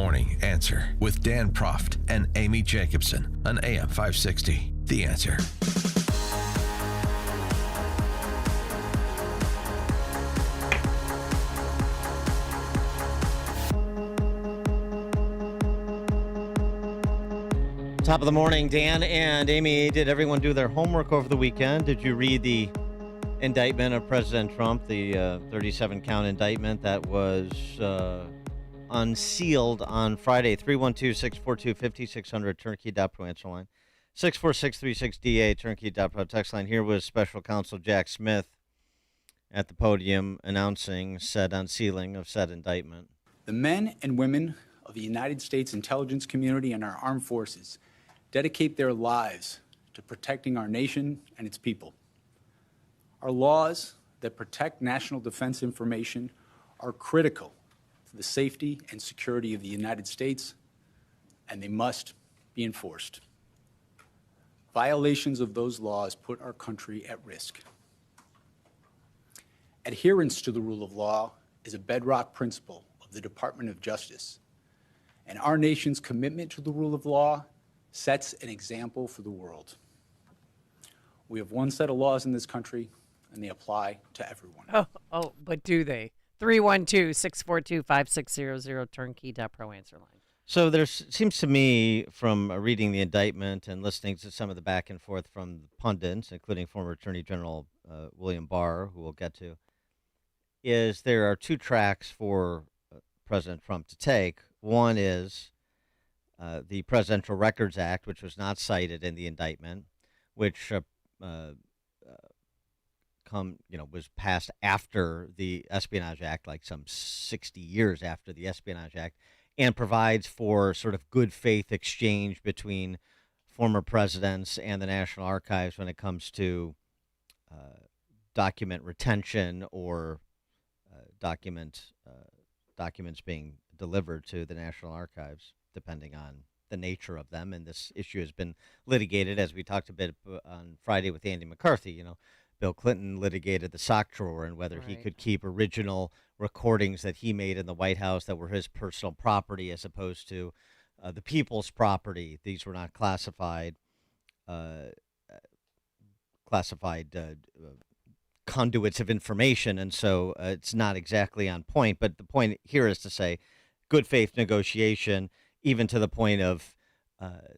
Morning Answer with Dan Proft and Amy Jacobson on AM 560. The Answer. Top of the morning, Dan and Amy. Did everyone do their homework over the weekend? Did you read the indictment of President Trump, the 37-count indictment that was unsealed on Friday? 312-642-5600, turnkey.pro answer line. 64636DA, turnkey.pro text line. Here was special counsel Jack Smith at the podium announcing said unsealing of said indictment. The men and women of the United States intelligence community and our armed forces dedicate their lives to protecting our nation and its people. Our laws that protect national defense information are critical to the safety and security of the United States, and they must be enforced. Violations of those laws put our country at risk. Adherence to the rule of law is a bedrock principle of the Department of Justice, and our nation's commitment to the rule of law sets an example for the world. We have one set of laws in this country, and they apply to everyone. Oh, but do they? 312-642-5600, turnkey.pro answer line. So there seems to me, from reading the indictment and listening to some of the back and forth from the pundits, including former Attorney General William Barr, who we'll get to, is there are two tracks for President Trump to take. One is the Presidential Records Act, which was not cited in the indictment, which was passed after the Espionage Act, like some 60 years after the Espionage Act, and provides for sort of good faith exchange between former presidents and the National Archives when it comes to document retention or documents being delivered to the National Archives, depending on the nature of them. And this issue has been litigated, as we talked a bit on Friday with Andy McCarthy. You know, Bill Clinton litigated the sock drawer and whether he could keep original recordings that he made in the White House that were his personal property as opposed to the people's property. These were not classified conduits of information, and so it's not exactly on point. But the point here is to say good faith negotiation, even to the point of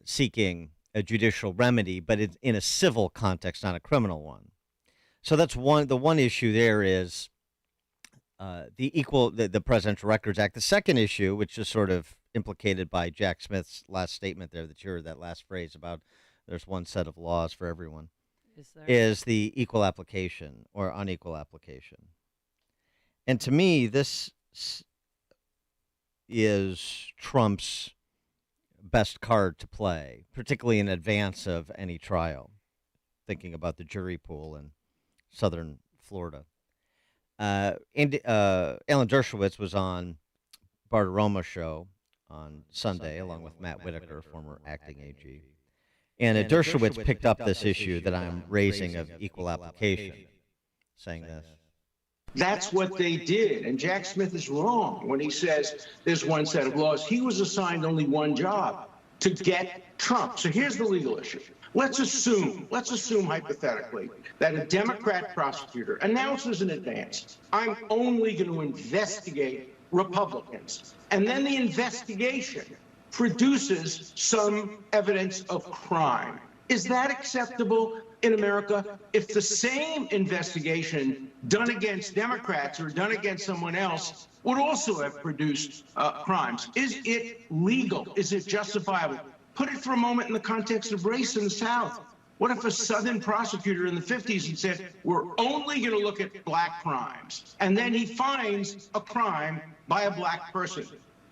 seeking a judicial remedy, but it's in a civil context, not a criminal one. So that's one. The one issue there is the Presidential Records Act. The second issue, which is sort of implicated by Jack Smith's last statement there, that you heard that last phrase about there's one set of laws for everyone, is the equal application or unequal application. And to me, this is Trump's best card to play, particularly in advance of any trial, thinking about the jury pool in southern Florida. Alan Dershowitz was on Bartiromo's show on Sunday, along with Matt Whitaker, former acting AG. And Dershowitz picked up this issue that I'm raising of equal application, saying this. That's what they did. And Jack Smith is wrong when he says there's one set of laws. He was assigned only one job, to get Trump. So here's the legal issue. Let's assume hypothetically that a Democrat prosecutor announces in advance, I'm only going to investigate Republicans. And then the investigation produces some evidence of crime. Is that acceptable in America? If the same investigation done against Democrats or done against someone else would also have produced crimes, is it legal? Is it justifiable? Put it for a moment in the context of race in the South. What if a Southern prosecutor in the 50s had said, we're only going to look at black crimes, and then he finds a crime by a black person,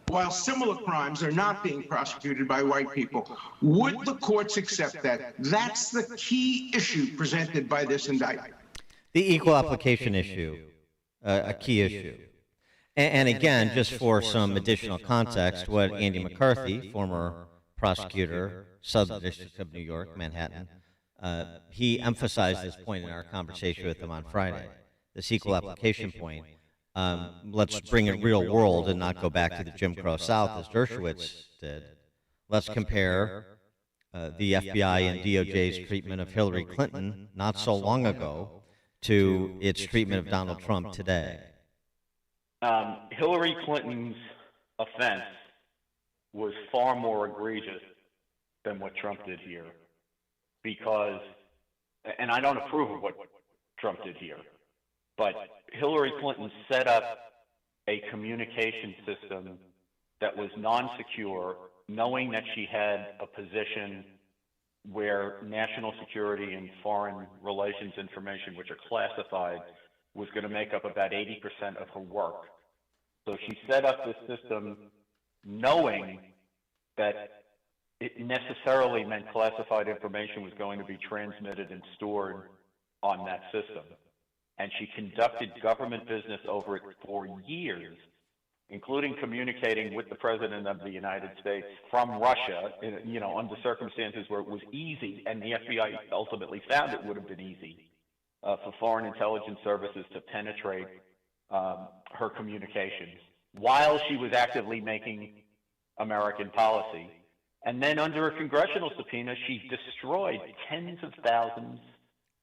while similar crimes are not being prosecuted by white people? Would the courts accept that? That's the key issue presented by this indictment. The equal application issue, a key issue. And again, just for some additional context, what Andy McCarthy, former prosecutor, Southern District of New York, Manhattan, he emphasized this point in our conversation with him on Friday, this equal application point. let's bring it real world and not go back to the Jim Crow South as Dershowitz did. Let's compare the FBI and DOJ's treatment of Hillary Clinton not so long ago to its treatment of Donald Trump today. Hillary Clinton's offense was far more egregious than what Trump did here, because, and I don't approve of what Trump did here, but Hillary Clinton set up a communication system that was non-secure, knowing that she had a position where national security and foreign relations information, which are classified, was going to make up about 80% of her work. So she set up this system knowing that it necessarily meant classified information was going to be transmitted and stored on that system. And she conducted government business over it for years, including communicating with the President of the United States from Russia, under circumstances where it was easy, and the FBI ultimately found it would have been easy for foreign intelligence services to penetrate her communications while she was actively making American policy. And then under a congressional subpoena, she destroyed tens of thousands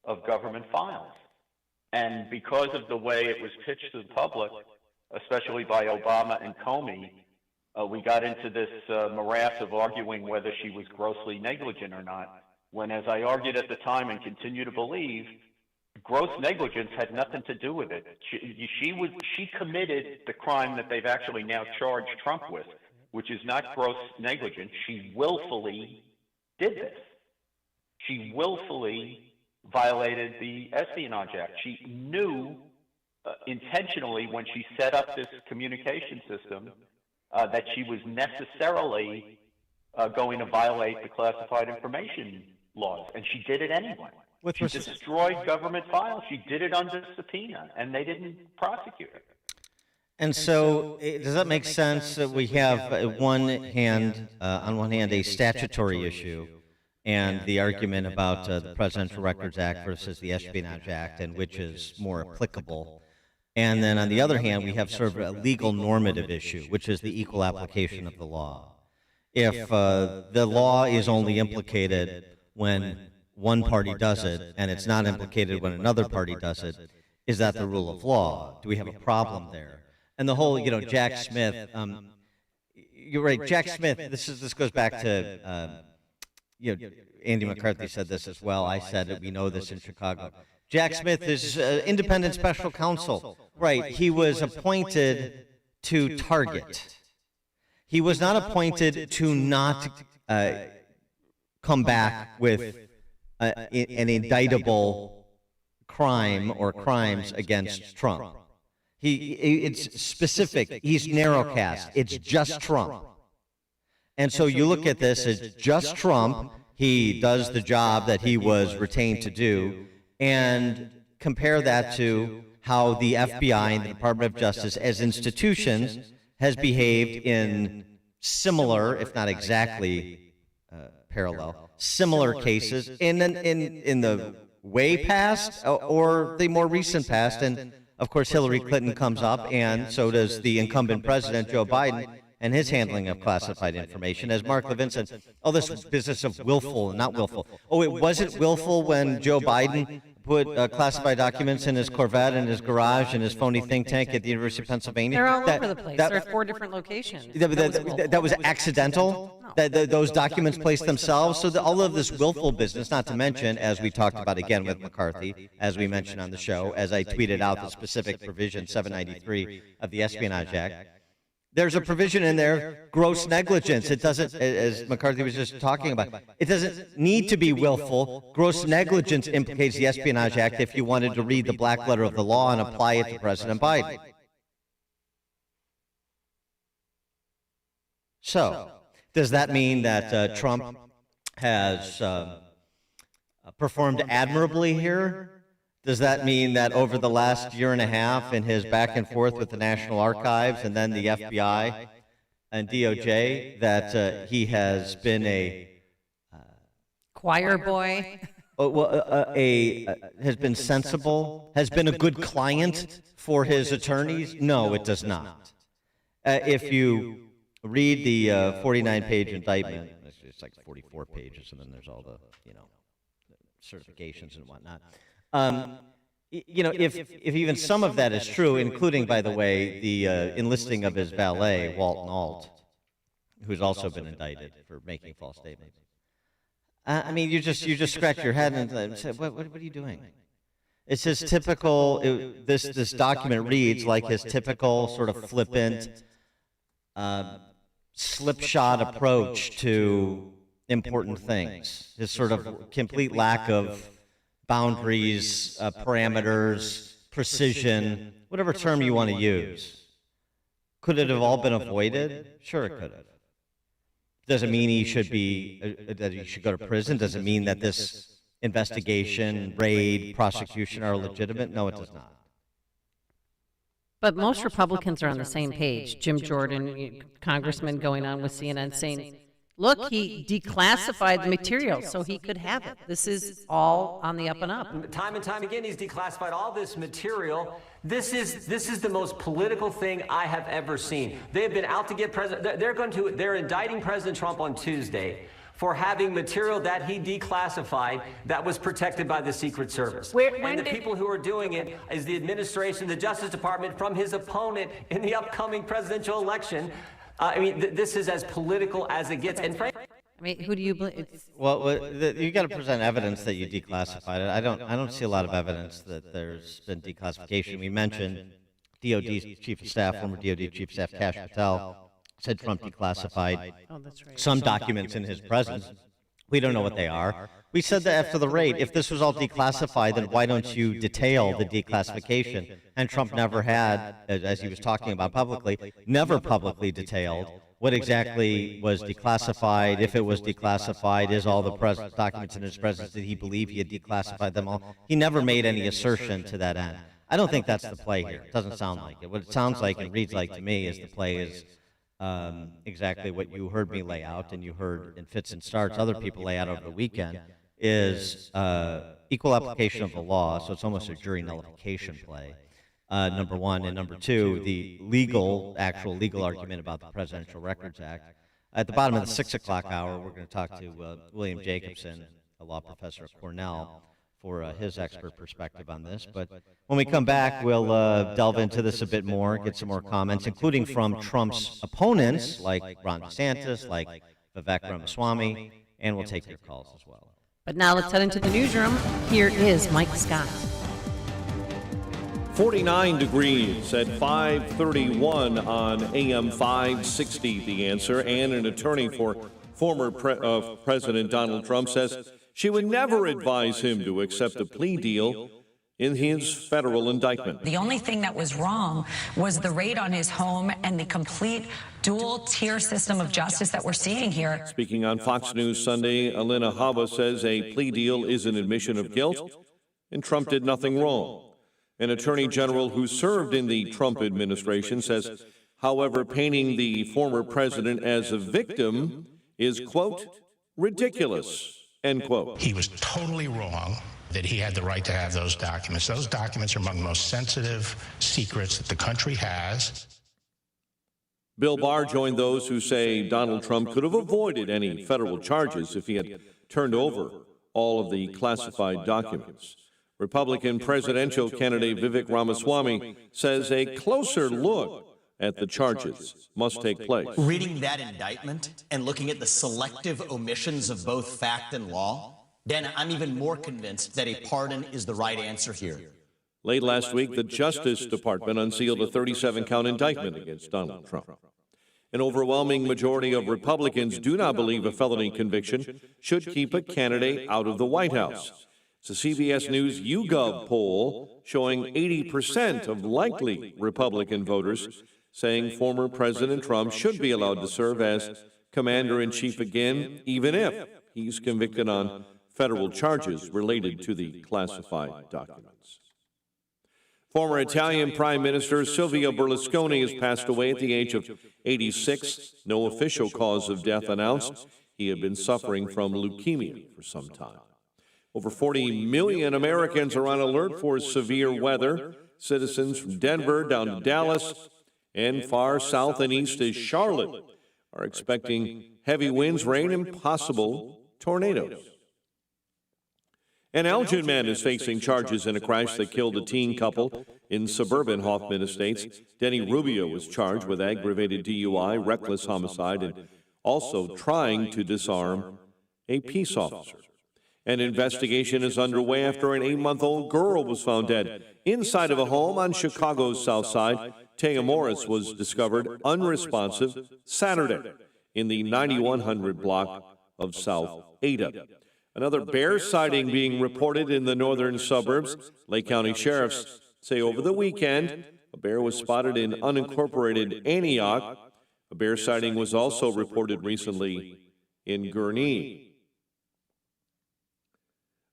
of government files. And because of the way it was pitched to the public, especially by Obama and Comey, we got into this morass of arguing whether she was grossly negligent or not, when, as I argued at the time and continue to believe, gross negligence had nothing to do with it. She committed the crime that they've actually now charged Trump with, which is not gross negligence. She willfully did this. She willfully violated the Espionage Act. She knew intentionally, when she set up this communication system, that she was necessarily going to violate the classified information laws, and she did it anyway. She destroyed government files. She did it under subpoena, and they didn't prosecute her. And so, does that make sense that we have, on one hand, a statutory issue, and the argument about the Presidential Records Act versus the Espionage Act, and which is more applicable? And then, on the other hand, we have sort of a legal normative issue, which is the equal application of the law. If the law is only implicated when one party does it, and it's not implicated when another party does it, is that the rule of law? Do we have a problem there? And the whole, Jack Smith, you're right, Jack Smith, this goes back to, Andy McCarthy said this as well. I said it, we know this in Chicago. Jack Smith is independent special counsel. Right, he was appointed to target. He was not appointed to not come back with an indictable crime or crimes against Trump. It's specific. He's narrowcast. It's just Trump. And so you look at this as just Trump. He does the job that he was retained to do, and compare that to how the FBI and the Department of Justice as institutions has behaved in similar, if not exactly parallel, similar cases in the way past or the more recent past. And of course, Hillary Clinton comes up, and so does the incumbent president, Joe Biden, and his handling of classified information. As Mark Levin said, this business of willful and not willful. It wasn't willful when Joe Biden put classified documents in his Corvette, in his garage, in his phony think tank at the University of Pennsylvania. They're all over the place. There are 4 different locations. That was accidental? No. Those documents placed themselves? So all of this willful business, not to mention, as we talked about again with McCarthy, as we mentioned on the show, as I tweeted out the specific provision 793 of the Espionage Act, there's a provision in there, gross negligence. It doesn't, as McCarthy was just talking about, it doesn't need to be willful. Gross negligence implicates the Espionage Act if you wanted to read the black letter of the law and apply it to President Biden. So, does that mean that Trump has performed admirably here? Does that mean that over the last year and a half in his back and forth with the National Archives and then the FBI and DOJ that he has been a choir boy? has been sensible, has been a good client for his attorneys? No, it does not. If you read the 49-page indictment, it's like 44 pages, and then there's all the, certifications and whatnot. If even some of that is true, including, by the way, the enlisting of his valet, Walton Alt, who's also been indicted for making false statements. You just scratch your head and say, what are you doing? It's his typical, this document reads like his typical sort of flippant, slipshod approach to important things. His sort of complete lack of boundaries, parameters, precision, whatever term you want to use. Could it have all been avoided? Sure, it could have. Does it mean he should that he should go to prison? Does it mean that this investigation, raid, prosecution are legitimate? No, it does not. But most Republicans are on the same page. Jim Jordan, congressman, going on with CNN saying, look, he declassified the material so he could have it. This is all on the up and up. Time and time again, he's declassified all this material. This is the most political thing I have ever seen. They have been out to get President. They're indicting President Trump on Tuesday for having material that he declassified that was protected by the Secret Service. And the people who are doing it is the administration, the Justice Department, from his opponent in the upcoming presidential election. This is as political as it gets. And frankly, who do you believe? You got to present evidence that you declassified it. I don't see a lot of evidence that there's been declassification. We mentioned DOD Chief of Staff, former DOD Chief of Staff Kash Patel, said Trump declassified some documents in his presence. We don't know what they are. We said that after the raid, if this was all declassified, then why don't you detail the declassification? And Trump never had, as he was talking about publicly, never publicly detailed what exactly was declassified, if it was declassified, is all the documents in his presence, did he believe he had declassified them all? He never made any assertion to that end. I don't think that's the play here. It doesn't sound like it. What it sounds like and reads like to me is the play is exactly what you heard me lay out, and you heard in fits and starts other people lay out over the weekend, is equal application of the law, so it's almost a jury nullification play. Number one, and number two, the actual legal argument about the Presidential Records Act. At the bottom of the 6 o'clock hour, we're going to talk to William Jacobson, a law professor at Cornell, for his expert perspective on this. But when we come back, we'll delve into this a bit more, get some more comments, including from Trump's opponents, like Ron DeSantis, like Vivek Ramaswamy, and we'll take your calls as well. But now let's head into the newsroom. Here is Mike Scott. 49 degrees at 5:31 on AM 560, The Answer, and an attorney for former President Donald Trump says she would never advise him to accept a plea deal in his federal indictment. The only thing that was wrong was the raid on his home and the complete dual-tier system of justice that we're seeing here. Speaking on Fox News Sunday, Alina Habba says a plea deal is an admission of guilt, and Trump did nothing wrong. An attorney general who served in the Trump administration says, however, painting the former president as a victim is, quote, ridiculous, end quote. He was totally wrong that he had the right to have those documents. Those documents are among the most sensitive secrets that the country has. Bill Barr joined those who say Donald Trump could have avoided any federal charges if he had turned over all of the classified documents. Republican presidential candidate Vivek Ramaswamy says a closer look at the charges must take place. Reading that indictment and looking at the selective omissions of both fact and law, then I'm even more convinced that a pardon is the right answer here. Late last week, the Justice Department unsealed a 37-count indictment against Donald Trump. An overwhelming majority of Republicans do not believe a felony conviction should keep a candidate out of the White House. It's a CBS News YouGov poll showing 80% of likely Republican voters saying former President Trump should be allowed to serve as commander-in-chief again, even if he's convicted on federal charges related to the classified documents. Former Italian Prime Minister Silvio Berlusconi has passed away at the age of 86. No official cause of death announced. He had been suffering from leukemia for some time. Over 40 million Americans are on alert for severe weather. Citizens from Denver down to Dallas and far south and east as Charlotte are expecting heavy winds, rain, and possible tornadoes. An Elgin man is facing charges in a crash that killed a teen couple in suburban Hoffman Estates. Denny Rubio was charged with aggravated DUI, reckless homicide, and also trying to disarm a peace officer. An investigation is underway after an 8-month-old girl was found dead inside of a home on Chicago's South Side. Taya Morris was discovered unresponsive Saturday in the 9100 block of South Ada. Another bear sighting being reported in the northern suburbs. Lake County sheriffs say over the weekend, a bear was spotted in unincorporated Antioch. A bear sighting was also reported recently in Gurnee.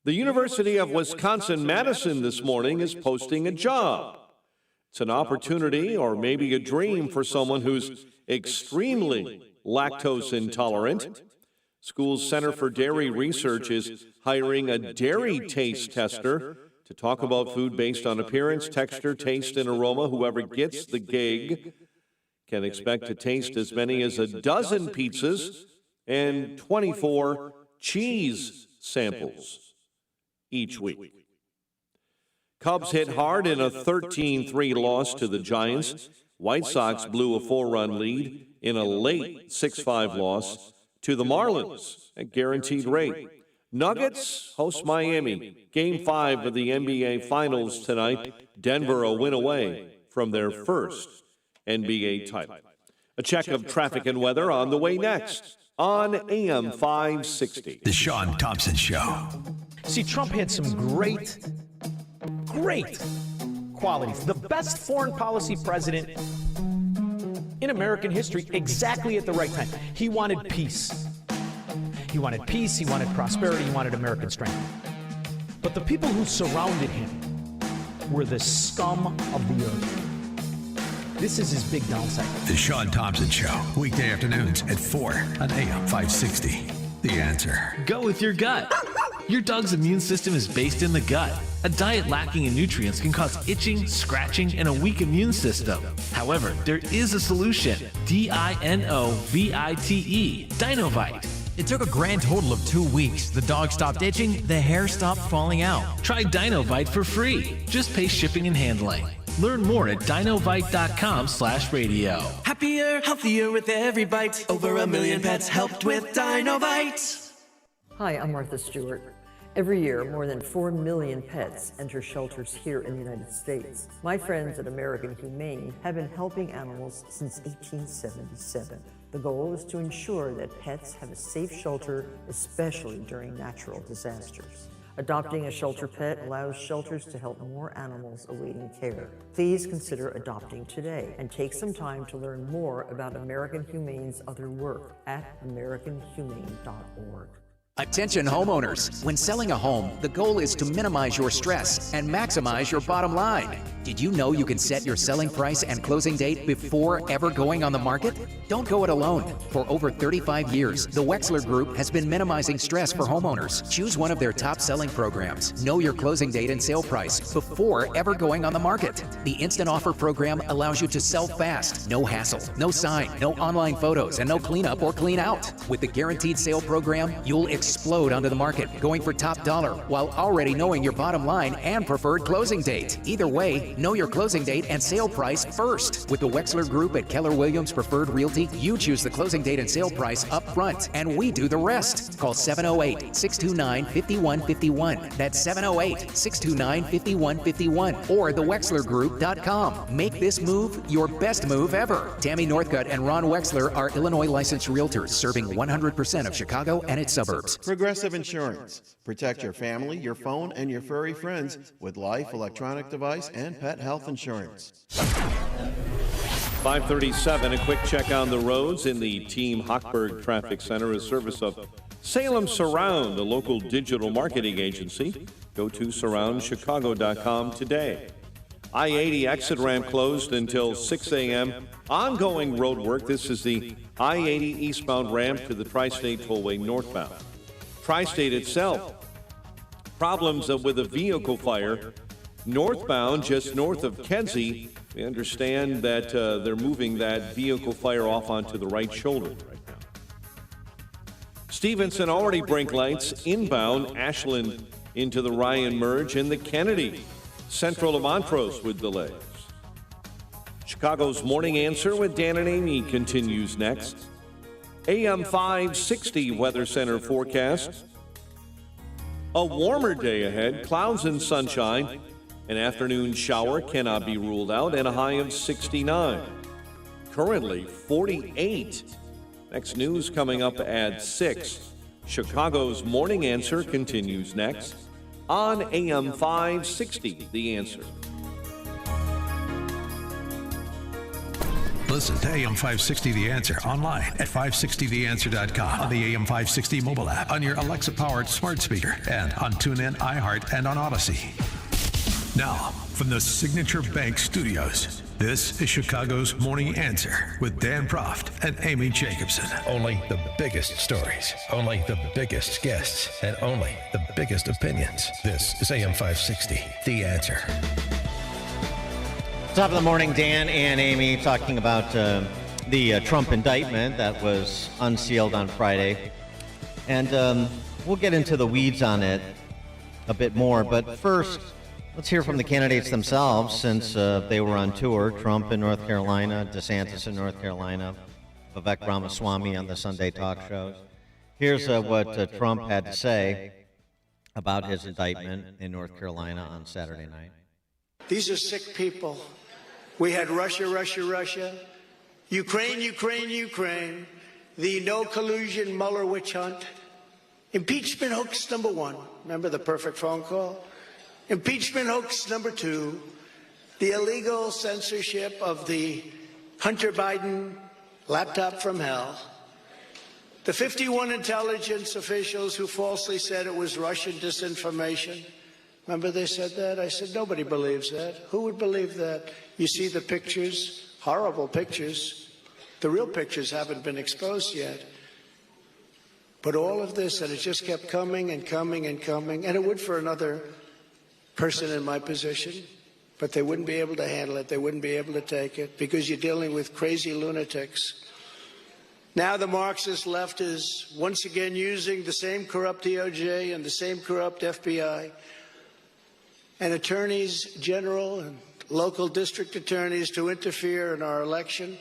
The University of Wisconsin-Madison this morning is posting a job. It's an opportunity or maybe a dream for someone who's extremely lactose intolerant. School's Center for Dairy Research is hiring a dairy taste tester to talk about food based on appearance, texture, taste, and aroma. Whoever gets the gig can expect to taste as many as 12 pizzas and 24 cheese samples each week. Cubs hit hard in a 13-3 loss to the Giants. White Sox blew a 4-run lead in a late 6-5 loss to the Marlins at guaranteed rate. Nuggets host Miami. Game 5 of the NBA Finals tonight. Denver a win away from their first NBA title. A check of traffic and weather on the way next on AM 560. The Sean Thompson Show. See, Trump had some great qualities. The best foreign policy president in American history, exactly at the right time. He wanted peace. He wanted peace, he wanted prosperity, he wanted American strength. But the people who surrounded him were the scum of the earth. This is his big downside. The Sean Thompson Show, weekday afternoons at 4 on AM 560. The Answer. Go with your gut. Your dog's immune system is based in the gut. A diet lacking in nutrients can cause itching, scratching, and a weak immune system. However, there is a solution. DINOVITE. Dinovite. It took a grand total of 2 weeks. The dog stopped itching, the hair stopped falling out. Try Dinovite for free. Just pay shipping and handling. Learn more at dinovite.com/radio. Happier, healthier with every bite. Over 1 million pets helped with Dinovite. Hi, I'm Martha Stewart. Every year, more than 4 million pets enter shelters here in the United States. My friends at American Humane have been helping animals since 1877. The goal is to ensure that pets have a safe shelter, especially during natural disasters. Adopting a shelter pet allows shelters to help more animals awaiting care. Please consider adopting today and take some time to learn more about American Humane's other work at americanhumane.org. Attention homeowners. When selling a home, the goal is to minimize your stress and maximize your bottom line. Did you know you can set your selling price and closing date before ever going on the market? Don't go it alone. For over 35 years, the Wexler Group has been minimizing stress for homeowners. Choose one of their top selling programs. Know your closing date and sale price before ever going on the market. The Instant Offer program allows you to sell fast. No hassle, no sign, no online photos, and no cleanup or clean out. With the Guaranteed Sale program, you'll explode onto the market, going for top dollar while already knowing your bottom line and preferred closing date. Either way, know your closing date and sale price first. With the Wexler Group at Keller Williams Preferred Realty, you choose the closing date and sale price up front, and we do the rest. Call 708-629-5151. That's 708-629-5151 or thewexlergroup.com. Make this move your best move ever. Tammy Northcutt and Ron Wexler are Illinois licensed realtors serving 100% of Chicago and its suburbs. Progressive Insurance. Protect your family, your phone, and your furry friends with life, electronic device, and pet health insurance. 537, a quick check on the roads in the Team Hochberg Traffic Center, a service of Salem Surround, a local digital marketing agency. Go to surroundchicago.com today. I-80 exit ramp closed until 6 a.m. Ongoing road work. This is the I-80 eastbound ramp to the Tri-State Tollway northbound. Tri-State itself Problems with a vehicle fire northbound, just north of Kedzie. We understand that they're moving that vehicle fire off onto the right shoulder right now. Stevenson already brake lights inbound Ashland into the Ryan merge, and the Kennedy central to Montrose with delays. Chicago's Morning Answer with Dan and Amy continues next. AM 560 Weather Center forecast. A warmer day ahead, clouds and sunshine. An afternoon shower cannot be ruled out, and a high of 69. Currently 48. Next news coming up at 6. Chicago's Morning Answer continues next on AM 560, The Answer. Listen to AM 560 The Answer online at 560theanswer.com, on the AM 560 mobile app, on your Alexa-powered smart speaker, and on TuneIn, iHeart, and on Odyssey. Now, from the Signature Bank Studios, this is Chicago's Morning Answer with Dan Proft and Amy Jacobson. Only the biggest stories, only the biggest guests, and only the biggest opinions. This is AM 560, The Answer. Top of the morning, Dan and Amy talking about the Trump indictment that was unsealed on Friday. And we'll get into the weeds on it a bit more. But first, let's hear from the candidates themselves, since they were on tour. Trump in North Carolina, DeSantis in North Carolina, Vivek Ramaswamy on the Sunday talk shows. Here's what Trump had to say about his indictment in North Carolina on Saturday night. These are sick people. We had Russia, Ukraine, the no collusion Mueller witch hunt, impeachment hoax number 1. Remember the perfect phone call? Impeachment hoax number 2, the illegal censorship of the Hunter Biden laptop from hell, the 51 intelligence officials who falsely said it was Russian disinformation. Remember they said that? I said, nobody believes that. Who would believe that? You see the pictures, horrible pictures. The real pictures haven't been exposed yet. But all of this, and it just kept coming and coming and coming, and it would for another person in my position, but they wouldn't be able to handle it. They wouldn't be able to take it because you're dealing with crazy lunatics. Now the Marxist left is once again using the same corrupt DOJ and the same corrupt FBI and attorneys general and local district attorneys to interfere in our election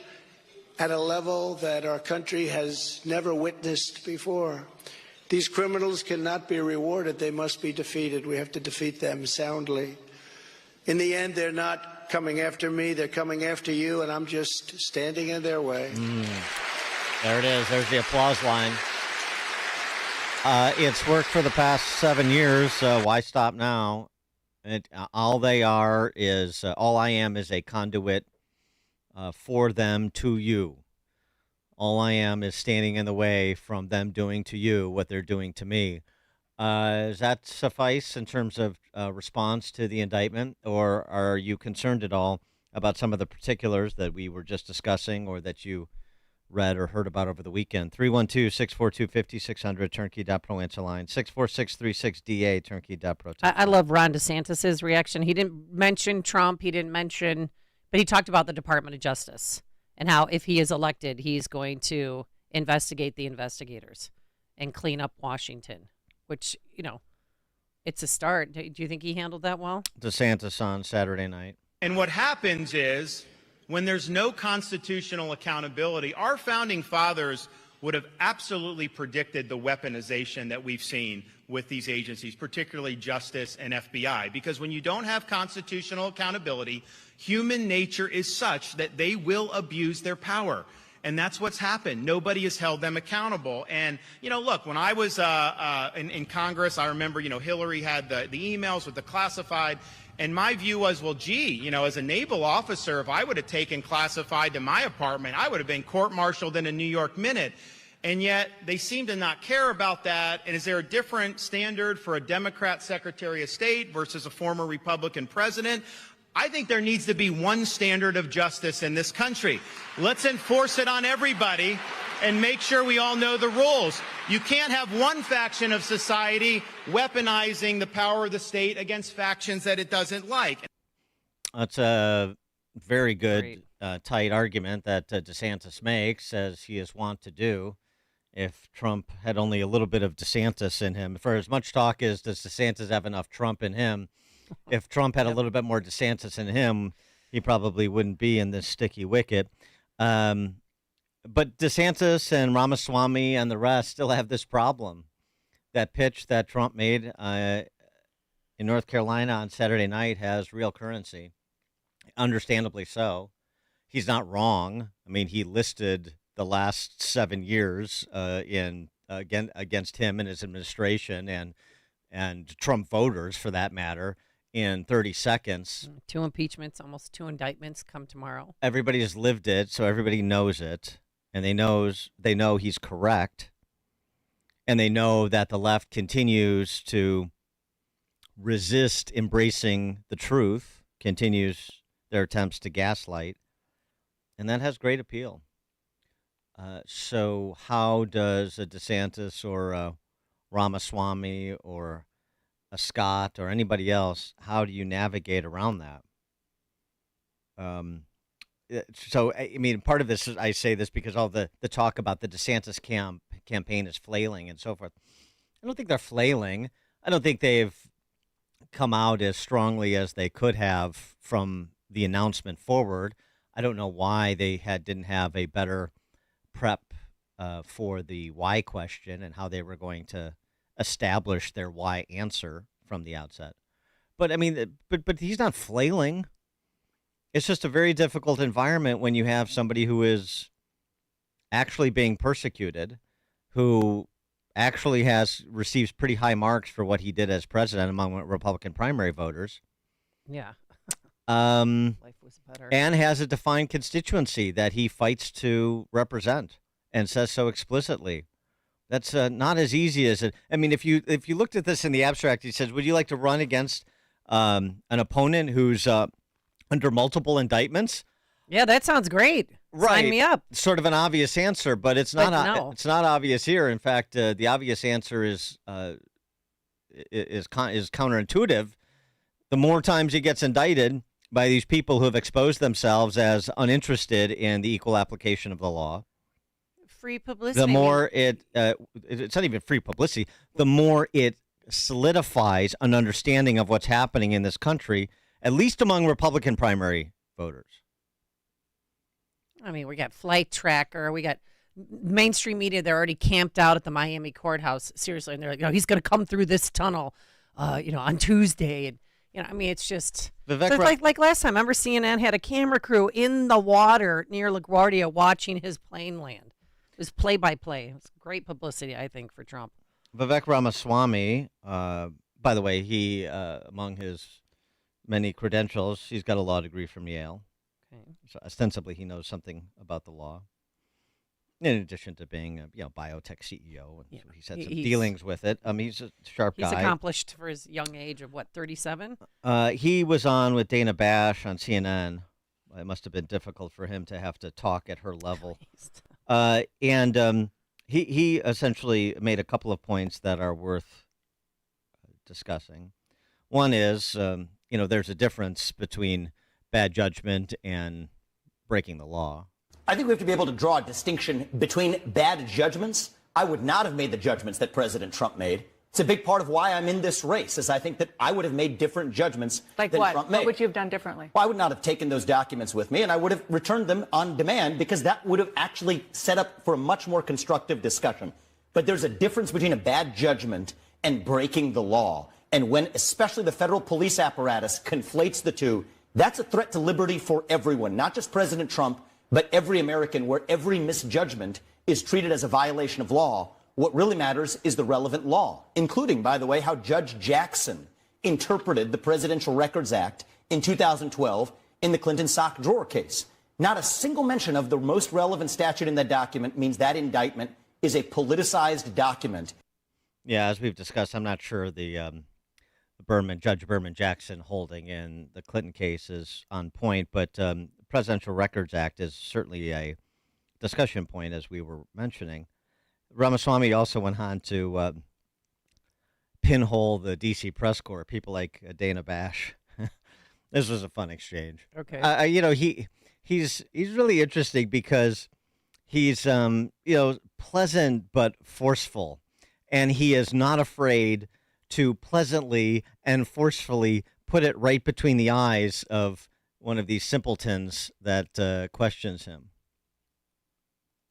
at a level that our country has never witnessed before. These criminals cannot be rewarded. They must be defeated. We have to defeat them soundly. In the end, they're not coming after me. They're coming after you, and I'm just standing in their way. There it is. There's the applause line. It's worked for the past 7 years. Why stop now? All I am is a conduit for them to you. All I am is standing in the way from them doing to you what they're doing to me. Does that suffice in terms of response to the indictment, or are you concerned at all about some of the particulars that we were just discussing or that you read or heard about over the weekend? 312-642-5600, turnkey.pro answer line, 64636DA, turnkey.pro. I love Ron DeSantis' reaction. He didn't mention Trump. He didn't mention, but he talked about the Department of Justice and how if he is elected, he's going to investigate the investigators and clean up Washington, which, it's a start. Do you think he handled that well? DeSantis on Saturday night. And what happens is, when there's no constitutional accountability, our founding fathers would have absolutely predicted the weaponization that we've seen with these agencies, particularly Justice and FBI, because when you don't have constitutional accountability, human nature is such that they will abuse their power. And that's what's happened. Nobody has held them accountable. And, look, when I was in Congress, I remember, Hillary had the emails with the classified. And my view was, well, gee, as a naval officer, if I would have taken classified to my apartment, I would have been court-martialed in a New York minute. And yet they seem to not care about that. And is there a different standard for a Democrat Secretary of State versus a former Republican president? I think there needs to be one standard of justice in this country. Let's enforce it on everybody. and make sure we all know the rules. You can't have one faction of society weaponizing the power of the state against factions that it doesn't like. That's a very good, tight argument that DeSantis makes, as he is wont to do. If Trump had only a little bit of DeSantis in him, for as much talk as does DeSantis have enough Trump in him, if Trump had a little bit more DeSantis in him, he probably wouldn't be in this sticky wicket. But DeSantis and Ramaswamy and the rest still have this problem. That pitch that Trump made in North Carolina on Saturday night has real currency, understandably so. He's not wrong. I mean, he listed the last 7 years against him and his administration and Trump voters, for that matter, in 30 seconds. 2 impeachments, almost 2 indictments come tomorrow. Everybody has lived it, so everybody knows it, and they know he's correct, and they know that the left continues to resist embracing the truth, continues their attempts to gaslight, and that has great appeal. So how does a DeSantis or a Ramaswamy or a Scott or anybody else, how do you navigate around that? So, I mean, part of this, I say this because all the talk about the DeSantis campaign is flailing and so forth. I don't think they're flailing. I don't think they've come out as strongly as they could have from the announcement forward. I don't know why they didn't have a better prep for the why question and how they were going to establish their why answer from the outset. But I mean, but he's not flailing. It's just a very difficult environment when you have somebody who is actually being persecuted, who actually receives pretty high marks for what he did as president among Republican primary voters. Yeah. Life was better. And has a defined constituency that he fights to represent and says so explicitly. That's not as easy as it. I mean, if you looked at this in the abstract, he says, would you like to run against an opponent who's under multiple indictments? Yeah, that sounds great. Right. Sign me up. Sort of an obvious answer, but it's not. No. It's not obvious here. In fact, the obvious answer is counterintuitive. The more times he gets indicted by these people who have exposed themselves as uninterested in the equal application of the law, free publicity. the more it's not even free publicity, the more it solidifies an understanding of what's happening in this country, at least among Republican primary voters. I mean, we got Flight Tracker. We got mainstream media. They're already camped out at the Miami courthouse. Seriously. And they're like, he's going to come through this tunnel, on Tuesday. And, I mean, it's just like last time. Remember CNN had a camera crew in the water near LaGuardia watching his plane land. It was play-by-play. It was great publicity, I think, for Trump. Vivek Ramaswamy, by the way, he, among his many credentials, he's got a law degree from Yale. Okay. So ostensibly, he knows something about the law. In addition to being a biotech CEO, and so he's had some dealings with it. He's a sharp guy. He's accomplished for his young age of 37? He was on with Dana Bash on CNN. It must have been difficult for him to have to talk at her level. He essentially made a couple of points that are worth discussing. One is, there's a difference between bad judgment and breaking the law. I think we have to be able to draw a distinction between bad judgments. I would not have made the judgments that President Trump made. It's a big part of why I'm in this race, is I think that I would have made different judgments than Trump made. What would you have done differently? Well, I would not have taken those documents with me, and I would have returned them on demand, because that would have actually set up for a much more constructive discussion. But there's a difference between a bad judgment and breaking the law. And when especially the federal police apparatus conflates the two, that's a threat to liberty for everyone, not just President Trump, but every American, where every misjudgment is treated as a violation of law. What really matters is the relevant law, including, by the way, how Judge Jackson interpreted the Presidential Records Act in 2012 in the Clinton sock drawer case. Not a single mention of the most relevant statute in that document means that indictment is a politicized document. Yeah, as we've discussed, I'm not sure the Judge Berman Jackson holding in the Clinton case is on point, but Presidential Records Act is certainly a discussion point, as we were mentioning. Ramaswamy also went on to pinhole the D.C. press corps, people like Dana Bash. This was a fun exchange. Okay. He's really interesting because he's pleasant but forceful, and he is not afraid to pleasantly and forcefully put it right between the eyes of one of these simpletons that questions him.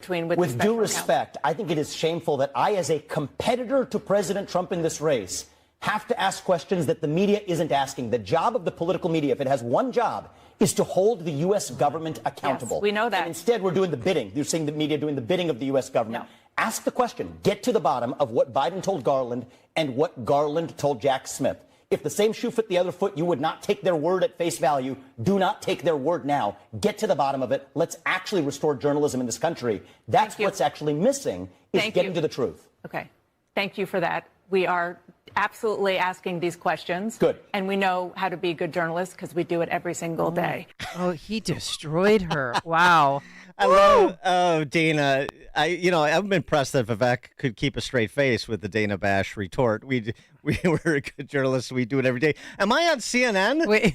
With due respect, I think it is shameful that I, as a competitor to President Trump in this race, have to ask questions that the media isn't asking. The job of the political media, if it has one job, is to hold the U.S. government accountable. Yes, we know that. And instead, we're doing the bidding. You're seeing the media doing the bidding of the U.S. government. No. Ask the question. Get to the bottom of what Biden told Garland and what Garland told Jack Smith. If the same shoe fit the other foot, you would not take their word at face value. Do not take their word now. Get to the bottom of it. Let's actually restore journalism in this country. That's what's actually missing, is getting to the truth. Okay. Thank you for that. We are absolutely asking these questions. Good. And we know how to be good journalists because we do it every single day. Oh, he destroyed her. Wow. I love Dana. I'm impressed that Vivek could keep a straight face with the Dana Bash retort. We're a good journalist. We do it every day. Am I on CNN? Wait,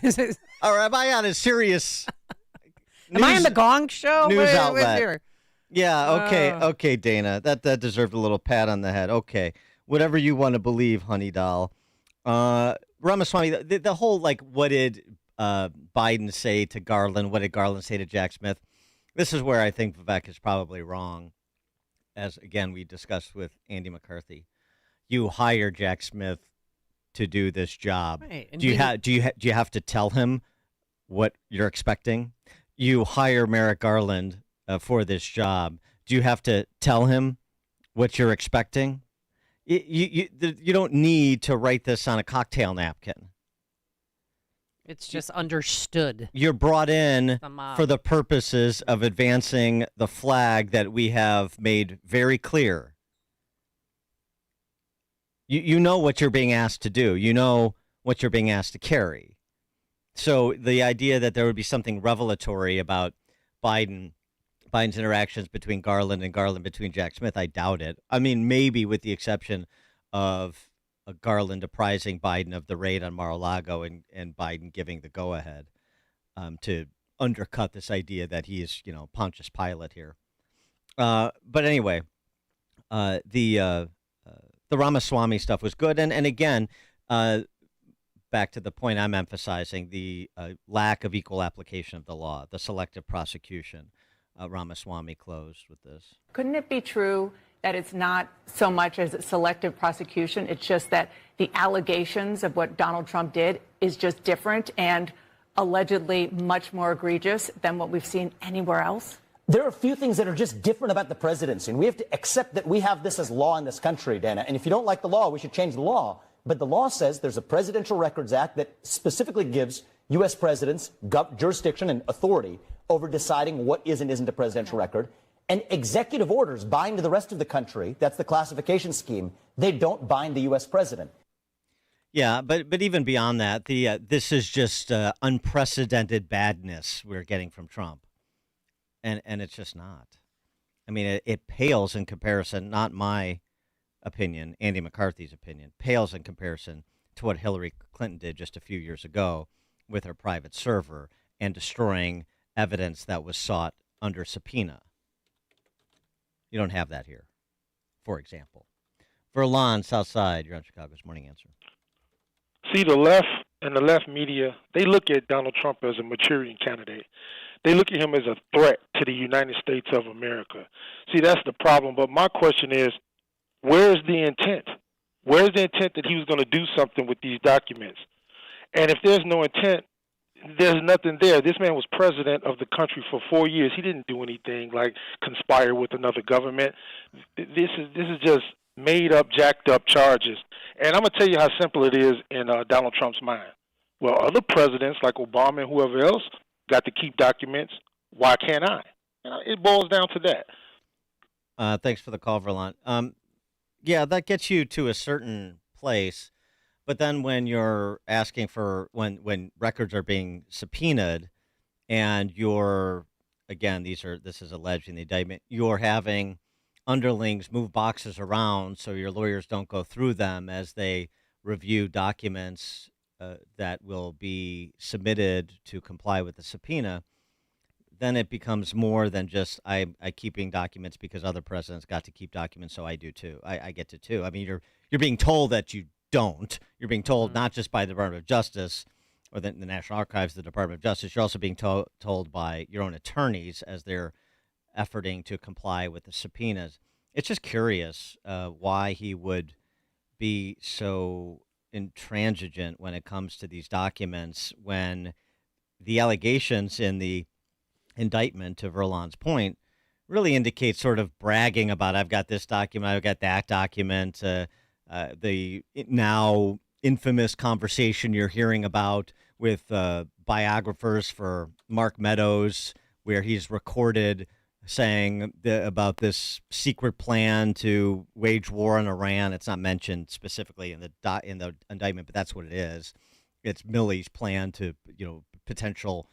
or am I on a serious Am I on the Gong Show? news Wait, outlet? here. Yeah, okay, Dana. That deserved a little pat on the head. Okay, whatever you want to believe, honey doll. Ramaswamy, the whole, what did Biden say to Garland? What did Garland say to Jack Smith? This is where I think Vivek is probably wrong, as, again, we discussed with Andy McCarthy. You hire Jack Smith to do this job. Right. Do you have to tell him what you're expecting? You hire Merrick Garland for this job. Do you have to tell him what you're expecting? You don't need to write this on a cocktail napkin. It's just understood. You're brought in for the purposes of advancing the flag that we have made very clear. You know what you're being asked to do. You know what you're being asked to carry. So the idea that there would be something revelatory about Biden's interactions between Garland and Garland between Jack Smith, I doubt it. I mean, maybe with the exception of Garland apprising Biden of the raid on Mar-a-Lago and Biden giving the go-ahead to undercut this idea that he is, Pontius Pilate here. But anyway, the Ramaswamy stuff was good. And again, back to the point I'm emphasizing, the lack of equal application of the law, the selective prosecution. Ramaswamy closed with this. Couldn't it be true that it's not so much as selective prosecution? It's just that the allegations of what Donald Trump did is just different and allegedly much more egregious than what we've seen anywhere else? There are a few things that are just different about the presidency, and we have to accept that we have this as law in this country, Dana. And if you don't like the law, we should change the law. But the law says there's a Presidential Records Act that specifically gives U.S. presidents jurisdiction and authority over deciding what is and isn't a presidential record. And executive orders bind the rest of the country. That's the classification scheme. They don't bind the U.S. president. Yeah, but even beyond that, this is just unprecedented badness we're getting from Trump. And it's just not. I mean, it pales in comparison, not my opinion, Andy McCarthy's opinion, pales in comparison to what Hillary Clinton did just a few years ago with her private server and destroying evidence that was sought under subpoena. You don't have that here, for example. Verlon, Southside, you're on Chicago's Morning Answer. See, the left and the left media, they look at Donald Trump as a Manchurian candidate. They look at him as a threat to the United States of America. See, that's the problem. But my question is, where's the intent? Where's the intent that he was going to do something with these documents? And if there's no intent, there's nothing there. This man was president of the country for 4 years. He didn't do anything like conspire with another government. This is just made up, jacked up charges. And I'm going to tell you how simple it is in Donald Trump's mind. Well, other presidents like Obama and whoever else got to keep documents. Why can't I? It boils down to that. Thanks for the call, Verlon. Yeah, that gets you to a certain place. But then when you're asking for when records are being subpoenaed and you're again, this is alleged in the indictment, you're having underlings move boxes around so your lawyers don't go through them as they review documents that will be submitted to comply with the subpoena, then it becomes more than just I keeping documents because other presidents got to keep documents, so I do too. I get to too. I mean, you're being told that you don't. You're being told not just by the Department of Justice or the National Archives, the Department of Justice. You're also being told by your own attorneys as they're efforting to comply with the subpoenas. It's just curious why he would be so intransigent when it comes to these documents when the allegations in the indictment, to Verlon's point, really indicate sort of bragging about I've got this document, I've got that document, the now infamous conversation you're hearing about with biographers for Mark Meadows, where he's recorded saying about this secret plan to wage war on Iran. It's not mentioned specifically in the indictment, but that's what it is. It's Milley's plan to, potential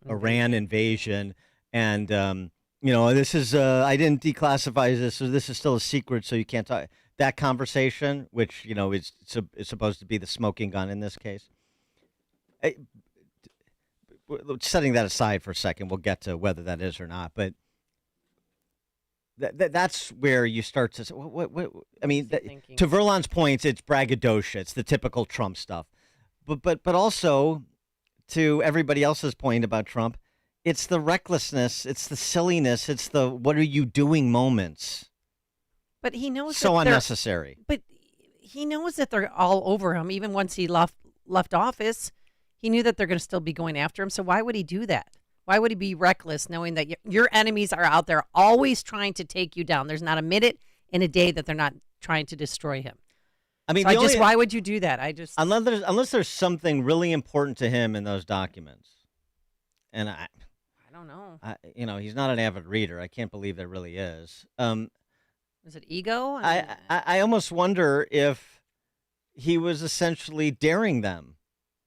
Iran invasion. And, this is, I didn't declassify this, so this is still a secret, so you can't talk. That conversation, which, is supposed to be the smoking gun in this case. Setting that aside for a second, we'll get to whether that is or not, but that's where you start to say, to Verlon's points, it's braggadocio. It's the typical Trump stuff. But also, to everybody else's point about Trump, it's the recklessness, it's the silliness, it's the what are you doing moments. But he knows so unnecessary. But he knows that they're all over him. Even once he left office, he knew that they're going to still be going after him. So why would he do that? Why would he be reckless knowing that your enemies are out there always trying to take you down? There's not a minute in a day that they're not trying to destroy him. I mean, why would you do that? Unless there's something really important to him in those documents, and I don't know. He's not an avid reader. I can't believe there really is. Is it ego? I almost wonder if he was essentially daring them.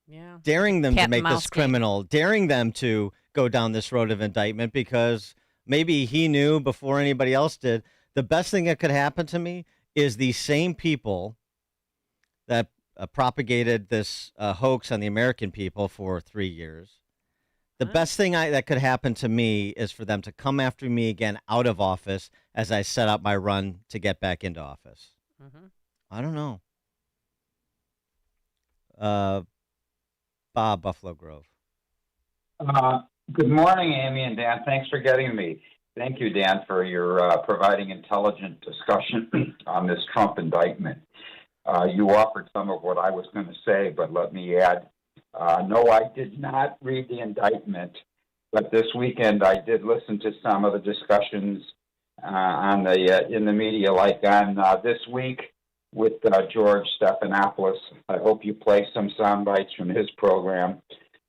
Yeah. Daring them to make this criminal, daring them to go down this road of indictment because maybe he knew before anybody else did. The best thing that could happen to me is these same people that propagated this hoax on the American people for 3 years. The best thing that could happen to me is for them to come after me again out of office as I set out my run to get back into office. Mm-hmm. I don't know. Bob, Buffalo Grove. Good morning, Amy and Dan. Thanks for getting me. Thank you, Dan, for your providing intelligent discussion on this Trump indictment. You offered some of what I was going to say, but let me add, no, I did not read the indictment, but this weekend I did listen to some of the discussions in the media, like on This Week with George Stephanopoulos. I hope you play some sound bites from his program.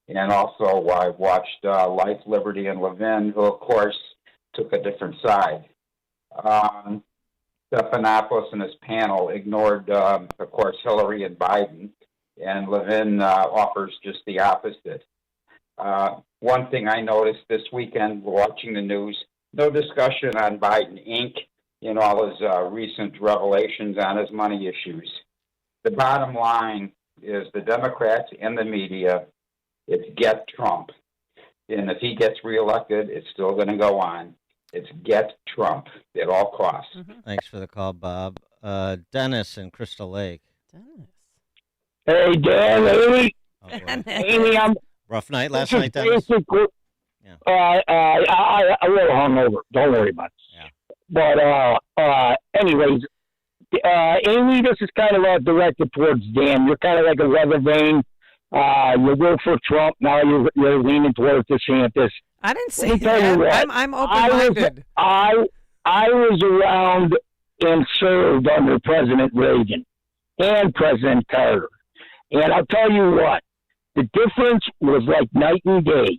And also I watched Life, Liberty, and Levin, who, of course, took a different side. Stephanopoulos and his panel ignored, of course, Hillary and Biden, and Levin offers just the opposite. One thing I noticed this weekend watching the news, no discussion on Biden Inc. in all his recent revelations on his money issues. The bottom line is the Democrats and the media, it's get Trump. And if he gets reelected, it's still going to go on. It's get Trump at all costs. Mm-hmm. Thanks for the call, Bob. Dennis in Crystal Lake. Dennis. Hey, Dan, Amy. Amy, rough night last night, Dennis? Yeah. I a little hungover. Don't worry about it. Yeah. But anyways, Amy, this is kind of directed towards Dan. You're kind of like a weather vane. You work for Trump. Now you're leaning towards DeSantis. I didn't say that. I'm open-minded. I was around and served under President Reagan and President Carter. And I'll tell you what, the difference was like night and day.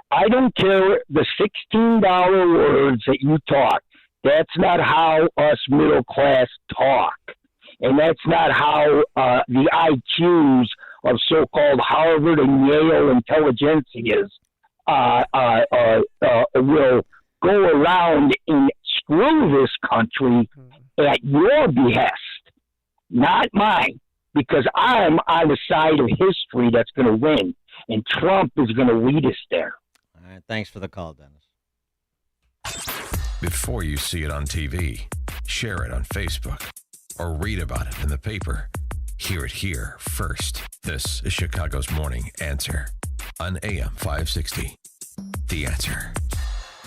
I don't care the $16 words that you talk. That's not how us middle class talk. And that's not how the IQs of so-called Harvard and Yale intelligentsias will go around and screw this country at your behest, not mine, because I'm on the side of history that's going to win, and Trump is going to lead us there. All right, thanks for the call, Dennis. Before you see it on TV, share it on Facebook, or read about it in the paper. Hear it here first. This is Chicago's Morning Answer on AM 560. The Answer.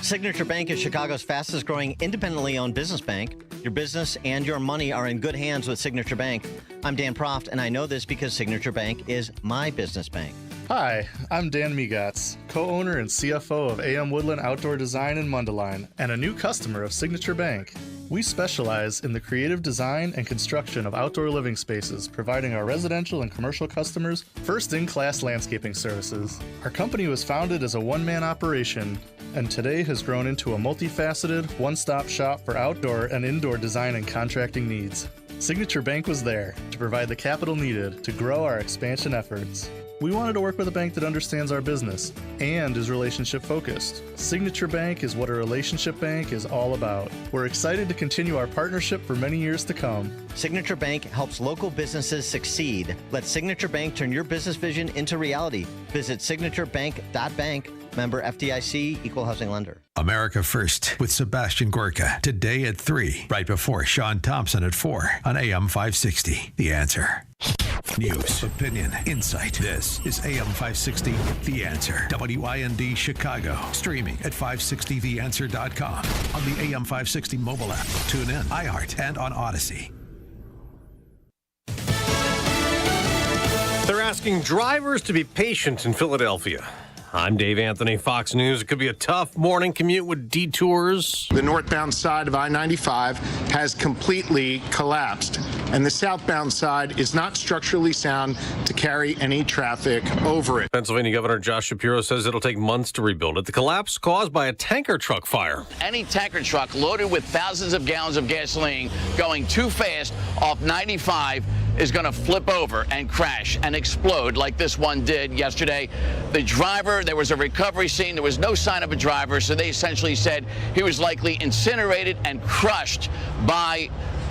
Signature Bank is Chicago's fastest growing independently owned business bank. Your business and your money are in good hands with Signature Bank. I'm Dan Proft, and I know this because Signature Bank is my business bank. Hi, I'm Dan Migatz, co-owner and CFO of AM Woodland Outdoor Design in Mundelein, and a new customer of Signature Bank. We specialize in the creative design and construction of outdoor living spaces, providing our residential and commercial customers first-in-class landscaping services. Our company was founded as a one-man operation, and today has grown into a multifaceted, one-stop shop for outdoor and indoor design and contracting needs. Signature Bank was there to provide the capital needed to grow our expansion efforts. We wanted to work with a bank that understands our business and is relationship focused. Signature Bank is what a relationship bank is all about. We're excited to continue our partnership for many years to come. Signature Bank helps local businesses succeed. Let Signature Bank turn your business vision into reality. Visit signaturebank.bank. Member FDIC, Equal Housing Lender. America First with Sebastian Gorka. Today at 3, right before Sean Thompson at 4 on AM 560. The Answer. News, opinion, insight. This is AM 560, The Answer. WIND Chicago. Streaming at 560theanswer.com. On the AM 560 mobile app. Tune in, iHeart, and on Odyssey. They're asking drivers to be patient in Philadelphia. I'm Dave Anthony, Fox News. It could be a tough morning commute with detours. The northbound side of I-95 has completely collapsed, and the southbound side is not structurally sound to carry any traffic over it. Pennsylvania Governor Josh Shapiro says it'll take months to rebuild it. The collapse caused by a tanker truck fire. Any tanker truck loaded with thousands of gallons of gasoline going too fast off 95 is going to flip over and crash and explode like this one did yesterday. The driver, there was a recovery scene. There was no sign of a driver, so they essentially said he was likely incinerated and crushed by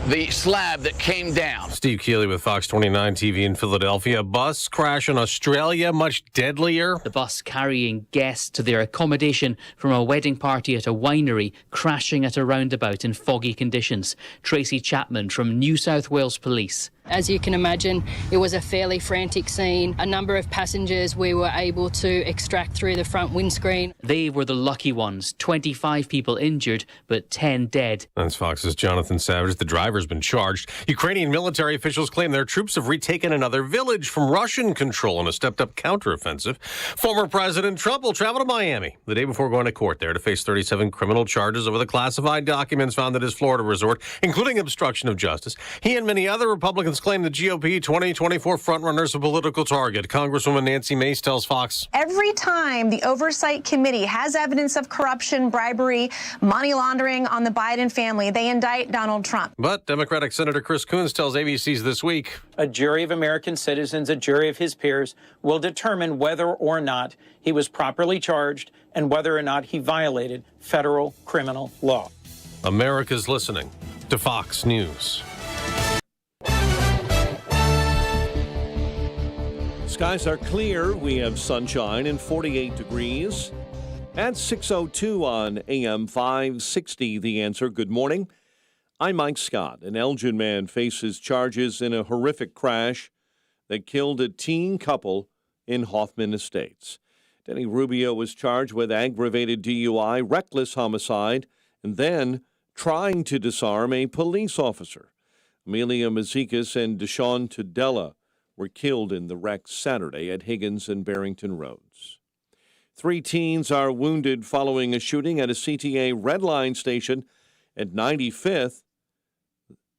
the slab that came down. Steve Keeley with Fox 29 TV in Philadelphia. Bus crash in Australia, much deadlier. The bus carrying guests to their accommodation from a wedding party at a winery, crashing at a roundabout in foggy conditions. Tracy Chapman from New South Wales Police. As you can imagine, it was a fairly frantic scene. A number of passengers we were able to extract through the front windscreen. They were the lucky ones. 25 people injured, but 10 dead. That's Fox's Jonathan Savage. The driver's been charged. Ukrainian military officials claim their troops have retaken another village from Russian control in a stepped-up counteroffensive. Former President Trump will travel to Miami the day before going to court there to face 37 criminal charges over the classified documents found at his Florida resort, including obstruction of justice. He and many other Republicans claim the GOP 2024 frontrunner's a political target. Congresswoman Nancy Mace tells Fox. Every time the Oversight Committee has evidence of corruption, bribery, money laundering on the Biden family, they indict Donald Trump. But Democratic Senator Chris Coons tells ABC's This Week. A jury of American citizens, a jury of his peers, will determine whether or not he was properly charged and whether or not he violated federal criminal law. America's listening to Fox News. Skies are clear. We have sunshine and 48 degrees. At 6:02 on AM 560, The Answer. Good morning. I'm Mike Scott. An Elgin man faces charges in a horrific crash that killed a teen couple in Hoffman Estates. Denny Rubio was charged with aggravated DUI, reckless homicide, and then trying to disarm a police officer. Amelia Mazikas and Deshaun Tudela were killed in the wreck Saturday at Higgins and Barrington Roads. 3 teens are wounded following a shooting at a CTA Red Line station at 95th.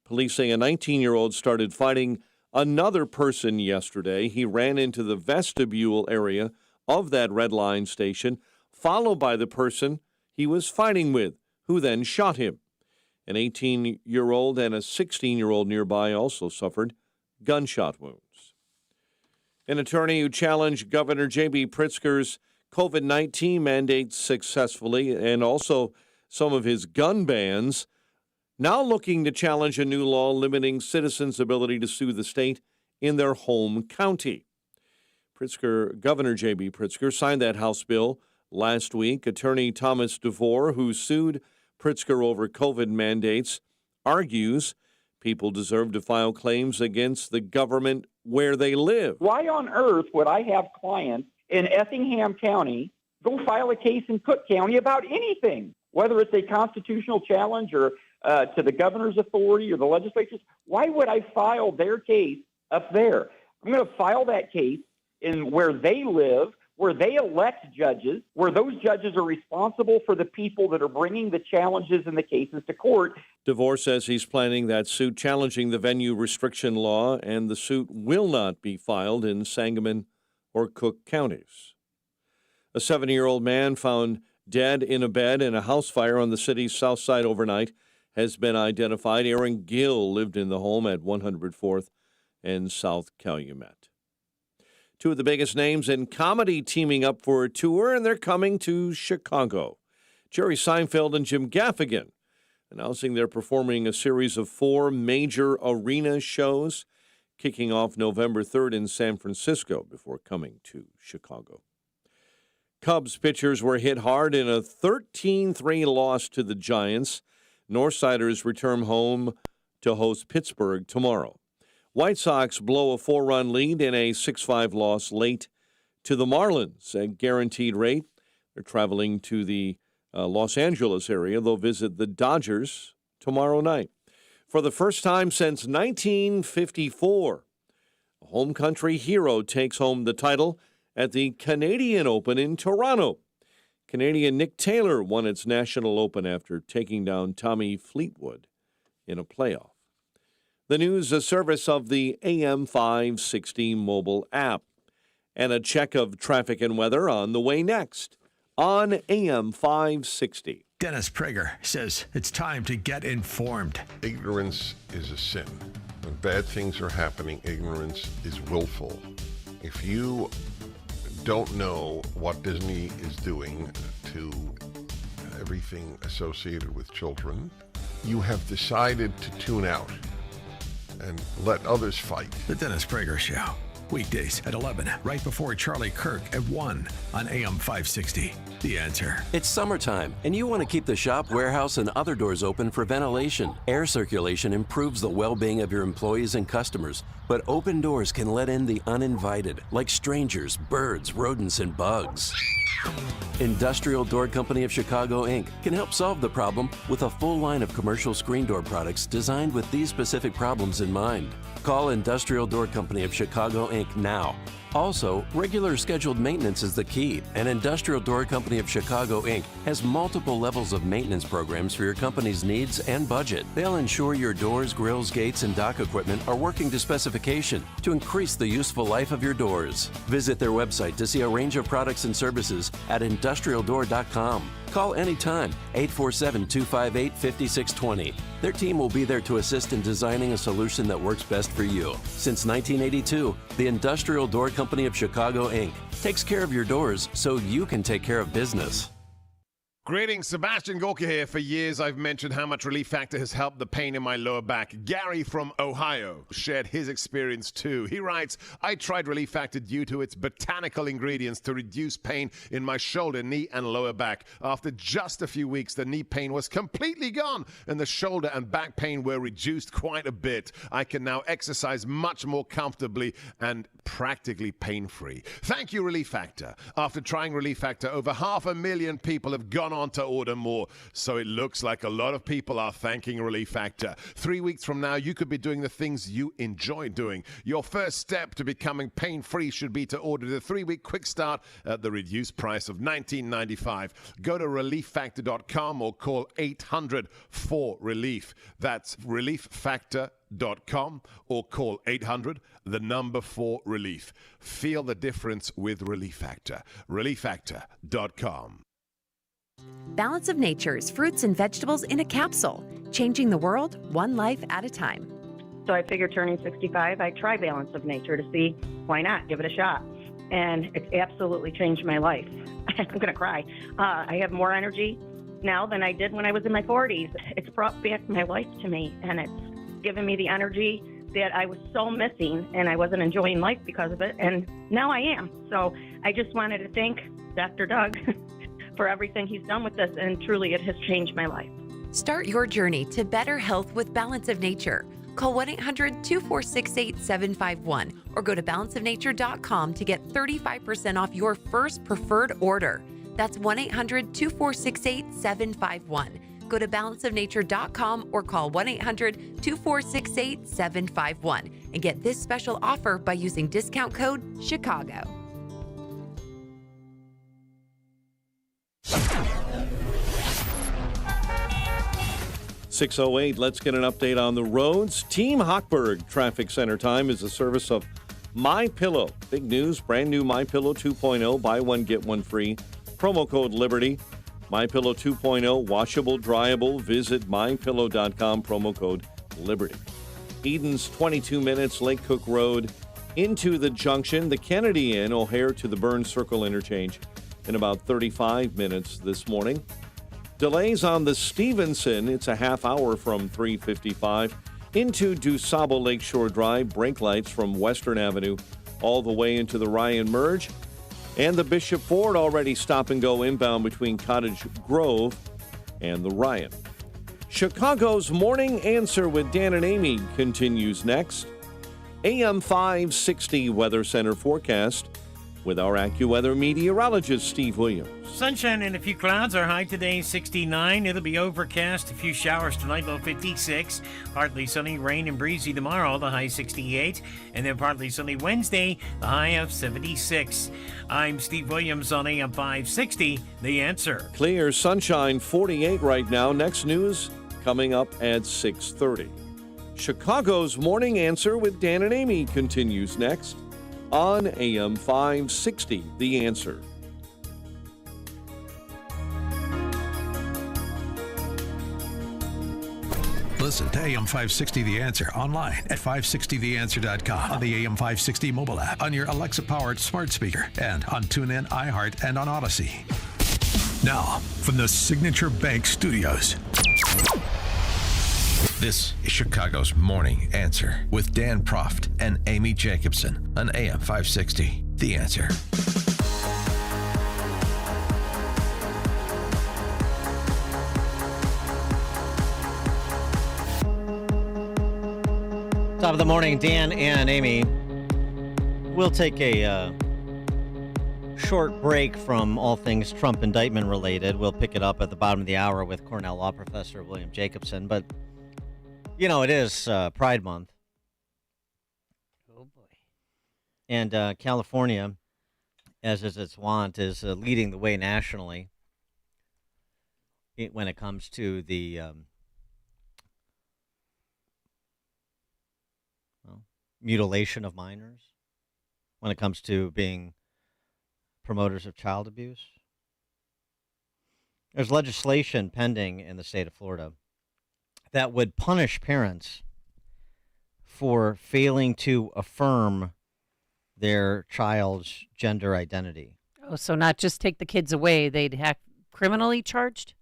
Police say a 19-year-old started fighting another person yesterday. He ran into the vestibule area of that Red Line station, followed by the person he was fighting with, who then shot him. An 18-year-old and a 16-year-old nearby also suffered gunshot wounds. An attorney who challenged Governor J.B. Pritzker's COVID-19 mandates successfully and also some of his gun bans, now looking to challenge a new law limiting citizens' ability to sue the state in their home county. Governor J.B. Pritzker signed that House bill last week. Attorney Thomas DeVore, who sued Pritzker over COVID mandates, argues people deserve to file claims against the government where they live. Why on earth would I have clients in Effingham County go file a case in Cook County about anything, whether it's a constitutional challenge or to the governor's authority or the legislature's? Why would I file their case up there? I'm going to file that case in where they live, where they elect judges, where those judges are responsible for the people that are bringing the challenges and the cases to court. DeVore says he's planning that suit challenging the venue restriction law, and the suit will not be filed in Sangamon or Cook counties. A 70-year-old man found dead in a bed in a house fire on the city's south side overnight has been identified. Aaron Gill lived in the home at 104th and South Calumet. Two of the biggest names in comedy teaming up for a tour, and they're coming to Chicago. Jerry Seinfeld and Jim Gaffigan announcing they're performing a series of 4 major arena shows, kicking off November 3rd in San Francisco before coming to Chicago. Cubs pitchers were hit hard in a 13-3 loss to the Giants. Northsiders return home to host Pittsburgh tomorrow. White Sox blow a 4-run lead in a 6-5 loss late to the Marlins at guaranteed rate. They're traveling to the Los Angeles area. They'll visit the Dodgers tomorrow night. For the first time since 1954, a home country hero takes home the title at the Canadian Open in Toronto. Canadian Nick Taylor won its National Open after taking down Tommy Fleetwood in a playoff. The news, a service of the AM 560 mobile app. And a check of traffic and weather on the way next on AM 560. Dennis Prager says it's time to get informed. Ignorance is a sin. When bad things are happening, ignorance is willful. If you don't know what Disney is doing to everything associated with children, you have decided to tune out and let others fight. The Dennis Prager Show. Weekdays at 11, right before Charlie Kirk at 1 on AM 560. The Answer. It's summertime, and you want to keep the shop, warehouse, and other doors open for ventilation. Air circulation improves the well-being of your employees and customers, but open doors can let in the uninvited, like strangers, birds, rodents, and bugs. Industrial Door Company of Chicago, Inc. can help solve the problem with a full line of commercial screen door products designed with these specific problems in mind. Call Industrial Door Company of Chicago, Inc. now. Also, regular scheduled maintenance is the key, and Industrial Door Company of Chicago, Inc. has multiple levels of maintenance programs for your company's needs and budget. They'll ensure your doors, grills, gates, and dock equipment are working to specification to increase the useful life of your doors. Visit their website to see a range of products and services at industrialdoor.com. Call anytime, 847-258-5620. Their team will be there to assist in designing a solution that works best for you. Since 1982, the Industrial Door Company of Chicago, Inc. takes care of your doors so you can take care of business. Greetings, Sebastian Gorka here. For years, I've mentioned how much Relief Factor has helped the pain in my lower back. Gary from Ohio shared his experience too. He writes, I tried Relief Factor due to its botanical ingredients to reduce pain in my shoulder, knee, and lower back. After just a few weeks, the knee pain was completely gone, and the shoulder and back pain were reduced quite a bit. I can now exercise much more comfortably and practically pain-free. Thank you, Relief Factor. After trying Relief Factor, over 500,000 people have gone on to order more, so it looks like a lot of people are thanking Relief Factor. 3 weeks from now, you could be doing the things you enjoy doing. Your first step to becoming pain-free should be to order the 3-week quick start at the reduced price of $19.95. Go to relieffactor.com or call 800-4RELIEF. That's relieffactor.com or call 800-4RELIEF. Feel the difference with Relief Factor. relieffactor.com. Balance of Nature's fruits and vegetables in a capsule, changing the world one life at a time. So I figured turning 65, I'd try Balance of Nature to see why not, give it a shot. and it's absolutely changed my life. I'm going to cry. I have more energy now than I did when I was in my 40s. It's brought back my life to me, and it's given me the energy that I was so missing, and I wasn't enjoying life because of it, and now I am. So I just wanted to thank Dr. Doug for everything he's done with this, and truly it has changed my life. Start your journey to better health with Balance of Nature. Call 1-800-246-8751 or go to balanceofnature.com to get 35% off your first preferred order. That's 1-800-246-8751. Go to balanceofnature.com or call 1-800-246-8751 and get this special offer by using discount code CHICAGO. .608, let's get an update on the roads. Team Hochberg Traffic Center time is a service of MyPillow. Big news, brand new MyPillow 2.0, buy one, get one free. Promo code Liberty. MyPillow 2.0, washable, dryable. Visit mypillow.com, promo code Liberty. Eden's 22 minutes, Lake Cook Road into the junction, the Kennedy Inn, O'Hare to the Burns Circle interchange in about 35 minutes this morning. Delays on the Stevenson, it's a half hour from 355 into DuSable Lakeshore Drive, brake lights from Western Avenue all the way into the Ryan Merge. And the Bishop Ford already stop and go inbound between Cottage Grove and the Ryan. Chicago's Morning Answer with Dan and Amy continues next. AM 560 Weather Center forecast with our AccuWeather meteorologist, Steve Williams. Sunshine and a few clouds. Our high today, 69. It'll be overcast. A few showers tonight, low 56. Partly sunny, rain and breezy tomorrow, the high 68. And then partly sunny Wednesday, the high of 76. I'm Steve Williams on AM 560, The Answer. Clear sunshine, 48 right now. Next news coming up at 6:30. Chicago's Morning Answer with Dan and Amy continues next on AM 560, The Answer. Listen to AM 560 The Answer online at 560theanswer.com, on the AM 560 mobile app, on your Alexa-powered smart speaker, and on TuneIn, iHeart, and on Odyssey. Now, from the Signature Bank Studios, this is Chicago's Morning Answer with Dan Proft and Amy Jacobson on AM 560 The Answer. Top of the morning, Dan and Amy. We'll take a short break from all things Trump indictment related. We'll pick it up at the bottom of the hour with Cornell Law Professor William Jacobson. But, you know, it is Pride Month. Oh, boy. And California, as is its wont, is leading the way nationally when it comes to the mutilation of minors, when it comes to being promoters of child abuse. There's legislation pending in the state of Florida that would punish parents for failing to affirm their child's gender identity. Oh, so not just take the kids away, they'd have criminally charged?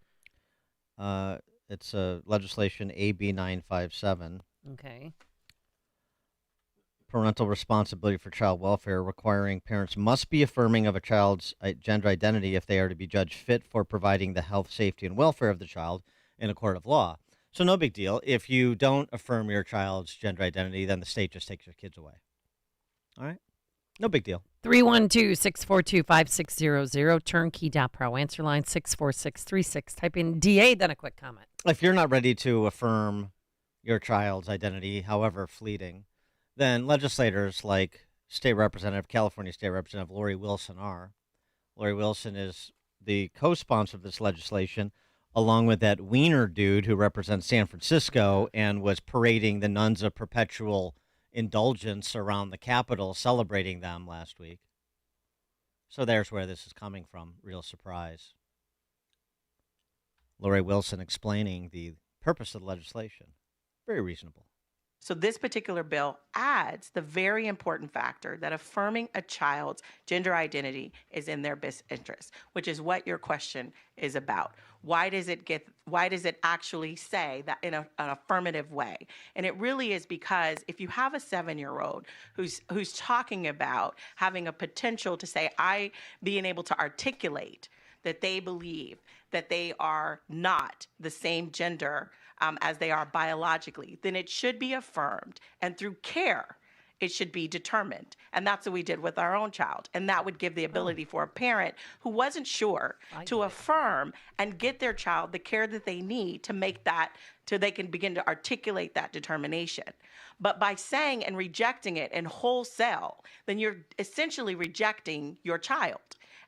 It's legislation AB 957. Okay. Parental responsibility for child welfare, requiring parents must be affirming of a child's gender identity if they are to be judged fit for providing the health, safety, and welfare of the child in a court of law. So no big deal. If you don't affirm your child's gender identity, then the state just takes your kids away. All right? No big deal. 312-642-5600, turnkey.pro. Answer line 64636. Type in DA, then a quick comment. If you're not ready to affirm your child's identity, however fleeting, then legislators like California State Representative Lori Wilson are. Lori Wilson is the co-sponsor of this legislation, along with that Wiener dude who represents San Francisco and was parading the nuns of perpetual indulgence around the Capitol, celebrating them last week. So there's where this is coming from. Real surprise. Lori Wilson explaining the purpose of the legislation. Very reasonable. So this particular bill adds the very important factor that affirming a child's gender identity is in their best interest, which is what your question is about. Why does it actually say that in an affirmative way? And it really is because if you have a 7-year-old who's talking about having a potential to say, being able to articulate that they believe that they are not the same gender as they are biologically, then it should be affirmed. And through care, it should be determined. And that's what we did with our own child. And that would give the ability for a parent who wasn't sure to affirm and get their child the care that they need to make that, so they can begin to articulate that determination. But by saying and rejecting it in wholesale, then you're essentially rejecting your child.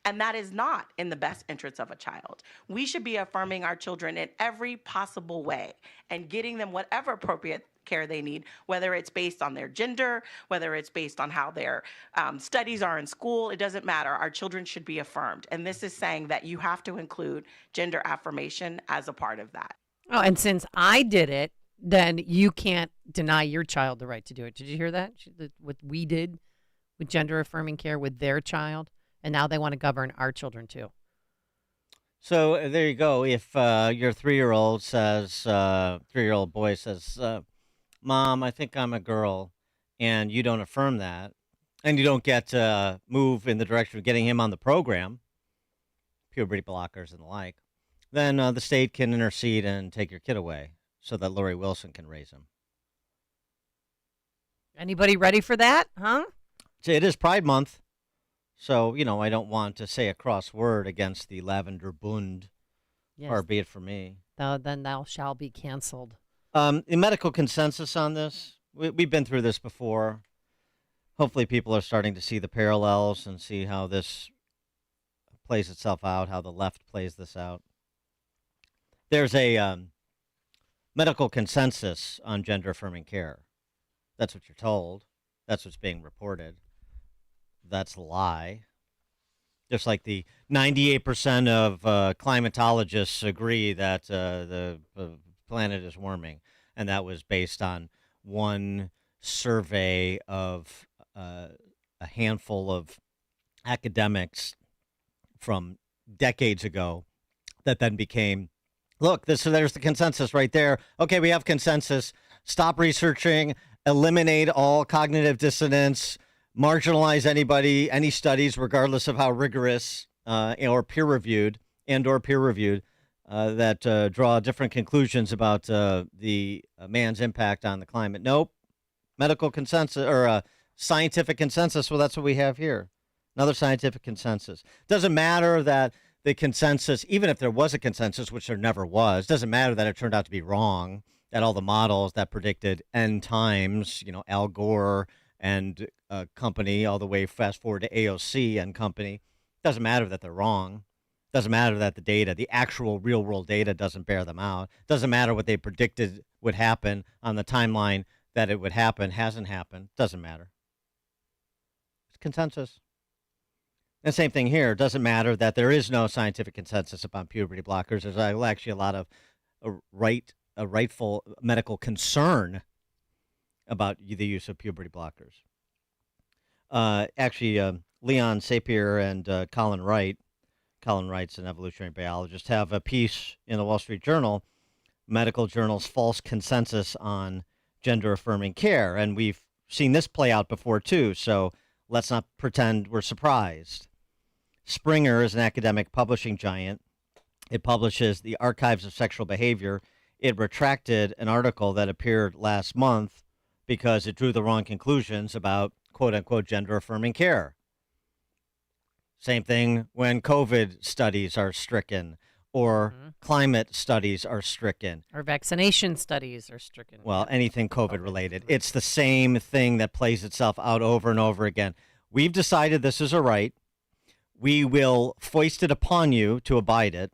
And that is not in the best interests of a child. We should be affirming our children in every possible way and getting them whatever appropriate care they need, whether it's based on their gender, whether it's based on how their studies are in school. It doesn't matter. Our children should be affirmed. And this is saying that you have to include gender affirmation as a part of that. Oh, and since I did it, then you can't deny your child the right to do it. Did you hear that? What we did with gender affirming care with their child? And now they want to govern our children, too. So there you go. If your 3-year-old says, 3-year-old boy says, Mom, I think I'm a girl, and you don't affirm that, and you don't get to move in the direction of getting him on the program, puberty blockers and the like, then the state can intercede and take your kid away so that Lori Wilson can raise him. Anybody ready for that, huh? It is Pride Month. So, I don't want to say a cross word against the Lavender Bund. Yes. Far be it from me. Then thou shall be canceled. The medical consensus on this, we've been through this before. Hopefully people are starting to see the parallels and see how this plays itself out, how the left plays this out. There's a medical consensus on gender-affirming care. That's what you're told. That's what's being reported. That's a lie. Just like the 98% of climatologists agree that the planet is warming, and that was based on one survey of a handful of academics from decades ago that then became, look, there's the consensus right there. Okay, we have consensus. Stop researching, eliminate all cognitive dissonance, marginalize any studies, regardless of how rigorous or peer-reviewed that draw different conclusions about the man's impact on the climate. Nope. Medical consensus or scientific consensus. Well, that's what we have here. Another scientific consensus. Doesn't matter that the consensus, even if there was a consensus, which there never was, doesn't matter that it turned out to be wrong, that all the models that predicted end times, Al Gore and company, all the way fast forward to AOC and company. Doesn't matter that they're wrong. Doesn't matter that the data, the actual real world data, doesn't bear them out. Doesn't matter what they predicted would happen on the timeline that it would happen, hasn't happened. Doesn't matter. It's consensus. And same thing here. Doesn't matter that there is no scientific consensus about puberty blockers. There's actually a lot of rightful medical concern about the use of puberty blockers. Leon Sapir and Colin Wright's an evolutionary biologist, have a piece in the Wall Street Journal, Medical Journal's False Consensus on Gender-Affirming Care. And we've seen this play out before, too, so let's not pretend we're surprised. Springer is an academic publishing giant. It publishes the Archives of Sexual Behavior. It retracted an article that appeared last month because it drew the wrong conclusions about quote-unquote gender-affirming care. Same thing when COVID studies are stricken or climate studies are stricken. Or vaccination studies are stricken. Well, anything COVID-related. It's the same thing that plays itself out over and over again. We've decided this is a right. We will foist it upon you to abide it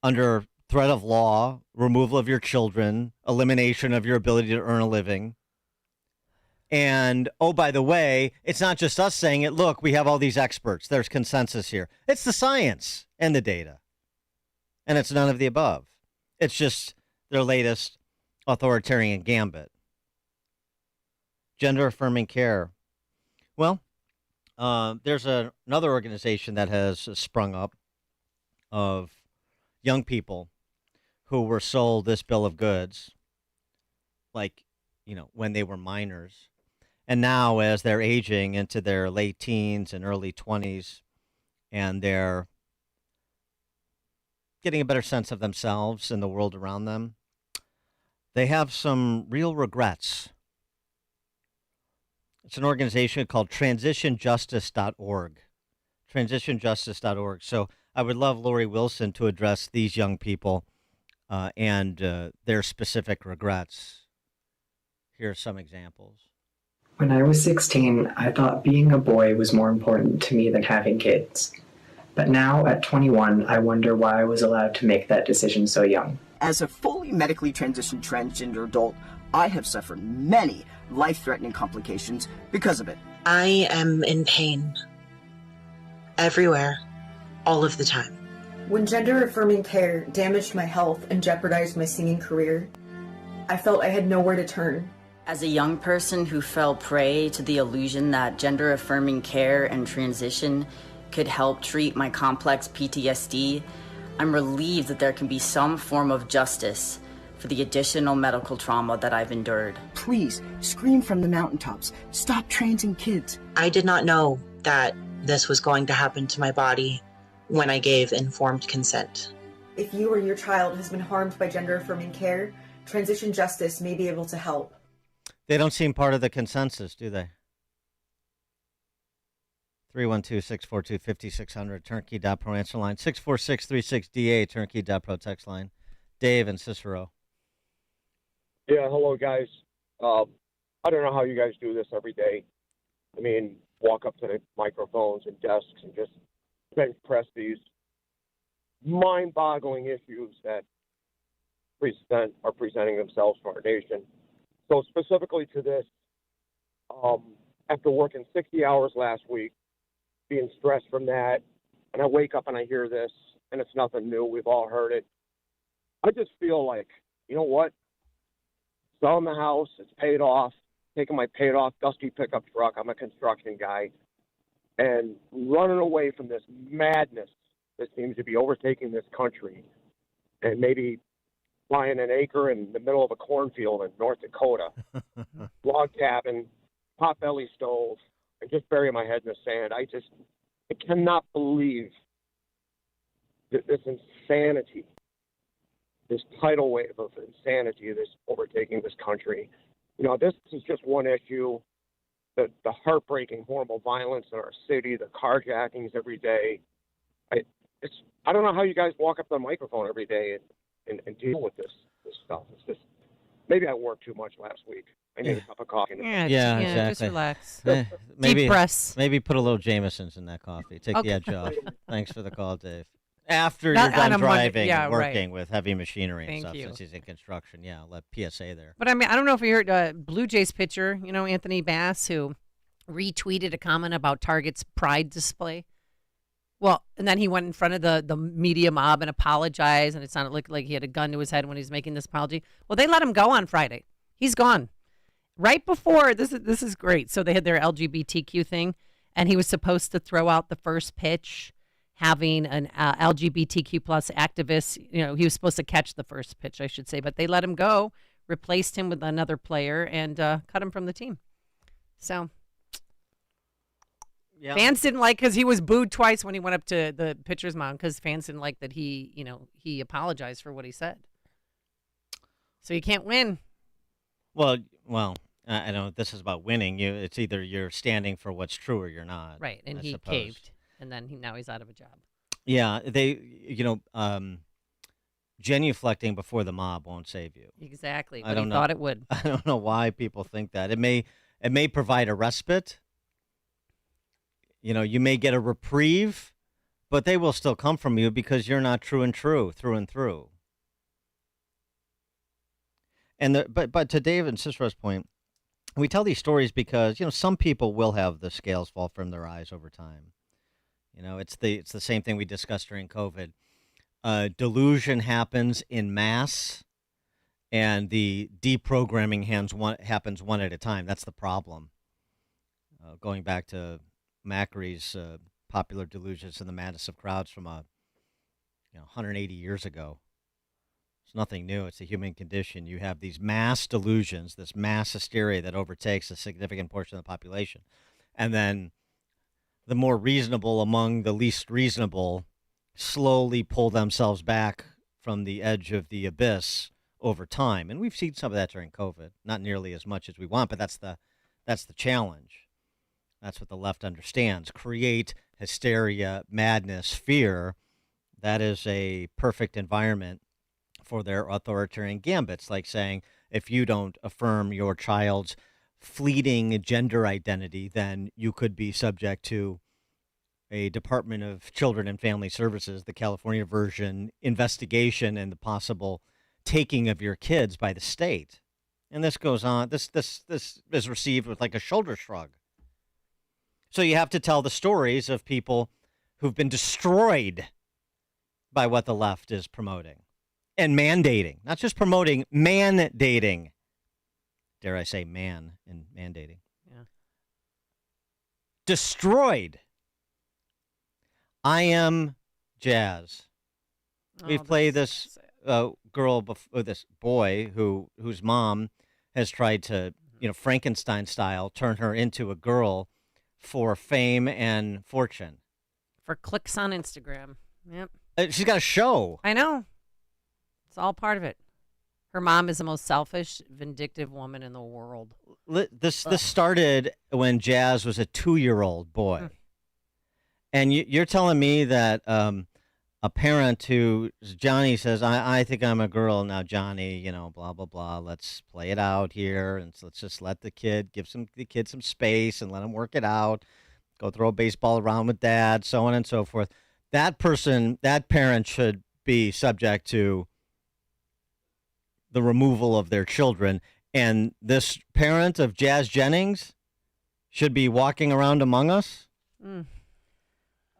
under threat of law, removal of your children, elimination of your ability to earn a living. And, oh, by the way, it's not just us saying it. Look, we have all these experts. There's consensus here. It's the science and the data. And it's none of the above. It's just their latest authoritarian gambit. Gender affirming care. Well, there's another organization that has sprung up of young people who were sold this bill of goods, like, when they were minors. And now, as they're aging into their late teens and early 20s, and they're getting a better sense of themselves and the world around them, they have some real regrets. It's an organization called transitionjustice.org. Transitionjustice.org. So I would love Lori Wilson to address these young people and their specific regrets. Here are some examples. When I was 16, I thought being a boy was more important to me than having kids. But now, at 21, I wonder why I was allowed to make that decision so young. As a fully medically transitioned transgender adult, I have suffered many life-threatening complications because of it. I am in pain. Everywhere. All of the time. When gender-affirming care damaged my health and jeopardized my singing career, I felt I had nowhere to turn. As a young person who fell prey to the illusion that gender-affirming care and transition could help treat my complex PTSD, I'm relieved that there can be some form of justice for the additional medical trauma that I've endured. Please, scream from the mountaintops. Stop transing kids. I did not know that this was going to happen to my body when I gave informed consent. If you or your child has been harmed by gender-affirming care, Transition Justice may be able to help. They don't seem part of the consensus, do they? 312-642-5600, turnkey.pro answer line. 64636DA, turnkey.pro text line. Dave and Cicero. Yeah, hello, guys. I don't know how you guys do this every day. I mean, walk up to the microphones and desks and just bench press these mind-boggling issues that are presenting themselves for our nation. So specifically to this, after working 60 hours last week, being stressed from that, and I wake up and I hear this, and it's nothing new. We've all heard it. I just feel like, you know what? Selling the house, it's paid off, taking my paid off dusty pickup truck, I'm a construction guy, and running away from this madness that seems to be overtaking this country, and maybe buying an acre in the middle of a cornfield in North Dakota, log cabin, potbelly stove, and just bury my head in the sand. I cannot believe this insanity, this tidal wave of insanity that's overtaking this country. This is just one issue. The heartbreaking, horrible violence in our city, the carjackings every day. I don't know how you guys walk up to the microphone every day and deal with this stuff. It's just, maybe I worked too much last week. I need a cup of coffee. Yeah, exactly. Just relax. Maybe, Deep breaths. Maybe put a little Jameson's in that coffee. Take the edge off. Thanks for the call, Dave. After Not you're on done a Monday. driving Yeah, and working right. with heavy machinery and Thank stuff, you. since he's in construction, let PSA there. But I mean, I don't know if you heard Blue Jays pitcher, Anthony Bass, who retweeted a comment about Target's Pride display. Well, and then he went in front of the media mob and apologized, and it sounded like he had a gun to his head when he was making this apology. Well, they let him go on Friday. He's gone. Right before, this is great. So they had their LGBTQ thing, and he was supposed to throw out the first pitch, having an LGBTQ plus activist. He was supposed to catch the first pitch, I should say, but they let him go, replaced him with another player, and cut him from the team. So fans didn't like, because he was booed twice when he went up to the pitcher's mound, because fans didn't like that he apologized for what he said. So you can't win. Well, I know this is about winning. It's either you're standing for what's true or you're not. Right, and he suppose. caved, and then now he's out of a job. Yeah, genuflecting before the mob won't save you. Exactly, I but don't he know. thought it would. I don't know why people think that. It may provide a respite. You may get a reprieve, but they will still come from you because you're not through and through. And but to Dave and Cicero's point, we tell these stories because some people will have the scales fall from their eyes over time. It's the same thing we discussed during COVID. Delusion happens in mass, and the deprogramming happens one at a time. That's the problem. Going back to Macri's popular delusions and the madness of crowds from 180 years ago. It's nothing new. It's the human condition. You have these mass delusions, this mass hysteria that overtakes a significant portion of the population. And then the more reasonable among the least reasonable slowly pull themselves back from the edge of the abyss over time. And we've seen some of that during COVID, not nearly as much as we want, but that's the challenge. That's what the left understands. Create hysteria, madness, fear. That is a perfect environment for their authoritarian gambits, like saying, if you don't affirm your child's fleeting gender identity, then you could be subject to a Department of Children and Family Services, the California version, investigation and the possible taking of your kids by the state. And this goes on. This is received with like a shoulder shrug. So you have to tell the stories of people who've been destroyed by what the left is promoting and mandating, not just promoting, mandating. Dare I say man in mandating? Yeah. Destroyed. I am Jazz. We've played this this boy whose mom has tried to, Frankenstein style, turn her into a girl for fame and fortune. For clicks on Instagram. Yep. She's got a show. I know. It's all part of it. Her mom is the most selfish, vindictive woman in the world. This started when Jazz was a 2-year-old boy. And you're telling me that a parent who, Johnny says, I think I'm a girl now, Johnny, blah, blah, blah. Let's play it out here. And so let's just let the kid, give the kid some space and let him work it out. Go throw a baseball around with dad, so on and so forth. That parent should be subject to the removal of their children. And this parent of Jazz Jennings should be walking around among us.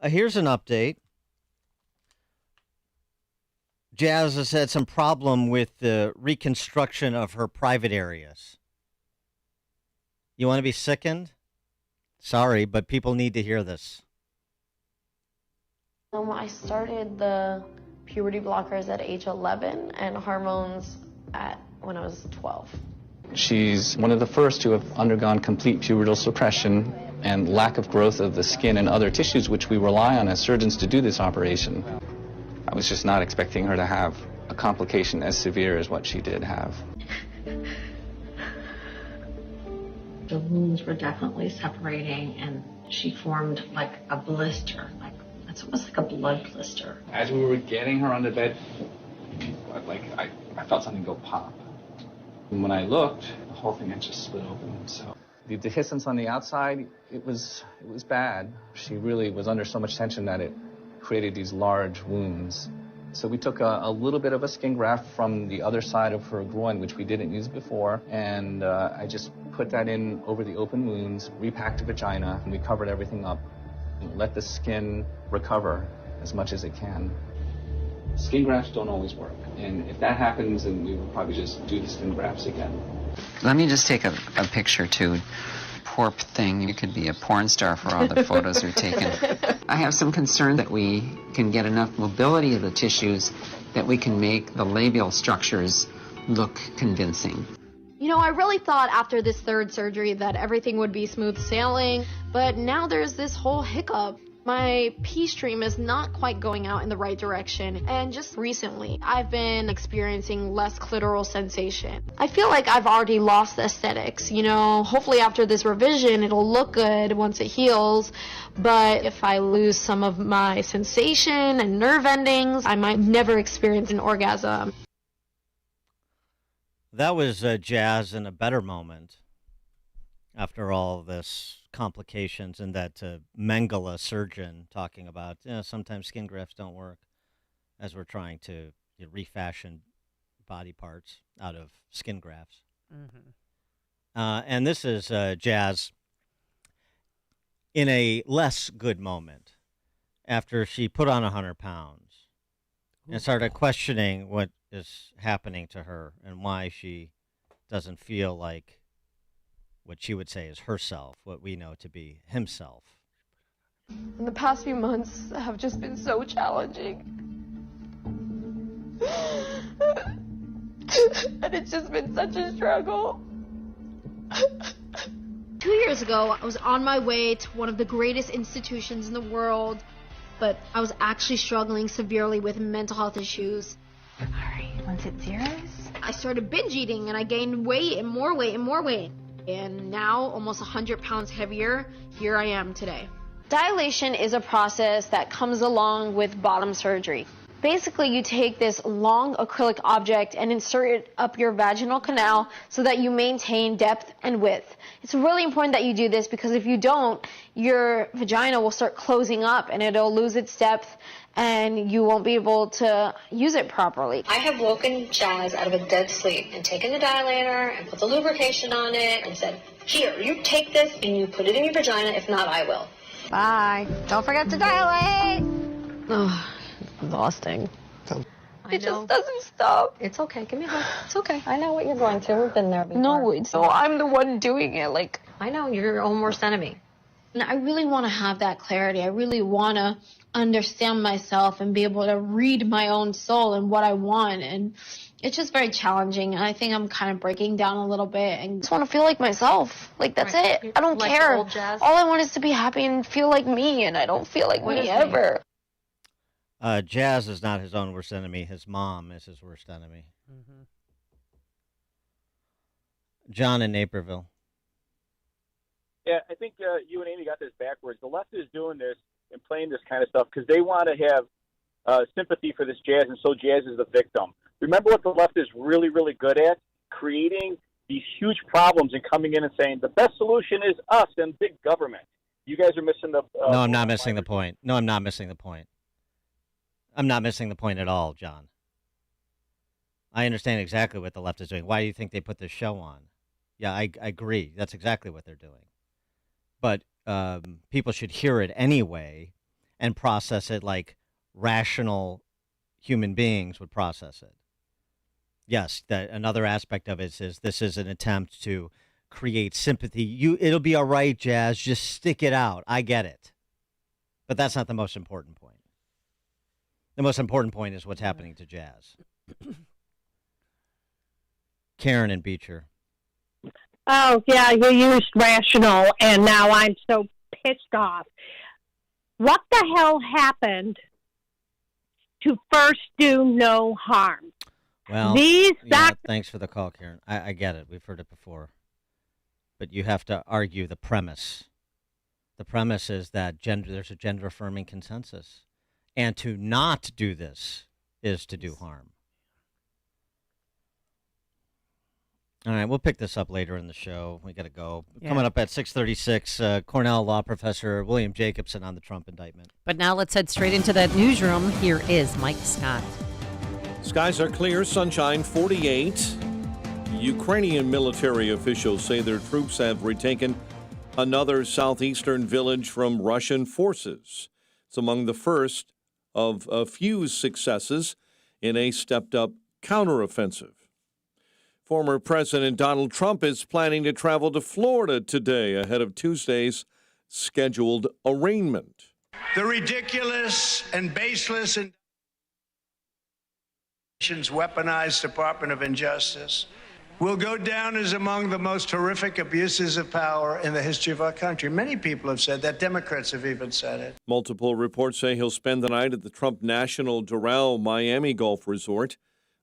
Here's an update. Jazz has had some problem with the reconstruction of her private areas. You want to be sickened? Sorry, but people need to hear this. I started the puberty blockers at age 11 and hormones when I was 12. She's one of the first to have undergone complete pubertal suppression and lack of growth of the skin and other tissues, which we rely on as surgeons to do this operation. I was just not expecting her to have a complication as severe as what she did have. The wounds were definitely separating, and she formed like a blister, it's almost like a blood blister. As we were getting her on the bed, I felt something go pop. And when I looked, the whole thing had just split open. So the dehiscence on the outside, it was bad. She really was under so much tension that it created these large wounds. So we took a little bit of a skin graft from the other side of her groin, which we didn't use before, and I just put that in over the open wounds, repacked the vagina, and we covered everything up and let the skin recover as much as it can. Skin grafts don't always work, and if that happens, then we will probably just do the skin grafts again. Let me just take a picture too. Poor thing, you could be a porn star for all the photos are taken. I have some concern that we can get enough mobility of the tissues that we can make the labial structures look convincing. I really thought after this third surgery that everything would be smooth sailing, but now there's this whole hiccup. My pee stream is not quite going out in the right direction, and just recently I've been experiencing less clitoral sensation. I feel like I've already lost the aesthetics, hopefully after this revision it'll look good once it heals, but if I lose some of my sensation and nerve endings, I might never experience an orgasm. That was Jazz in a better moment after all this complications, and that Mengele surgeon talking about sometimes skin grafts don't work as we're trying to refashion body parts out of skin grafts. And this is Jazz in a less good moment after she put on 100 pounds. and started questioning what is happening to her and why she doesn't feel like what she would say is herself, what we know to be himself. And the past few months have just been so challenging. And it's just been such a struggle. 2 years ago, I was on my way to one of the greatest institutions in the world, but I was actually struggling severely with mental health issues. Alright, once it's serious? I started binge eating and I gained weight and more weight and more weight. And now, almost 100 pounds heavier, here I am today. Dilation is a process that comes along with bottom surgery. Basically, you take this long acrylic object and insert it up your vaginal canal so that you maintain depth and width. It's really important that you do this because if you don't, your vagina will start closing up and it'll lose its depth and you won't be able to use it properly. I have woken Jazz out of a dead sleep and taken the dilator and put the lubrication on it and said, here, you take this and you put it in your vagina. If not, I will. Bye. Don't forget to dilate. Oh, exhausting. It just doesn't stop. It's okay. Give me a hug. It's okay. I know what you're going through. We've been there before. No, so I'm the one doing it. Like, I know. You're your own worst enemy. and I really want to have that clarity. I really want to understand myself and be able to read my own soul and what I want. And it's just very challenging. And I think I'm kind of breaking down a little bit and just want to feel like myself. Like, that's it. I don't care. All I want is to be happy and feel like me, and I don't feel like me ever. Jazz is not his own worst enemy. His mom is his worst enemy. Mm-hmm. John in Naperville. Yeah, I think you and Amy got this backwards. The left is doing this and playing this kind of stuff because they want to have sympathy for this Jazz, and so Jazz is the victim. Remember what the left is really, really good at? Creating these huge problems and coming in and saying the best solution is us and big government. You guys are missing the... No, I'm not missing the point. No, I'm not missing the point. I'm not missing the point at all, John. I understand exactly what the left is doing. Why do you think they put this show on? Yeah, I agree. That's exactly what they're doing. But people should hear it anyway and process it like rational human beings would process it. Yes, another aspect of it is this is an attempt to create sympathy. It'll be all right, Jazz. Just stick it out. I get it. But that's not the most important point. The most important point is what's happening to Jazz. Karen and Beecher. Oh, yeah, you used rational, and now I'm so pissed off. What the hell happened to first do no harm? Well, thanks for the call, Karen. I get it. We've heard it before. But you have to argue the premise. The premise is that there's a gender-affirming consensus. And to not do this is to do harm. All right, we'll pick this up later in the show. We got to go. Yeah. Coming up at 6:36, Cornell law professor William Jacobson on the Trump indictment. But now let's head straight into that newsroom. Here is Mike Scott. Skies are clear, sunshine 48. Ukrainian military officials say their troops have retaken another southeastern village from Russian forces. It's among the first of a few successes in a stepped-up counteroffensive. Former President Donald Trump is planning to travel to Florida today ahead of Tuesday's scheduled arraignment. The ridiculous and baseless weaponized Department of Injustice will go down as among the most horrific abuses of power in the history of our country. Many people have said that. Democrats have even said it. Multiple reports say he'll spend the night at the Trump National Doral Miami Golf Resort.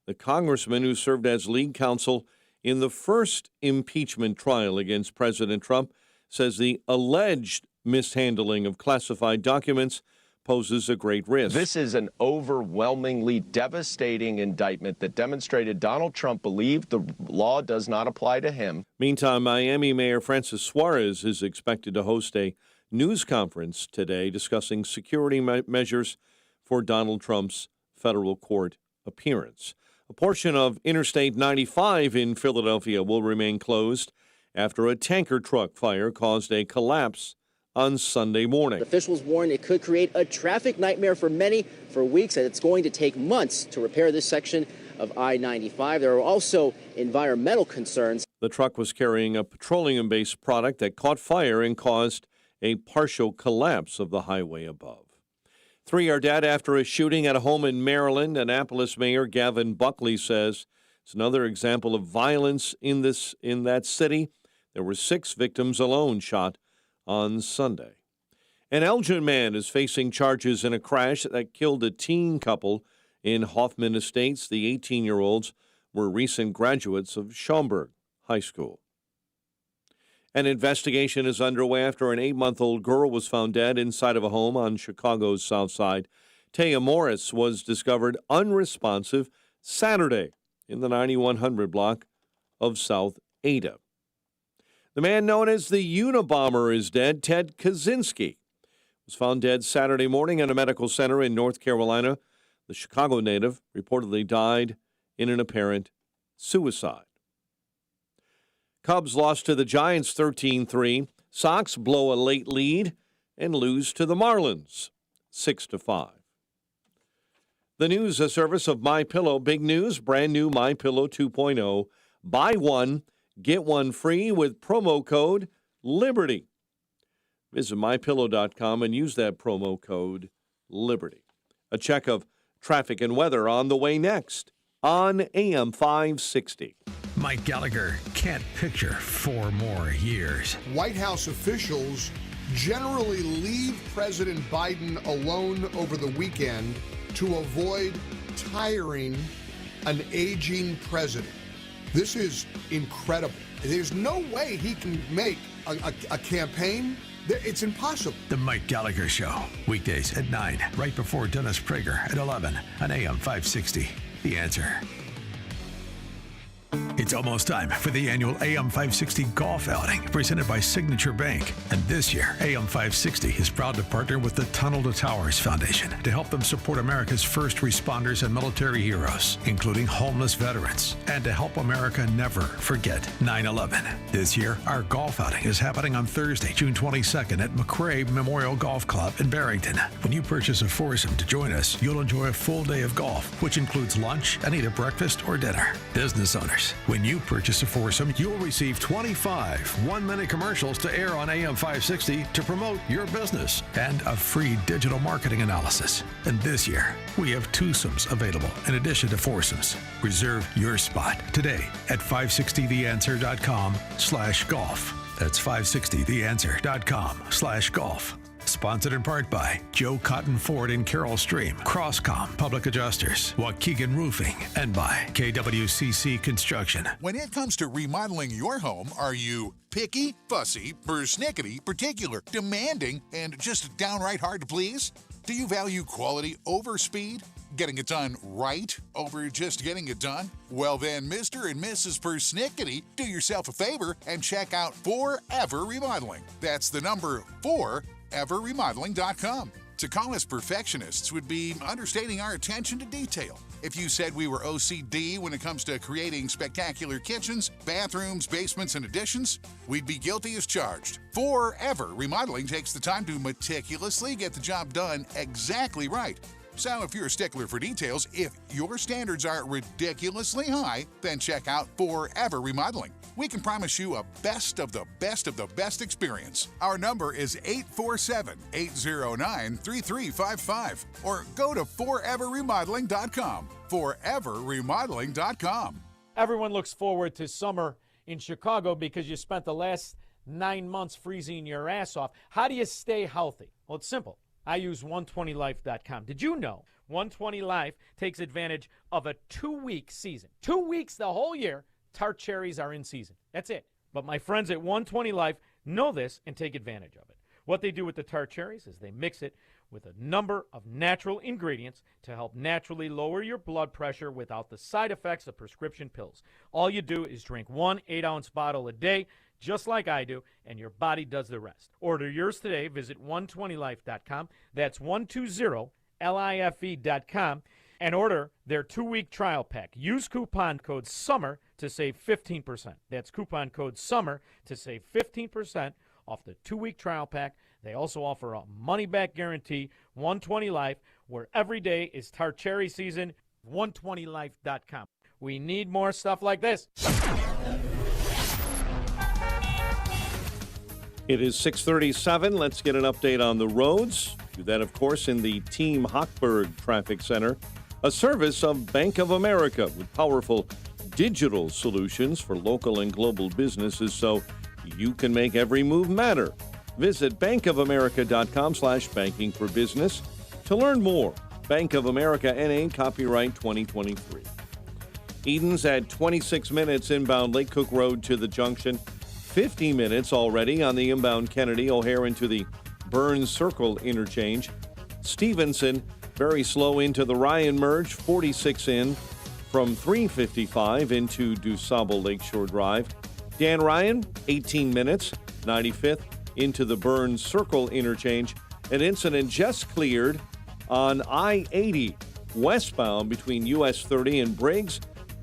The congressman who served as lead counsel in the first impeachment trial against President Trump says the alleged mishandling of classified documents poses a great risk. This is an overwhelmingly devastating indictment that demonstrated Donald Trump believed the law does not apply to him. Meantime, Miami Mayor Francis Suarez is expected to host a news conference today discussing security measures for Donald Trump's federal court appearance. A portion of Interstate 95 in Philadelphia will remain closed after a tanker truck fire caused a collapse on Sunday morning. Officials warn it could create a traffic nightmare for many for weeks, and it's going to take months to repair this section of I-95. There are also environmental concerns. The truck was carrying a petroleum-based product that caught fire and caused a partial collapse of the highway above. 3 are dead after a shooting at a home in Maryland. Annapolis Mayor Gavin Buckley says it's another example of violence in that city. There were 6 victims alone shot on Sunday. An Elgin man is facing charges in a crash that killed a teen couple in Hoffman Estates. The 18-year-olds were recent graduates of Schaumburg High School. An investigation is underway after an 8-month-old girl was found dead inside of a home on Chicago's South Side. Taya Morris was discovered unresponsive Saturday in the 9100 block of South Ada. The man known as the Unabomber is dead. Ted Kaczynski was found dead Saturday morning at a medical center in North Carolina. The Chicago native reportedly died in an apparent suicide. Cubs lost to the Giants 13-3. Sox blow a late lead and lose to the Marlins 6-5. The news, a service of MyPillow. Big news, brand new MyPillow 2.0. Buy one, get one free with promo code LIBERTY. Visit MyPillow.com and use that promo code LIBERTY. A check of traffic and weather on the way next on AM 560. Mike Gallagher can't picture 4 more years. White House officials generally leave President Biden alone over the weekend to avoid tiring an aging president. This is incredible. There's no way he can make a campaign. It's impossible. The Mike Gallagher Show, weekdays at 9, right before Dennis Prager at 11 on AM 560. The Answer. It's almost time for the annual AM 560 golf outing presented by Signature Bank. And this year, AM 560 is proud to partner with the Tunnel to Towers Foundation to help them support America's first responders and military heroes, including homeless veterans, and to help America never forget 9/11. This year, our golf outing is happening on Thursday, June 22nd at McRae Memorial Golf Club in Barrington. When you purchase a foursome to join us, you'll enjoy a full day of golf, which includes lunch and either breakfast or dinner. Business owners, when you purchase a foursome, you'll receive 25 one-minute commercials to air on AM 560 to promote your business and a free digital marketing analysis. And this year, we have twosomes available in addition to foursomes. Reserve your spot today at 560theanswer.com/golf. That's 560theanswer.com/golf. Sponsored in part by Joe Cotton Ford and Carol Stream, Crosscom Public Adjusters, Waukegan Roofing, and by KWCC Construction. When it comes to remodeling your home, are you picky, fussy, persnickety, particular, demanding, and just downright hard to please? Do you value quality over speed? Getting it done right over just getting it done? Well then, Mr. and Mrs. Persnickety, do yourself a favor and check out Forever Remodeling. That's the number 4, everremodeling.com. To call us perfectionists would be understating our attention to detail. If you said we were OCD when it comes to creating spectacular kitchens, bathrooms, basements, and additions, we'd be guilty as charged. Forever Remodeling takes the time to meticulously get the job done exactly right. So if you're a stickler for details, if your standards are ridiculously high, then check out Forever Remodeling. We can promise you a best of the best of the best experience. Our number is 847-809-3355 or go to foreverremodeling.com. Foreverremodeling.com. Everyone looks forward to summer in Chicago because you spent the last 9 months freezing your ass off. How do you stay healthy? Well, it's simple. I use 120life.com. Did you know 120life takes advantage of a 2-week season? 2 weeks the whole year, tart cherries are in season. That's it. But my friends at 120life know this and take advantage of it. What they do with the tart cherries is they mix it with a number of natural ingredients to help naturally lower your blood pressure without the side effects of prescription pills. All you do is drink 1 8-ounce bottle a day, just like I do, and your body does the rest. Order yours today. Visit 120life.com. That's 120life.com and order their 2-week trial pack. Use coupon code SUMMER to save 15%. That's coupon code SUMMER to save 15% off the 2-week trial pack. They also offer a money-back guarantee, 120 Life, where every day is tart cherry season, 120life.com. We need more stuff like this. It is 6:37. Let's get an update on the roads. Do that, of course, in the Team Hochberg Traffic Center, a service of Bank of America with powerful digital solutions for local and global businesses so you can make every move matter. Visit bankofamerica.com/banking for business to learn more. Bank of America N.A. copyright 2023. Eden's at 26 minutes inbound Lake Cook Road to the junction. 50 minutes already on the inbound Kennedy O'Hare into the Burns Circle interchange. Stevenson, very slow into the Ryan merge, 46 in from 355 into DuSable Lakeshore Drive. Dan Ryan, 18 minutes, 95th into the Burns Circle interchange. An incident just cleared on I-80 westbound between US 30 and Briggs.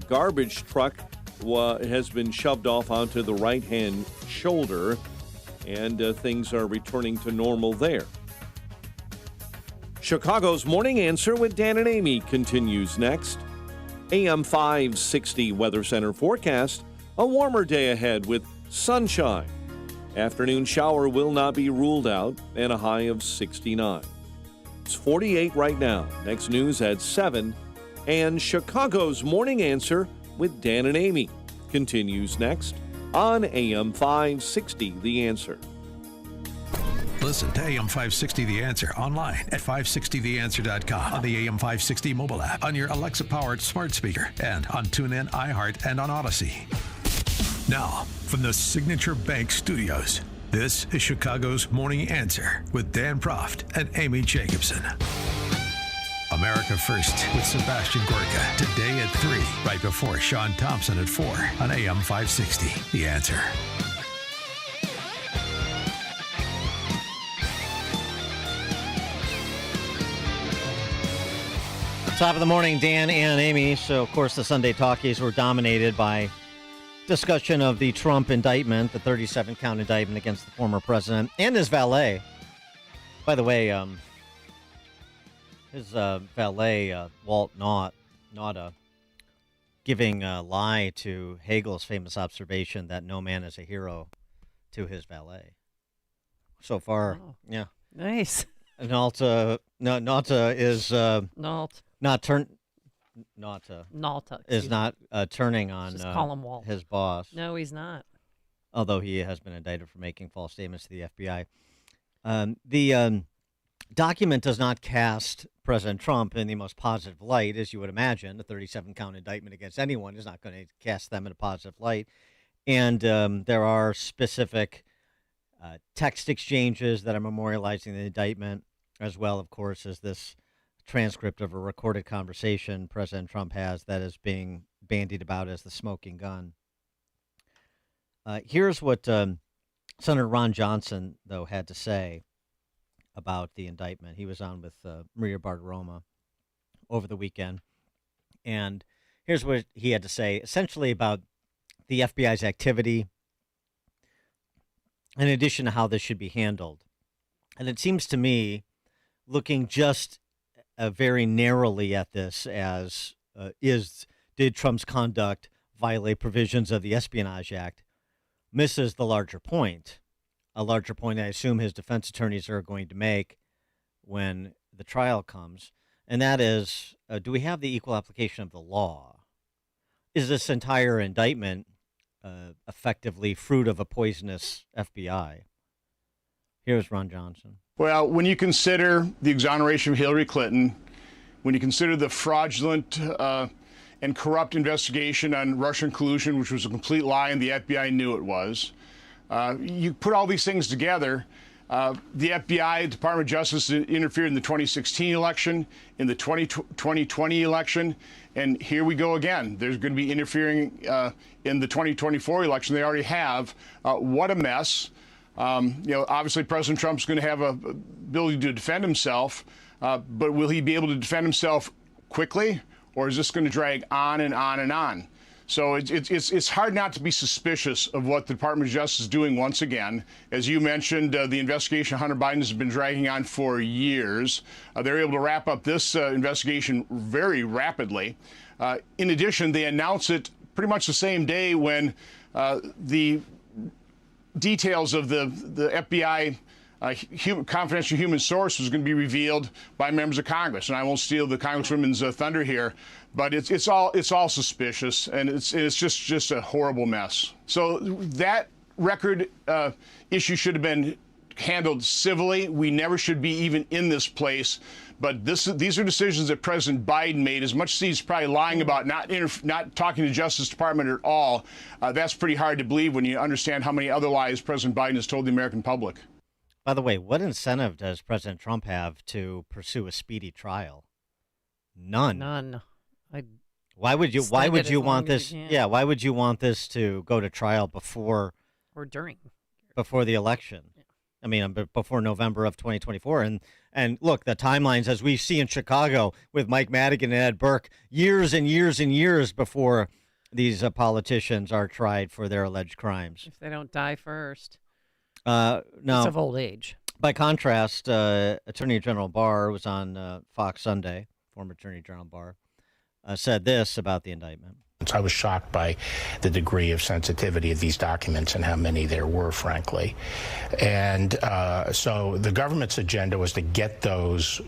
Garbage truck has been shoved off onto the right-hand shoulder, and things are returning to normal there. Chicago's Morning Answer with Dan and Amy continues next. AM 560 Weather Center forecast, a warmer day ahead with sunshine. Afternoon shower will not be ruled out, and a high of 69. It's 48 right now. Next news at 7, and Chicago's Morning Answer with Dan and Amy continues next on AM 560 The Answer. Listen to AM 560 The Answer online at 560theanswer.com, on the AM 560 mobile app, on your Alexa-powered smart speaker, and on TuneIn, iHeart, and on Odyssey. Now, from the Signature Bank Studios, this is Chicago's Morning Answer with Dan Proft and Amy Jacobson. America First with Sebastian Gorka, today at 3, right before Sean Thompson at 4 on AM 560. The Answer. Top of the morning, Dan and Amy. So, of course, the Sunday talkies were dominated by discussion of the Trump indictment, the 37-count indictment against the former president and his valet. By the way, his valet, Walt Nauta, giving a lie to Hegel's famous observation that no man is a hero to his valet. So far, yeah. Nice. Nauta is not turning on Just call him Walt. His boss. No, he's not. Although he has been indicted for making false statements to the FBI. The document does not cast President Trump in the most positive light, as you would imagine. The 37-count indictment against anyone is not going to cast them in a positive light. And there are specific text exchanges that are memorializing the indictment, as well, of course, as this transcript of a recorded conversation President Trump has that is being bandied about as the smoking gun. Here's what Senator Ron Johnson, though, had to say about the indictment. He was on with Maria Bartiromo over the weekend. And here's what he had to say, essentially about the FBI's activity, in addition to how this should be handled. And it seems to me, looking just very narrowly at this as did Trump's conduct violate provisions of the Espionage Act, misses the larger point. A larger point I assume his defense attorneys are going to make when the trial comes, and that is, do we have the equal application of the law? Is this entire indictment effectively fruit of a poisonous FBI? Here's Ron Johnson. Well, when you consider the exoneration of Hillary Clinton, when you consider the fraudulent and corrupt investigation on Russian collusion, which was a complete lie and the FBI knew it was, you put all these things together. The FBI, Department of Justice, interfered in the 2016 election, in the 2020 election, and here we go again. There's going to be interfering in the 2024 election. They already have. What a mess. Obviously President Trump's going to have a ability to defend himself, but will he be able to defend himself quickly, or is this going to drag on and on and on? So it's hard not to be suspicious of what the Department of Justice is doing once again. As you mentioned, the investigation of Hunter Biden has been dragging on for years. They're able to wrap up this investigation very rapidly. In addition, they announce it pretty much the same day when the details of the FBI confidential human source was going to be revealed by members of Congress. And I won't steal the Congresswoman's thunder here, but it's all suspicious, and it's just a horrible mess. So that record issue should have been handled civilly. We never should be even in this place. But these are decisions that President Biden made. As much as he's probably lying about not talking to the Justice Department at all, that's pretty hard to believe when you understand how many other lies President Biden has told the American public. By the way, what incentive does President Trump have to pursue a speedy trial? None. Why would you want this? Yeah, why would you want this to go to trial before or during before the election? Yeah. I mean, before November of 2024. And look, the timelines, as we see in Chicago with Mike Madigan and Ed Burke, years and years and years before these politicians are tried for their alleged crimes. If they don't die first. No. It's of old age. By contrast, Attorney General Barr was on Fox Sunday, former Attorney General Barr, said this about the indictment. I was shocked by the degree of sensitivity of these documents and how many there were, frankly. And so the government's agenda was to get those,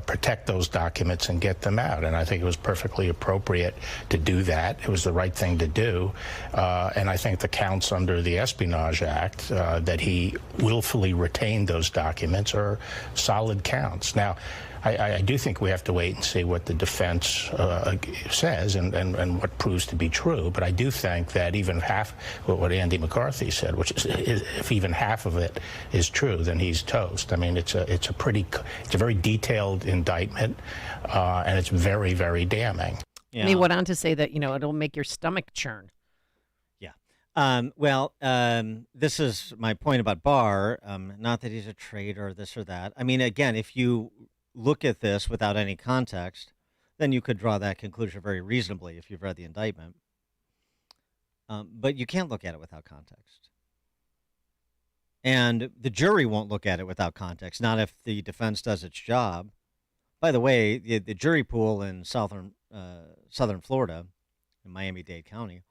protect those documents and get them out. And I think it was perfectly appropriate to do that. It was the right thing to do. And I think the counts under the Espionage Act that he willfully retained those documents are solid counts. Now, I do think we have to wait and see what the defense says and what proves to be true. But I do think that even half what Andy McCarthy said, which is if even half of it is true, then he's toast. I mean, it's a very detailed indictment, and it's very, very damning. Yeah. And he went on to say that, it'll make your stomach churn. Yeah. This is my point about Barr. Not that he's a traitor or this or that. I mean, again, if you look at this without any context, then you could draw that conclusion very reasonably if you've read the indictment. But you can't look at it without context. And the jury won't look at it without context, not if the defense does its job. By the way, the jury pool in southern Florida, in Miami-Dade County,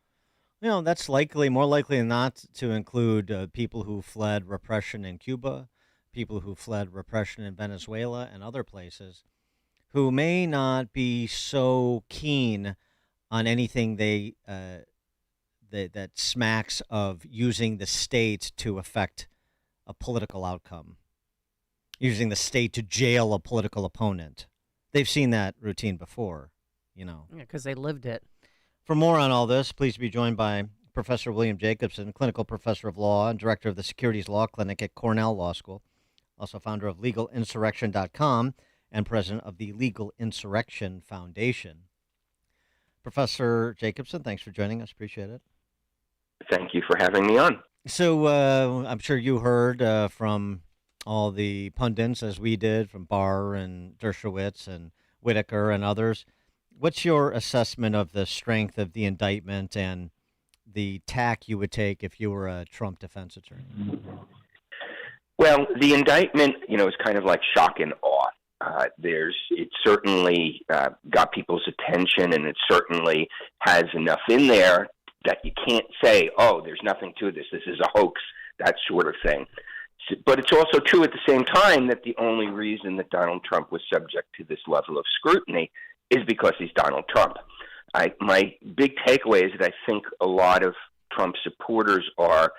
that's more likely than not to include people who fled repression in Cuba, people who fled repression in Venezuela and other places, who may not be so keen on anything that smacks of using the state to affect a political outcome, using the state to jail a political opponent. They've seen that routine before, Yeah, because they lived it. For more on all this, please be joined by Professor William Jacobson, clinical professor of law and director of the Securities Law Clinic at Cornell Law School, also founder of LegalInsurrection.com and president of the Legal Insurrection Foundation. Professor Jacobson, thanks for joining us. Appreciate it. Thank you for having me on. So I'm sure you heard from all the pundits, as we did, from Barr and Dershowitz and Whitaker and others. What's your assessment of the strength of the indictment and the tack you would take if you were a Trump defense attorney? Well, the indictment, is kind of like shock and awe. It certainly got people's attention, and it certainly has enough in there that you can't say, oh, there's nothing to this. This is a hoax, that sort of thing. But it's also true at the same time that the only reason that Donald Trump was subject to this level of scrutiny is because he's Donald Trump. My big takeaway is that I think a lot of Trump supporters are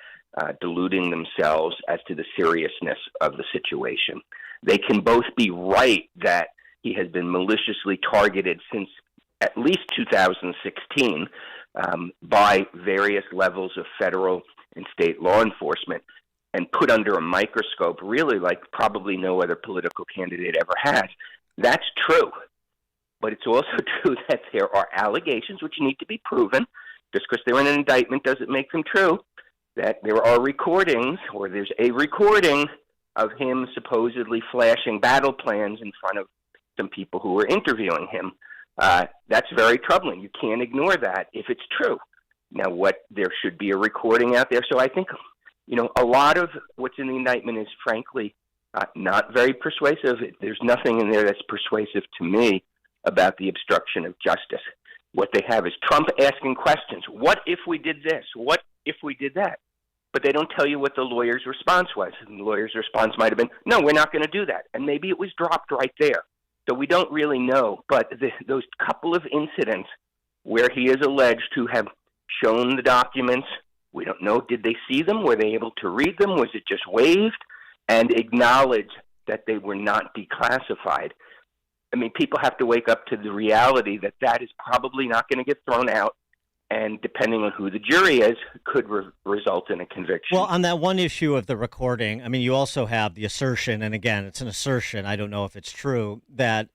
deluding themselves as to the seriousness of the situation. They can both be right that he has been maliciously targeted since at least 2016 by various levels of federal and state law enforcement and put under a microscope really like probably no other political candidate ever has. That's true. But it's also true that there are allegations which need to be proven. Just because they're in an indictment doesn't make them true. That there are recordings, or there's a recording of him supposedly flashing battle plans in front of some people who were interviewing him. That's very troubling. You can't ignore that if it's true. Now, what there should be a recording out there. So I think, a lot of what's in the indictment is frankly not very persuasive. There's nothing in there that's persuasive to me about the obstruction of justice. What they have is Trump asking questions. What if we did this? What if we did that? But they don't tell you what the lawyer's response was. And the lawyer's response might have been, no, we're not going to do that. And maybe it was dropped right there. So we don't really know. But those couple of incidents where he is alleged to have shown the documents, we don't know. Did they see them? Were they able to read them? Was it just waived? And acknowledge that they were not declassified. I mean, people have to wake up to the reality that that is probably not going to get thrown out. And depending on who the jury is, could result in a conviction. Well, on that one issue of the recording, I mean, you also have the assertion, and again, it's an assertion, I don't know if it's true, that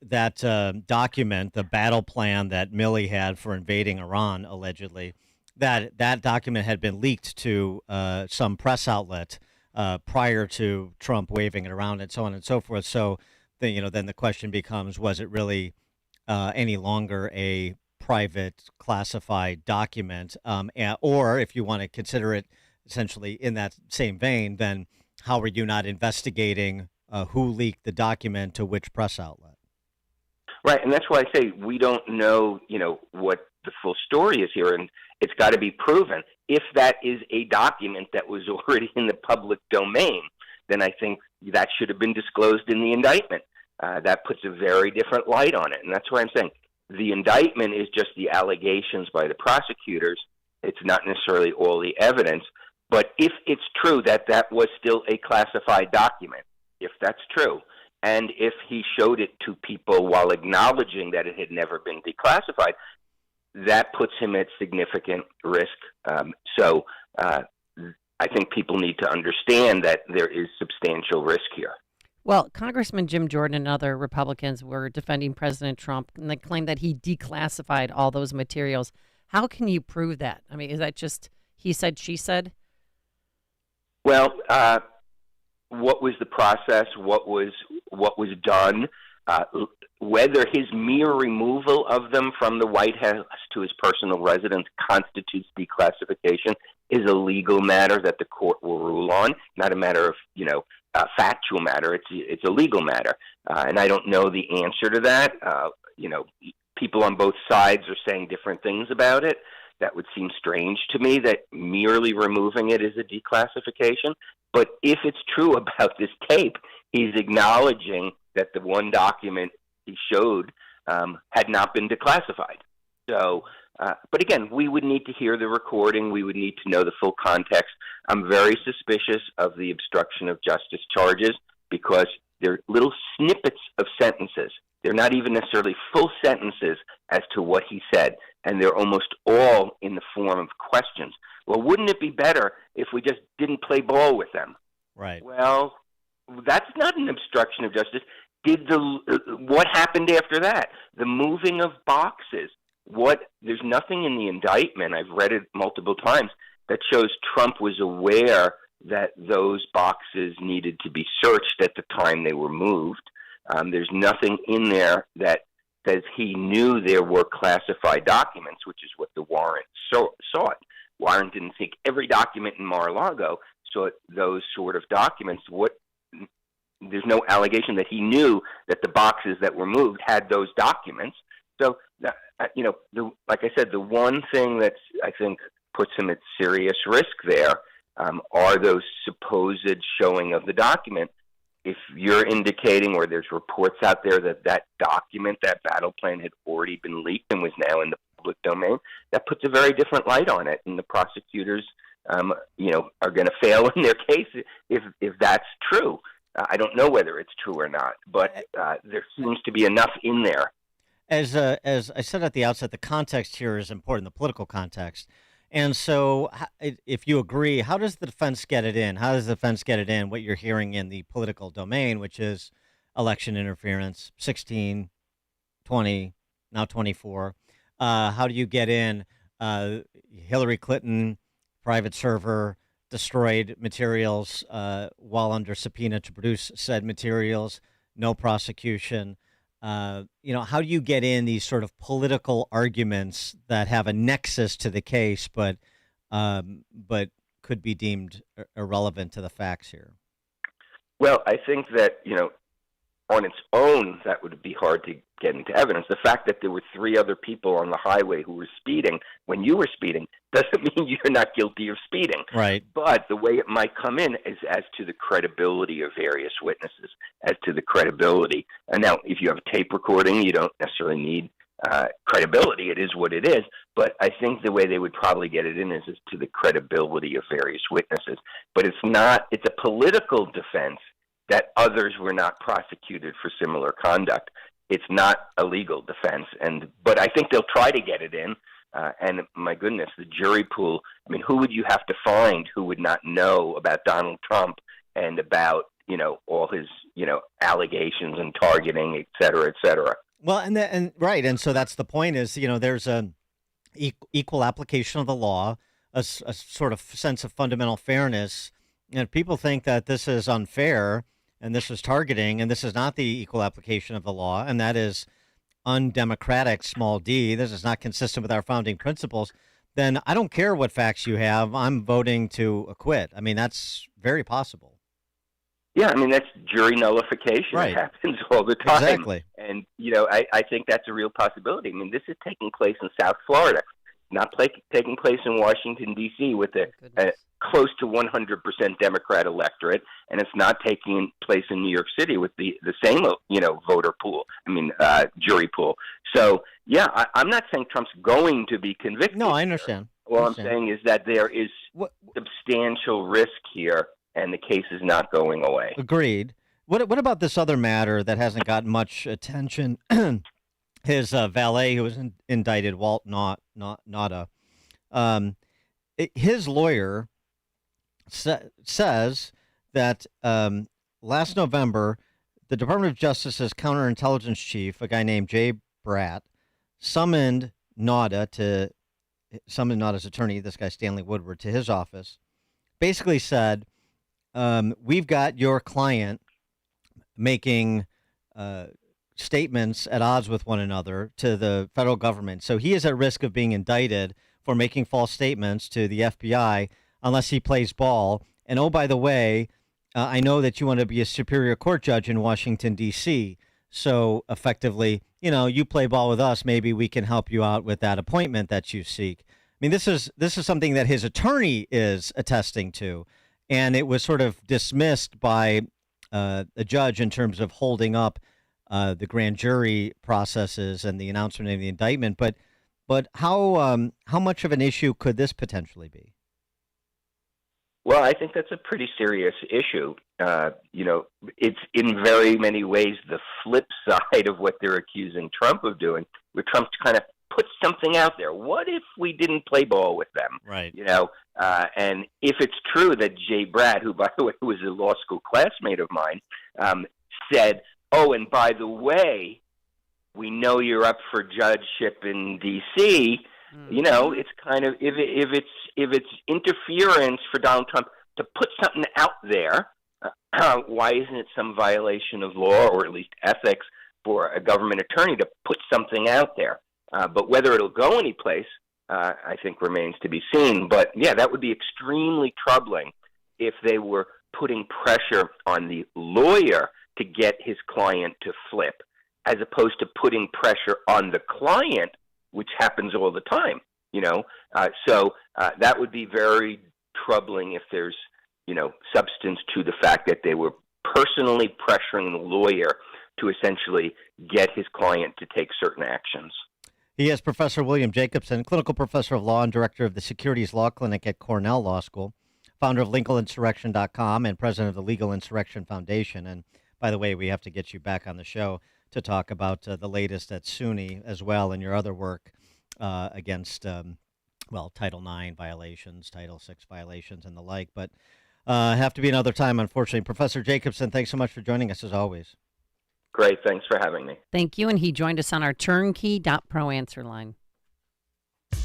document, the battle plan that Milley had for invading Iran, allegedly, that document had been leaked to some press outlet prior to Trump waving it around and so on and so forth. So, then the question becomes, was it really any longer a private classified document, or if you want to consider it essentially in that same vein, then how are you not investigating who leaked the document to which press outlet? Right, and that's why I say we don't know, what the full story is here, and it's got to be proven. If that is a document that was already in the public domain, then I think that should have been disclosed in the indictment. That puts a very different light on it, and that's why I'm saying the indictment is just the allegations by the prosecutors. It's not necessarily all the evidence. But if it's true that that was still a classified document, if that's true, and if he showed it to people while acknowledging that it had never been declassified, that puts him at significant risk. So I think people need to understand that there is substantial risk here. Well, Congressman Jim Jordan and other Republicans were defending President Trump, and they claimed that he declassified all those materials. How can you prove that? I mean, is that just he said, she said? Well, what was the process? What was done? Whether his mere removal of them from the White House to his personal residence constitutes declassification is a legal matter that the court will rule on, not a matter of, factual matter. It's a legal matter. And I don't know the answer to that. People on both sides are saying different things about it. That would seem strange to me, that merely removing it is a declassification. But if it's true about this tape, he's acknowledging that the one document he showed had not been declassified. So, but again, we would need to hear the recording. We would need to know the full context. I'm very suspicious of the obstruction of justice charges because they're little snippets of sentences. They're not even necessarily full sentences as to what he said, and they're almost all in the form of questions. Well, wouldn't it be better if we just didn't play ball with them? Right. Well, that's not an obstruction of justice. What happened after that? The moving of boxes. There's nothing in the indictment, I've read it multiple times, that shows Trump was aware that those boxes needed to be searched at the time they were moved. There's nothing in there that says he knew there were classified documents, which is what the warrant sought. Warrant didn't seek every document in Mar-a-Lago, sought those sort of documents. There's no allegation that he knew that the boxes that were moved had those documents. So, like I said, the one thing that I think puts him at serious risk there are those supposed showing of the document. If you're indicating, or there's reports out there that document, that battle plan had already been leaked and was now in the public domain, that puts a very different light on it. And the prosecutors, are going to fail in their case if that's true. I don't know whether it's true or not, but there seems to be enough in there. As I said at the outset, the context here is important, the political context. And so if you agree, how does the defense get it in? How does the defense get it in, what you're hearing in the political domain, which is election interference, 16, 20, now 24? How do you get in Hillary Clinton, private server, destroyed materials while under subpoena to produce said materials, no prosecution? how do you get in these sort of political arguments that have a nexus to the case, but could be deemed irrelevant to the facts here? Well, I think that, on its own, that would be hard to get into evidence. The fact that there were 3 other people on the highway who were speeding when you were speeding doesn't mean you're not guilty of speeding. Right. But the way it might come in is as to the credibility of various witnesses, as to the credibility. And now, if you have a tape recording, you don't necessarily need credibility. It is what it is. But I think the way they would probably get it in is as to the credibility of various witnesses. But it's a political defense that others were not prosecuted for similar conduct. It's not a legal defense, but I think they'll try to get it in. And my goodness, the jury pool. I mean, who would you have to find who would not know about Donald Trump and about all his allegations and targeting, et cetera, et cetera? Well, and so that's the point. Is there's a equal application of the law, a sort of sense of fundamental fairness, and if people think that this is unfair. And this is targeting, and this is not the equal application of the law, and that is undemocratic, small d, this is not consistent with our founding principles, then I don't care what facts you have, I'm voting to acquit. I mean, that's very possible. Yeah, I mean, that's jury nullification. Right. It happens all the time. Exactly. And, I think that's a real possibility. I mean, this is taking place in South Florida, not taking place in Washington, D.C. with a close to 100% Democrat electorate, and it's not taking place in New York City with the same, voter pool, jury pool. So, yeah, I'm not saying Trump's going to be convicted. No, I understand. All I'm saying is that there is substantial risk here, and the case is not going away. Agreed. What about this other matter that hasn't gotten much attention? His valet, who was indicted, Walt Nauta, his lawyer says that last November, the Department of Justice's counterintelligence chief, a guy named Jay Bratt, summoned Nauta's attorney, this guy Stanley Woodward, to his office, basically said, we've got your client making statements at odds with one another to the federal government. So he is at risk of being indicted for making false statements to the FBI unless he plays ball. And oh, by the way, I know that you want to be a superior court judge in Washington, D.C. So effectively, you play ball with us. Maybe we can help you out with that appointment that you seek. I mean, this is something that his attorney is attesting to. And it was sort of dismissed by a judge in terms of holding up the grand jury processes and the announcement of the indictment. But how much of an issue could this potentially be? Well, I think that's a pretty serious issue. It's in very many ways the flip side of what they're accusing Trump of doing, where Trump kind of puts something out there. What if we didn't play ball with them? Right. And if it's true that Jay Bratt, who, by the way, was a law school classmate of mine, said, oh, and by the way, we know you're up for judgeship in D.C., it's kind of, if it's interference for Donald Trump to put something out there, why isn't it some violation of law or at least ethics for a government attorney to put something out there? But whether it'll go anyplace, I think remains to be seen. But yeah, that would be extremely troubling if they were putting pressure on the lawyer to get his client to flip, as opposed to putting pressure on the client, which happens all the time, So that would be very troubling if there's, substance to the fact that they were personally pressuring the lawyer to essentially get his client to take certain actions. He is Professor William Jacobson, clinical professor of law and director of the Securities Law Clinic at Cornell Law School, founder of LegalInsurrection.com and president of the Legal Insurrection Foundation. And by the way, we have to get you back on the show to talk about the latest at SUNY as well and your other work against, Title IX violations, Title VI violations, and the like. But have to be another time, unfortunately. Professor Jacobson, thanks so much for joining us, as always. Great. Thanks for having me. Thank you. And he joined us on our turnkey.pro answer line.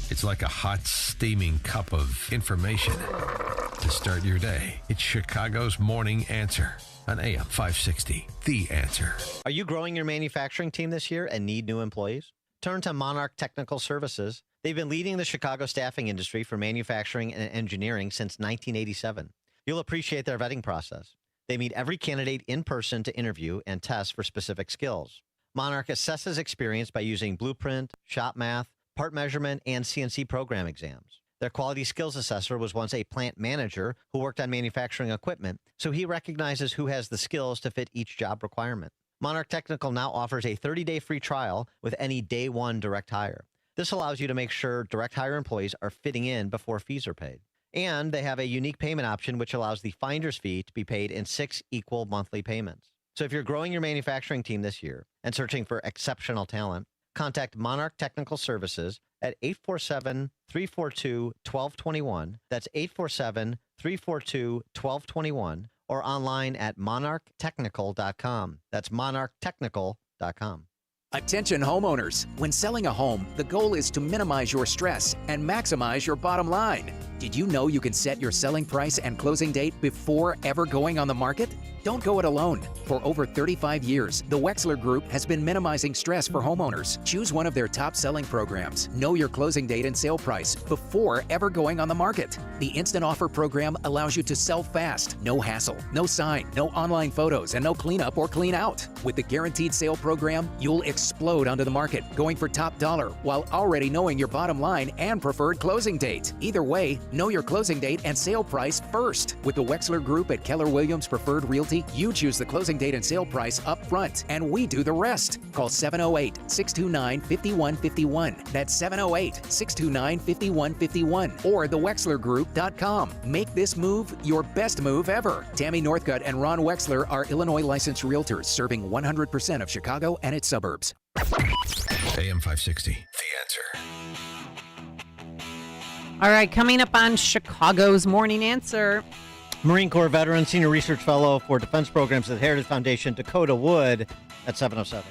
It's like a hot, steaming cup of information to start your day. It's Chicago's Morning Answer on AM 560. The Answer. Are you growing your manufacturing team this year and need new employees? Turn to Monarch Technical Services. They've been leading the Chicago staffing industry for manufacturing and engineering since 1987. You'll appreciate their vetting process. They meet every candidate in person to interview and test for specific skills. Monarch assesses experience by using blueprint, shop math, part measurement, and CNC program exams. Their quality skills assessor was once a plant manager who worked on manufacturing equipment, so he recognizes who has the skills to fit each job requirement. Monarch Technical now offers a 30-day free trial with any day one direct hire. This allows you to make sure direct hire employees are fitting in before fees are paid. And they have a unique payment option which allows the finder's fee to be paid in 6 equal monthly payments. So if you're growing your manufacturing team this year and searching for exceptional talent, contact Monarch Technical Services at 847-342-1221. That's 847-342-1221, or online at monarchtechnical.com. That's monarchtechnical.com. Attention homeowners. When selling a home, the goal is to minimize your stress and maximize your bottom line. Did you know you can set your selling price and closing date before ever going on the market? Don't go it alone. For over 35 years, the Wexler Group has been minimizing stress for homeowners. Choose one of their top-selling programs. Know your closing date and sale price before ever going on the market. The Instant Offer program allows you to sell fast. No hassle, no sign, no online photos, and no cleanup or clean out. With the Guaranteed Sale program, you'll explode onto the market, going for top dollar while already knowing your bottom line and preferred closing date. Either way, know your closing date and sale price first. With the Wexler Group at Keller Williams Preferred Realty, you choose the closing date and sale price up front, and we do the rest. Call 708-629-5151. That's 708-629-5151 or thewexlergroup.com. Make this move your best move ever. Tammy Northcutt and Ron Wexler are Illinois licensed realtors serving 100% of Chicago and its suburbs. AM 560. The Answer. All right, coming up on Chicago's Morning Answer. Marine Corps veteran, senior research fellow for defense programs at the Heritage Foundation, Dakota Wood, at 7:07.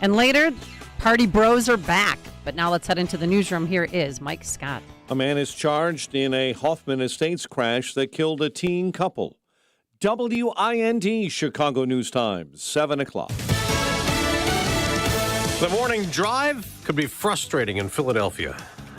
And later, party bros are back. But now let's head into the newsroom. Here is Mike Scott. A man is charged in a Hoffman Estates crash that killed a teen couple. WIND Chicago News Times, 7 o'clock. The morning drive could be frustrating in Philadelphia.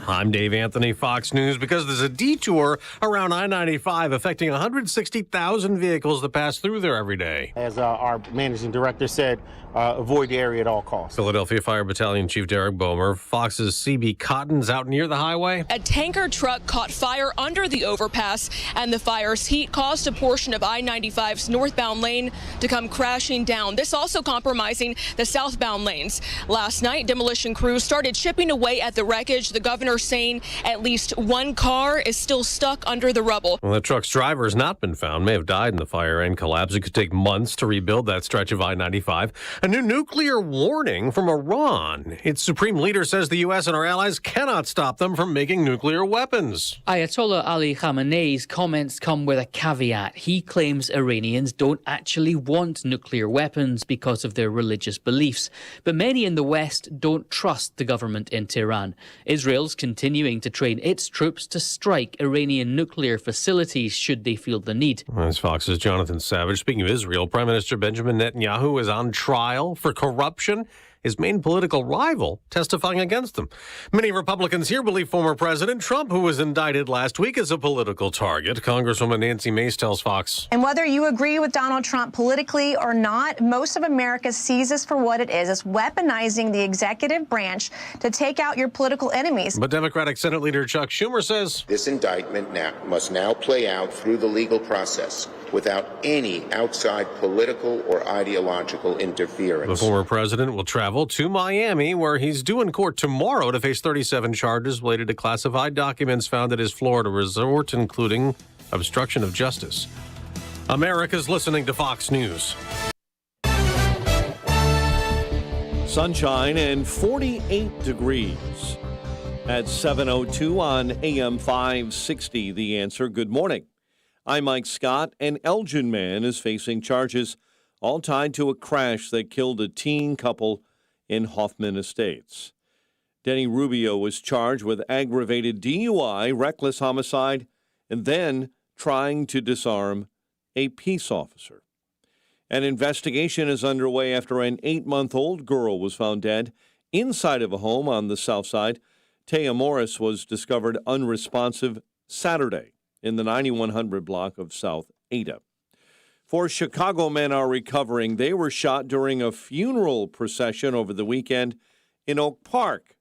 I'm Dave Anthony, Fox News, because there's a detour around I-95 affecting 160,000 vehicles that pass through there every day. As our managing director said, avoid the area at all costs. Philadelphia Fire Battalion Chief Derek Bomer. Fox's CB Cotton's out near the highway. A tanker truck caught fire under the overpass, and the fire's heat caused a portion of I-95's northbound lane to come crashing down. This also compromising the southbound lanes. Last night, demolition crews started chipping away at the wreckage. The governor saying at least one car is still stuck under the rubble. Well, the truck's driver has not been found, may have died in the fire and collapse. It could take months to rebuild that stretch of I-95. A new nuclear warning from Iran. Its supreme leader says the U.S. and our allies cannot stop them from making nuclear weapons. Ayatollah Ali Khamenei's comments come with a caveat. He claims Iranians don't actually want nuclear weapons because of their religious beliefs. But many in the West don't trust the government in Tehran. Israel's continuing to train its troops to strike Iranian nuclear facilities should they feel the need. As Fox's Jonathan Savage. Speaking of Israel, Prime Minister Benjamin Netanyahu is on trial for corruption. His main political rival testifying against him. Many Republicans here believe former President Trump, who was indicted last week, is a political target. Congresswoman Nancy Mace tells Fox. And whether you agree with Donald Trump politically or not, most of America sees this for what it is. It's weaponizing the executive branch to take out your political enemies. But Democratic Senate Leader Chuck Schumer says this indictment must now play out through the legal process without any outside political or ideological interference. The former president will travel to Miami, where he's due in court tomorrow to face 37 charges related to classified documents found at his Florida resort, including obstruction of justice. America's listening to Fox News. Sunshine and 48 degrees at 7:02 on AM 560. The Answer. Good morning. I'm Mike Scott. An Elgin man is facing charges all tied to a crash that killed a teen couple in Hoffman Estates. Denny Rubio was charged with aggravated DUI, reckless homicide, and then trying to disarm a peace officer. An investigation is underway after an 8-month-old girl was found dead inside of a home on the south side. Taya Morris was discovered unresponsive Saturday in the 9100 block of South Ada. 4 Chicago men are recovering. They were shot during a funeral procession over the weekend in Oak Park.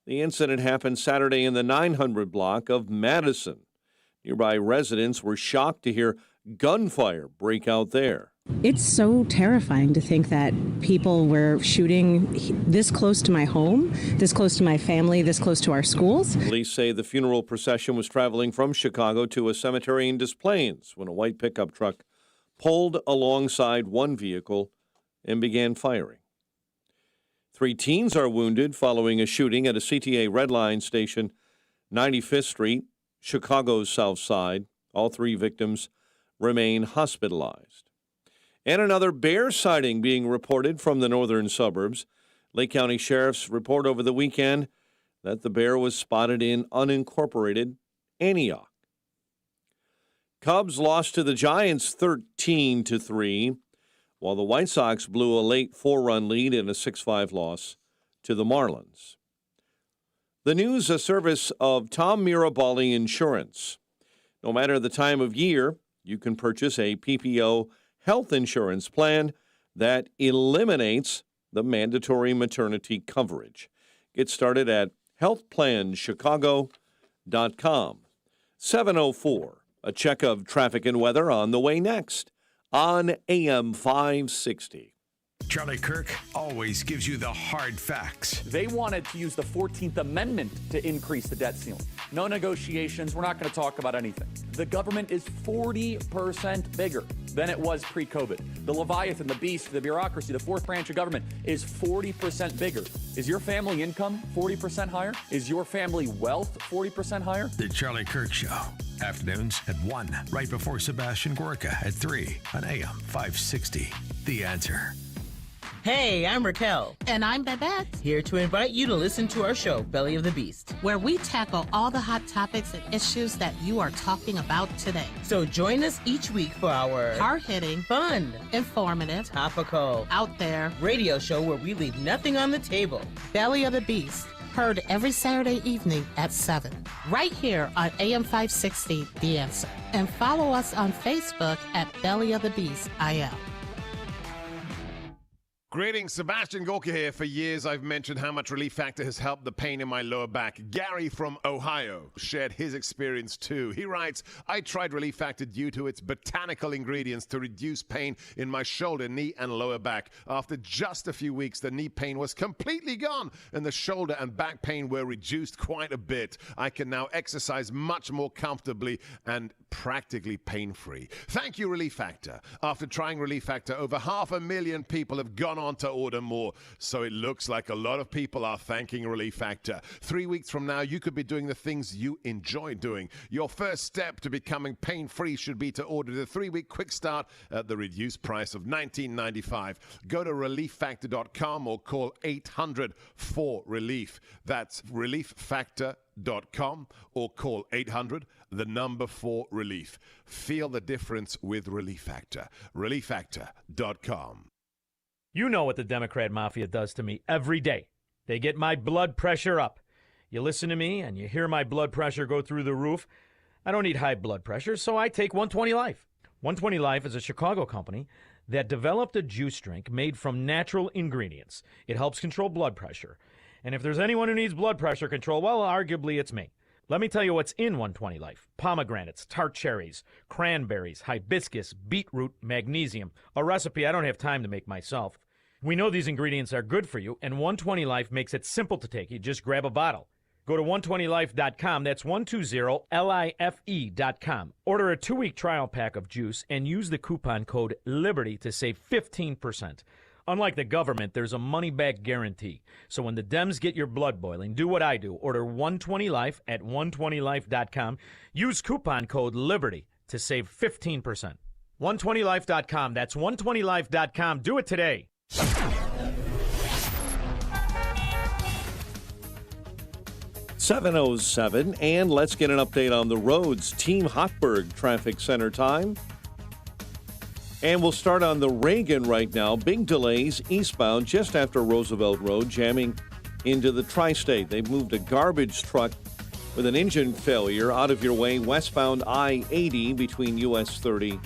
The incident happened Saturday in the 900 block of Madison. Nearby residents were shocked to hear gunfire break out there. It's so terrifying to think that people were shooting this close to my home, this close to my family, this close to our schools. Police say the funeral procession was traveling from Chicago to a cemetery in Des Plaines when a white pickup truck pulled alongside one vehicle and began firing. 3 teens are wounded following a shooting at a CTA Red Line station, 95th Street, Chicago's south side. All 3 victims remain hospitalized. And another bear sighting being reported from the northern suburbs. Lake County Sheriff's report over the weekend that the bear was spotted in unincorporated Antioch. Cubs lost to the Giants 13-3, while the White Sox blew a late 4-run lead in a 6-5 loss to the Marlins. The news, a service of Tom Mirabali Insurance. No matter the time of year, you can purchase a PPO health insurance plan that eliminates the mandatory maternity coverage. Get started at healthplanchicago.com. 7:04. A check of traffic and weather on the way next on AM 560. Charlie Kirk always gives you the hard facts. They wanted to use the 14th Amendment to increase the debt ceiling. No negotiations. We're not going to talk about anything. The government is 40% bigger than it was pre-COVID. The Leviathan, the beast, the bureaucracy, the fourth branch of government is 40% bigger. Is your family income 40% higher? Is your family wealth 40% higher? The Charlie Kirk Show. Afternoons at 1, right before Sebastian Gorka at 3 on AM 560. The Answer. Hey, I'm Raquel. And I'm Babette. Here to invite you to listen to our show, Belly of the Beast, where we tackle all the hot topics and issues that you are talking about today. So join us each week for our hard-hitting, fun, informative, topical, out there radio show where we leave nothing on the table. Belly of the Beast, heard every Saturday evening at 7, right here on AM 560, The Answer. And follow us on Facebook at Belly of the Beast IL. Greetings, Sebastian Gorka here. For years, I've mentioned how much Relief Factor has helped the pain in my lower back. Gary from Ohio shared his experience too. He writes, I tried Relief Factor due to its botanical ingredients to reduce pain in my shoulder, knee, and lower back. After just a few weeks, the knee pain was completely gone, and the shoulder and back pain were reduced quite a bit. I can now exercise much more comfortably and practically pain-free. Thank you, Relief Factor. After trying Relief Factor, over 500,000 people have gone on to order more. So it looks like a lot of people are thanking Relief Factor. 3 weeks from now, you could be doing the things you enjoy doing. Your first step to becoming pain-free should be to order the 3-week quick start at the reduced price of $19.95. Go to relieffactor.com or call 800-4RELIEF. That's relieffactor.com or call 800-4RELIEF. Feel the difference with Relief Factor. relieffactor.com. You know what the Democrat mafia does to me every day. They get my blood pressure up. You listen to me and you hear my blood pressure go through the roof. I don't need high blood pressure, so I take 120 Life. 120 Life is a Chicago company that developed a juice drink made from natural ingredients. It helps control blood pressure. And if there's anyone who needs blood pressure control, well, arguably it's me. Let me tell you what's in 120 Life. Pomegranates, tart cherries, cranberries, hibiscus, beetroot, magnesium. A recipe I don't have time to make myself. We know these ingredients are good for you, and 120 Life makes it simple to take. You just grab a bottle. Go to 120life.com. That's 120life.com. Order a 2-week trial pack of juice and use the coupon code LIBERTY to save 15%. Unlike the government, there's a money-back guarantee. So when the Dems get your blood boiling, do what I do. Order 120Life at 120life.com. Use coupon code LIBERTY to save 15%. 120life.com. That's 120life.com. Do it today. 7:07, and let's get an update on the roads. Team Hochberg Traffic Center time. And we'll start on the Reagan right now. Big delays eastbound just after Roosevelt Road, jamming into the tri-state. They've moved a garbage truck with an engine failure out of your way westbound I-80 between US 30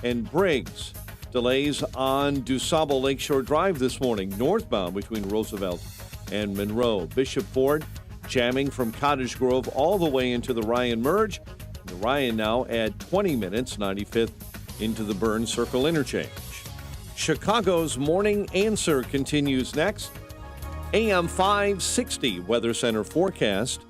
and Briggs. Delays on DuSable Lakeshore Drive this morning, northbound between Roosevelt and Monroe. Bishop Ford jamming from Cottage Grove all the way into the Ryan Merge. The Ryan now at 20 minutes, 95th into the Burn Circle interchange. Chicago's Morning Answer continues next. AM 560 Weather Center forecast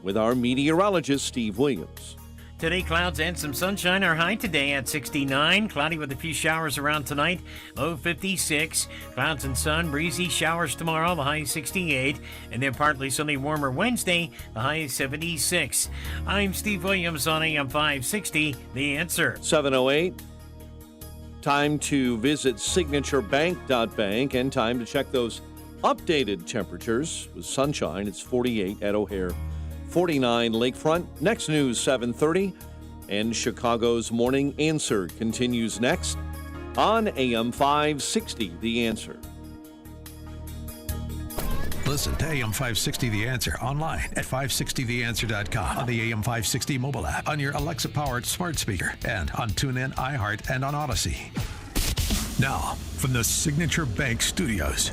with our meteorologist, Steve Williams. Today, clouds and some sunshine. Our high today at 69. Cloudy with a few showers around tonight. Low 56. Clouds and sun. Breezy showers tomorrow. The high 68. And then partly sunny, warmer Wednesday. The high 76. I'm Steve Williams on AM 560. The Answer. 7:08. Time to visit signaturebank.bank and time to check those updated temperatures with sunshine. It's 48 at O'Hare, 49 Lakefront. Next news, 7:30. And Chicago's Morning Answer continues next on AM 560, The Answer. Listen to AM 560 The Answer online at 560theanswer.com, on the AM 560 mobile app, on your Alexa-powered smart speaker, and on TuneIn, iHeart, and on Odyssey. Now, from the Signature Bank Studios,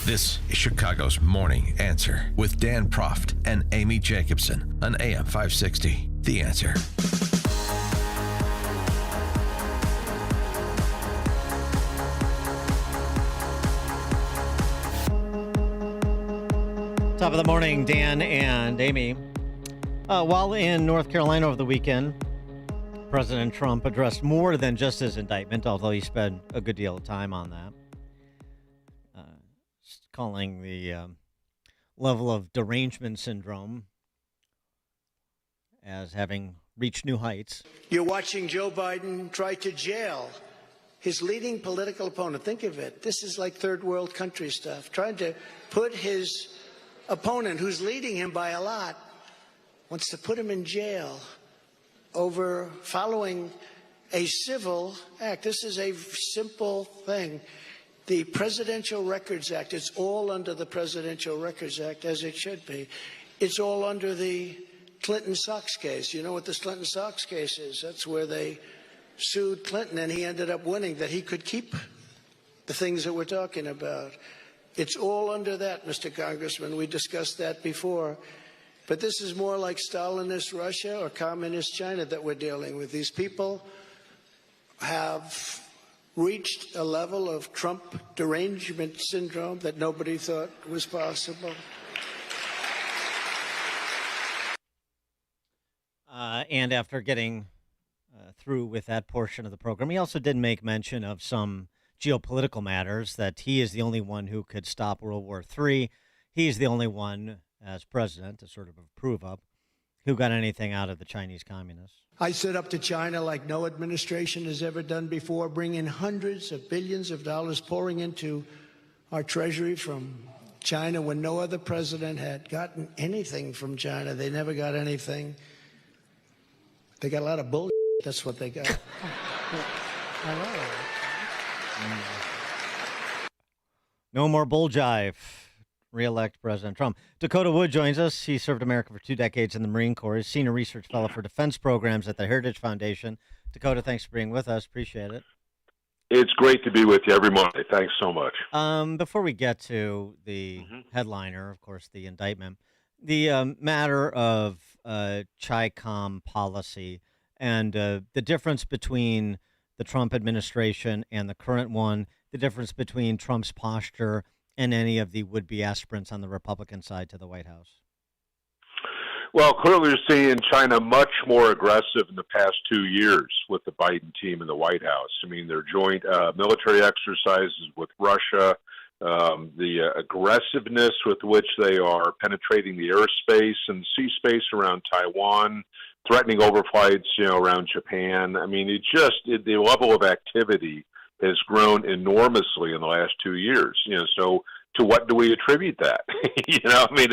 this is Chicago's Morning Answer with Dan Proft and Amy Jacobson on AM 560 The Answer. Top of the morning, Dan and Amy. While in North Carolina over the weekend, President Trump addressed more than just his indictment, although he spent a good deal of time on that, calling the level of derangement syndrome as having reached new heights. You're watching Joe Biden try to jail his leading political opponent. Think of it. This is like third world country stuff. Trying to put his opponent, who's leading him by a lot, wants to put him in jail over following a civil act. This is a simple thing. The Presidential Records Act, it's all under the Presidential Records Act, as it should be. It's all under the Clinton Sox case. You know what this Clinton Sox case is? That's where they sued Clinton, and he ended up winning, that he could keep the things that we're talking about. It's all under that, Mr. Congressman. We discussed that before. But this is more like Stalinist Russia or Communist China that we're dealing with. These people have reached a level of Trump derangement syndrome that nobody thought was possible. And after getting through with that portion of the program, he also did make mention of some geopolitical matters, that he is the only one who could stop World War III. He's the only one, as president, to sort of approve of, who got anything out of the Chinese communists. I stood up to China like no administration has ever done before, bringing hundreds of billions of dollars pouring into our treasury from China when no other president had gotten anything from China. They never got anything. They got a lot of bullshit. That's what they got. I know. No more bull jive. Re-elect President Trump. Dakota Wood joins us. He served America for 2 decades in the Marine Corps. He's Senior Research Fellow for Defense Programs at the Heritage Foundation. Dakota, thanks for being with us. Appreciate it. It's great to be with you every Monday. Thanks so much. Before we get to the headliner, of course, the indictment, the matter of CHICOM policy and the difference between the Trump administration and the current one, the difference between Trump's posture and any of the would-be aspirants on the Republican side to the White House? Well, clearly we're seeing China much more aggressive in the past 2 years with the Biden team in the White House. I mean, their joint military exercises with Russia, the aggressiveness with which they are penetrating the airspace and sea space around Taiwan, threatening overflights, around Japan. I mean, the level of activity has grown enormously in the last 2 years. So to what do we attribute that? I mean,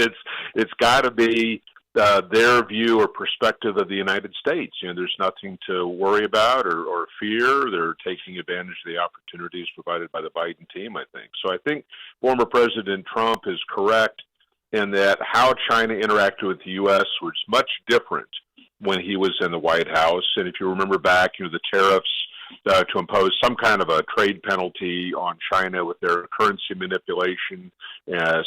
it's got to be their view or perspective of the United States. There's nothing to worry about or fear. They're taking advantage of the opportunities provided by the Biden team, I think. So I think former President Trump is correct in that how China interacted with the U.S. was much different when he was in the White House. And if you remember back, the tariffs to impose some kind of a trade penalty on China with their currency manipulation,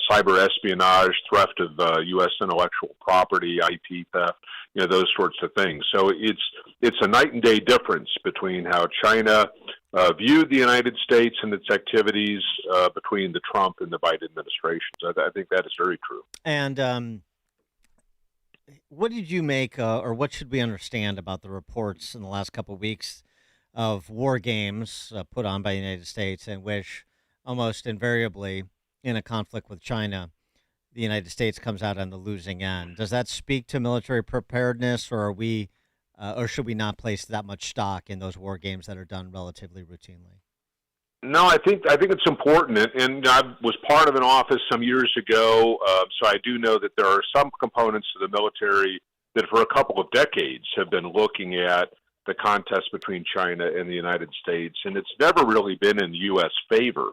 cyber espionage, theft of U.S. intellectual property, IP theft, those sorts of things. So it's a night and day difference between how China viewed the United States and its activities between the Trump and the Biden administrations. I think that is very true. And what did you make, or what should we understand about the reports in the last couple of weeks of war games put on by the United States, in which almost invariably in a conflict with China, the United States comes out on the losing end? Does that speak to military preparedness, or or should we not place that much stock in those war games that are done relatively routinely? No, I think it's important, and I was part of an office some years ago, so I do know that there are some components of the military that for a couple of decades have been looking at the contest between China and the United States, and it's never really been in the U.S. favor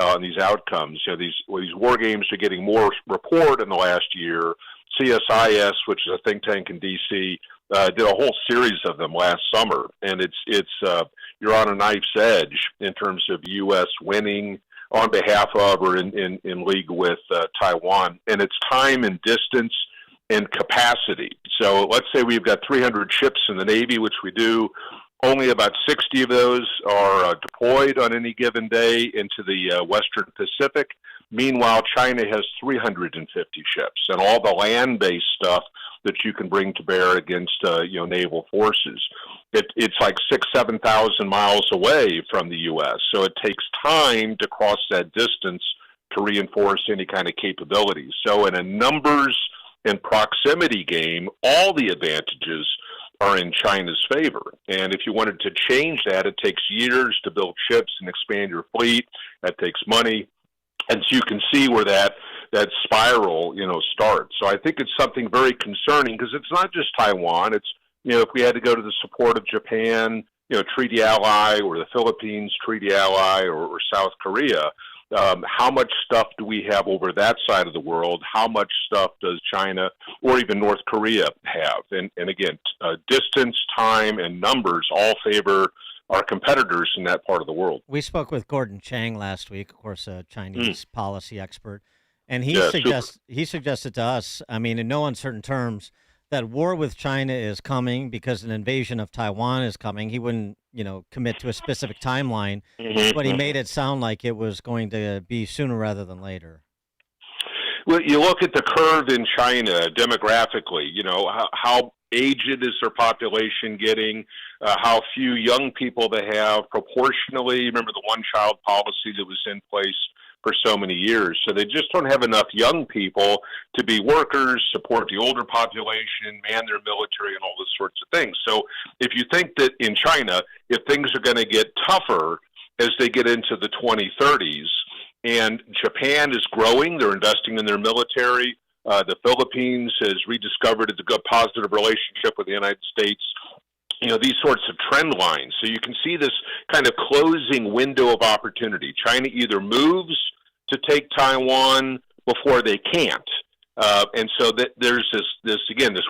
on these outcomes. These war games are getting more report in the last year. CSIS, which is a think tank in D.C., did a whole series of them last summer, and you're on a knife's edge in terms of U.S. winning on behalf of or in league with Taiwan, and it's time and distance and capacity. So let's say we've got 300 ships in the Navy, which we do. Only about 60 of those are deployed on any given day into the Western Pacific. Meanwhile, China has 350 ships and all the land-based stuff that you can bring to bear against naval forces. It's like 7,000 miles away from the U.S., so it takes time to cross that distance to reinforce any kind of capability. So in a numbers and proximity game, all the advantages are in China's favor. And if you wanted to change that, it takes years to build ships and expand your fleet. That takes money. And so you can see where that spiral, starts. So I think it's something very concerning, because it's not just Taiwan. It's, if we had to go to the support of Japan, treaty ally, or the Philippines, treaty ally, or South Korea, how much stuff do we have over that side of the world? How much stuff does China or even North Korea have? And again, distance, time, and numbers all favor our competitors in that part of the world. We spoke with Gordon Chang last week, of course, a Chinese policy expert, and he suggested to us, in no uncertain terms, that war with China is coming because an invasion of Taiwan is coming. He wouldn't, commit to a specific timeline, but he made it sound like it was going to be sooner rather than later. Well, you look at the curve in China demographically, how aged is their population getting, how few young people they have proportionally. Remember the one-child policy that was in place for so many years. So they just don't have enough young people to be workers, support the older population, man their military, and all those sorts of things. So if you think that in China, if things are going to get tougher as they get into the 2030s, and Japan is growing, they're investing in their military, the Philippines has rediscovered a good positive relationship with the United States, these sorts of trend lines. So you can see this kind of closing window of opportunity. China either moves to take Taiwan before they can't. And so there's this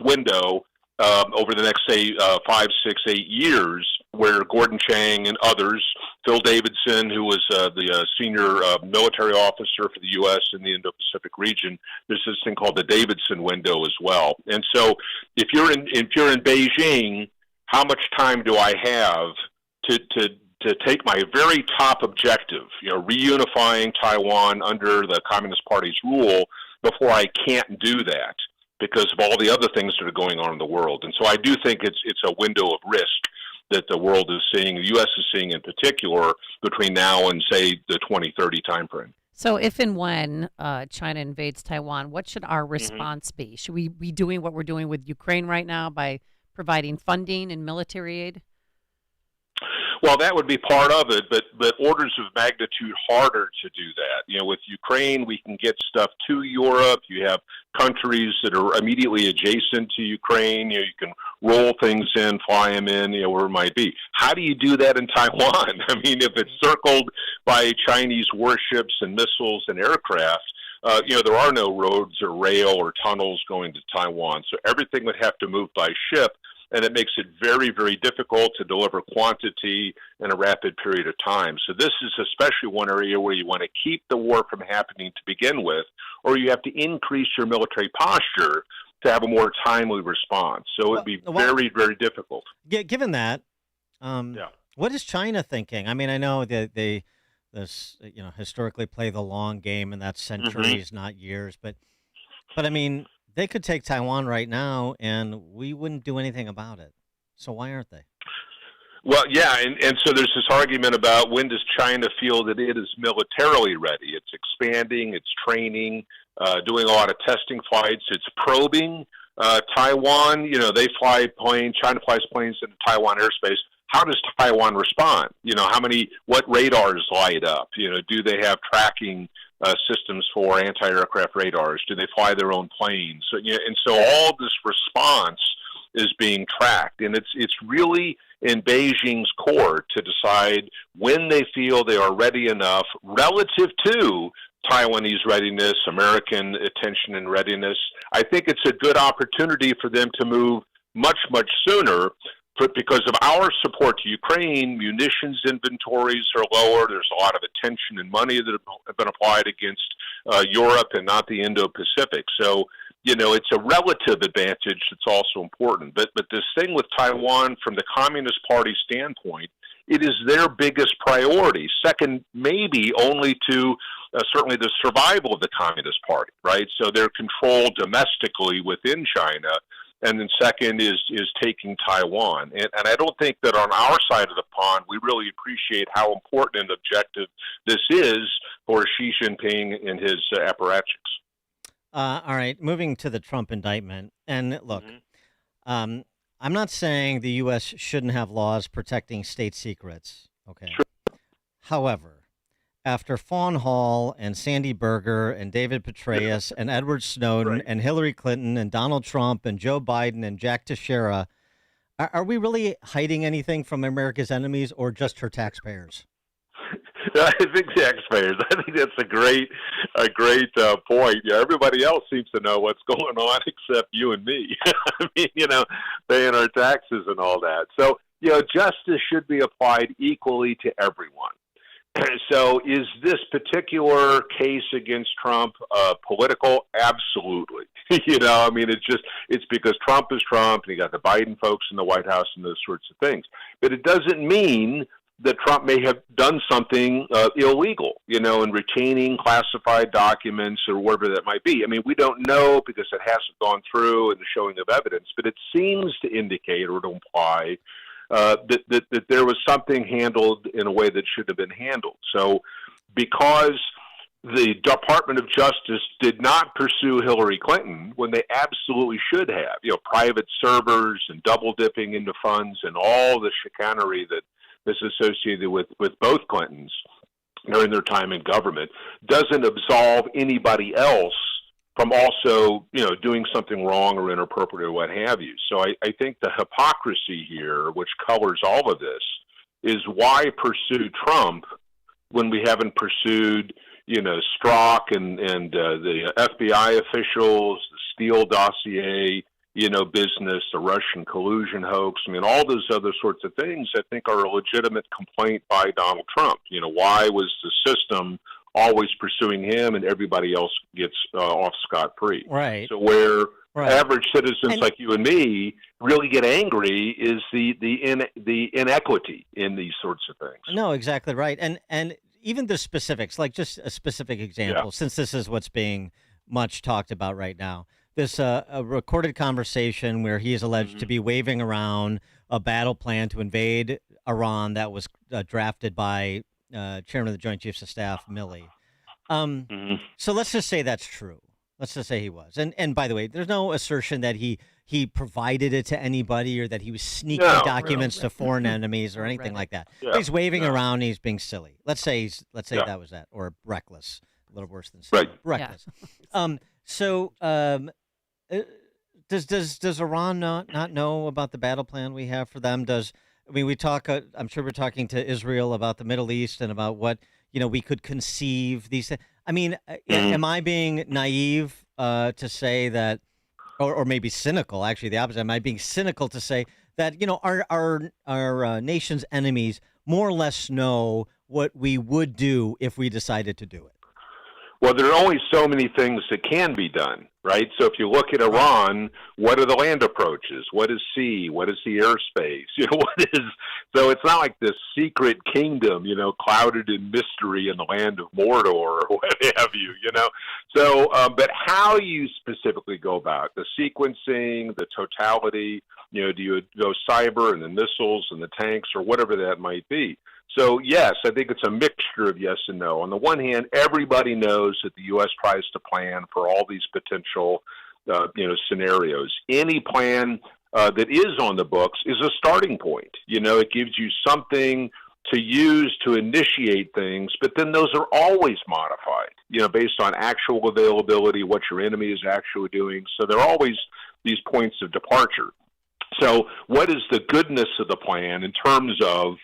window over the next, say, 5, 6, 8 years where Gordon Chang and others, Phil Davidson, who was the senior military officer for the U.S. in the Indo-Pacific region, there's this thing called the Davidson window as well. And so if you're in Beijing, how much time do I have to take my very top objective, reunifying Taiwan under the Communist Party's rule, before I can't do that because of all the other things that are going on in the world? And so I do think it's a window of risk that the world is seeing, the U.S. is seeing in particular, between now and, say, the 2030 timeframe. So if and when China invades Taiwan, what should our response be? Should we be doing what we're doing with Ukraine right now by providing funding and military aid? Well, that would be part of it, but orders of magnitude harder to do that. You know, with Ukraine, we can get stuff to Europe. You have countries that are immediately adjacent to Ukraine. You know, you can roll things in, fly them in, you know, where it might be. How do you do that in Taiwan? I mean, if it's circled by Chinese warships and missiles and aircraft, you know, there are no roads or rail or tunnels going to Taiwan, so everything would have to move by ship. And it makes it very, very difficult to deliver quantity in a rapid period of time. So this is especially one area where you want to keep the war from happening to begin with, or you have to increase your military posture to have a more timely response. So it'd be very, very difficult. Given that, what is China thinking? I mean, I know that they historically play the long game, and that's centuries, not years. But I mean, they could take Taiwan right now, and we wouldn't do anything about it. So why aren't they? Well, yeah, and so there's this argument about when does China feel that it is militarily ready. It's expanding, it's training, doing a lot of testing flights, it's probing. Taiwan, you know, they fly planes, China flies planes into Taiwan airspace. How does Taiwan respond? You know, what radars light up? You know, do they have tracking systems for anti-aircraft radars? Do they fly their own planes? So, you know, and so all this response is being tracked, and it's really in Beijing's court to decide when they feel they are ready enough relative to Taiwanese readiness, American attention and readiness. I think it's a good opportunity for them to move much, much sooner. But because of our support to Ukraine, munitions inventories are lower. There's a lot of attention and money that have been applied against Europe and not the Indo-Pacific. So, you know, it's a relative advantage that's also important. But this thing with Taiwan, from the Communist Party standpoint, it is their biggest priority. Second, maybe only to certainly the survival of the Communist Party, right? So they're controlled domestically within China. And then second is taking Taiwan. And I don't think that on our side of the pond, we really appreciate how important and objective this is for Xi Jinping and his apparatchiks. All right, moving to the Trump indictment. And look, I'm not saying the U.S. shouldn't have laws protecting state secrets. Okay. Sure. However, after Fawn Hall and Sandy Berger and David Petraeus and Edward Snowden and Hillary Clinton and Donald Trump and Joe Biden and Jack Teixeira, are we really hiding anything from America's enemies or just her taxpayers? I think taxpayers. I think that's a great point. Yeah, everybody else seems to know what's going on except you and me. I mean, you know, paying our taxes and all that. So, you know, justice should be applied equally to everyone. So is this particular case against Trump political? Absolutely. You know, I mean, it's because Trump is Trump, and you got the Biden folks in the White House and those sorts of things. But it doesn't mean that Trump may have done something illegal, you know, in retaining classified documents or whatever that might be. I mean, we don't know because it hasn't gone through in the showing of evidence, but it seems to indicate or to imply that there was something handled in a way that should have been handled. So because the Department of Justice did not pursue Hillary Clinton when they absolutely should have, you know, private servers and double dipping into funds and all the chicanery that is associated with both Clintons during their time in government, doesn't absolve anybody else from also, you know, doing something wrong or inappropriate or what have you. So I think the hypocrisy here, which colors all of this, is why pursue Trump when we haven't pursued, you know, Strzok and the FBI officials, the Steele dossier, you know, business, the Russian collusion hoax. I mean, all those other sorts of things I think are a legitimate complaint by Donald Trump. You know, why was the system always pursuing him and everybody else gets off scot-free? Right. So where average citizens like you and me really get angry is the inequity in these sorts of things. No, exactly right. And even the specifics, like just a specific example, since this is what's being much talked about right now, this a recorded conversation where he is alleged to be waving around a battle plan to invade Iran that was drafted by Chairman of the Joint Chiefs of Staff, Milley. So let's just say that's true. Let's just say he was. And by the way, there's no assertion that he he provided it to anybody or that he was sneaking documents to foreign enemies or anything like that. Yeah, He's waving around and he's being silly. Let's say that was that, or reckless, a little worse than silly. Reckless. Does Iran not know about the battle plan we have for them? We talk? I'm sure we're talking to Israel about the Middle East and about what we could conceive these. I mean, am I being naive to say that, or maybe cynical? Actually, the opposite. Am I being cynical to say that our nation's enemies more or less know what we would do if we decided to do it? Well, there are only so many things that can be done, right? So if you look at Iran, what are the land approaches? What is sea? What is the airspace? So it's not like this secret kingdom, clouded in mystery in the land of Mordor or what have you, So, but how you specifically go about the sequencing, the totality, do you go cyber and the missiles and the tanks or whatever that might be? So, yes, I think it's a mixture of yes and no. On the one hand, everybody knows that the U.S. tries to plan for all these potential, scenarios. Any plan that is on the books is a starting point. It gives you something to use to initiate things, but then those are always modified, based on actual availability, what your enemy is actually doing. So there are always these points of departure. So what is the goodness of the plan in terms of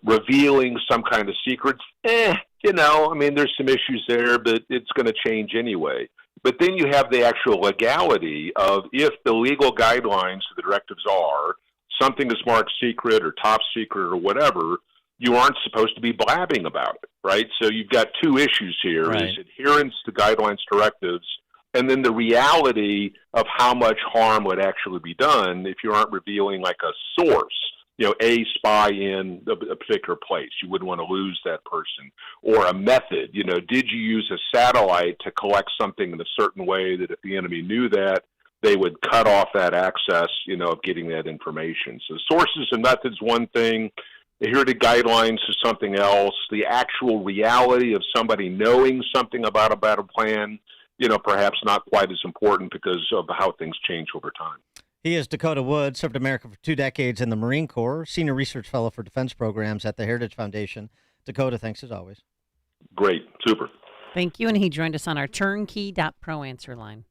revealing some kind of secrets? There's some issues there, but it's going to change anyway. But then you have the actual legality of if the legal guidelines, the directives are something is marked secret or top secret or whatever, you aren't supposed to be blabbing about it, right? So you've got two issues here, is adherence to guidelines, directives, and then the reality of how much harm would actually be done if you aren't revealing like a source. A spy in a particular place. You wouldn't want to lose that person. Or a method. Did you use a satellite to collect something in a certain way that if the enemy knew that, they would cut off that access, of getting that information. So sources and methods, one thing. Here the guidelines is something else. The actual reality of somebody knowing something about a battle plan, perhaps not quite as important because of how things change over time. He is Dakota Wood, served America for 2 decades in the Marine Corps, senior research fellow for defense programs at the Heritage Foundation. Dakota, thanks as always. Great. Super. Thank you. And he joined us on our turnkey.pro answer line.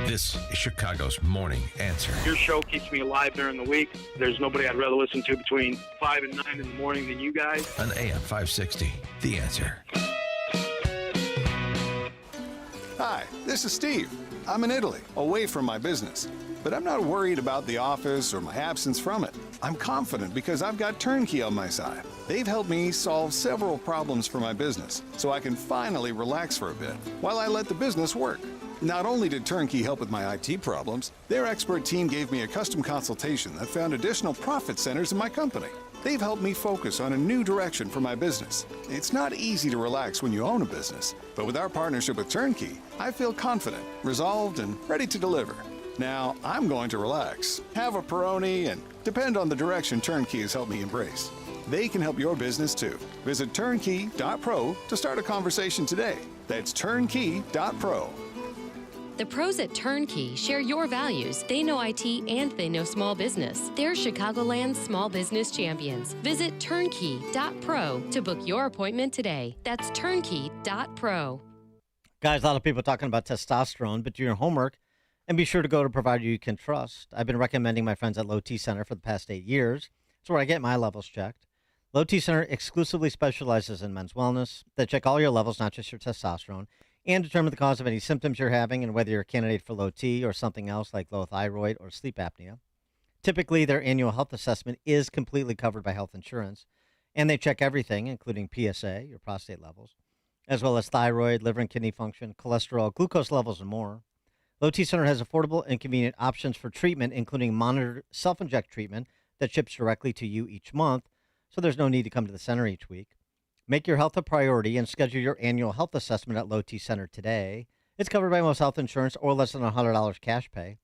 This is Chicago's Morning Answer. Your show keeps me alive during the week. There's nobody I'd rather listen to between 5 and 9 in the morning than you guys. On AM 560, The Answer. Hi, this is Steve. I'm in Italy, away from my business. But I'm not worried about the office or my absence from it. I'm confident because I've got Turnkey on my side. They've helped me solve several problems for my business, so I can finally relax for a bit while I let the business work. Not only did Turnkey help with my IT problems, their expert team gave me a custom consultation that found additional profit centers in my company. They've helped me focus on a new direction for my business. It's not easy to relax when you own a business, but with our partnership with Turnkey, I feel confident, resolved, and ready to deliver. Now, I'm going to relax, have a Peroni, and depend on the direction Turnkey has helped me embrace. They can help your business too. Visit turnkey.pro to start a conversation today. That's turnkey.pro. The pros at Turnkey share your values. They know IT and they know small business. They're Chicagoland's small business champions. Visit turnkey.pro to book your appointment today. That's turnkey.pro. Guys, a lot of people talking about testosterone, but do your homework and be sure to go to a provider you can trust. I've been recommending my friends at Low T Center for the past 8 years. It's where I get my levels checked. Low T Center exclusively specializes in men's wellness. They check all your levels, not just your testosterone, and determine the cause of any symptoms you're having and whether you're a candidate for low T or something else like low thyroid or sleep apnea. Typically, their annual health assessment is completely covered by health insurance, and they check everything, including PSA, your prostate levels, as well as thyroid, liver and kidney function, cholesterol, glucose levels, and more. Low T Center has affordable and convenient options for treatment, including monitored self-inject treatment that ships directly to you each month, so there's no need to come to the center each week. Make your health a priority and schedule your annual health assessment at Low T Center today. It's covered by most health insurance or less than $100 cash pay.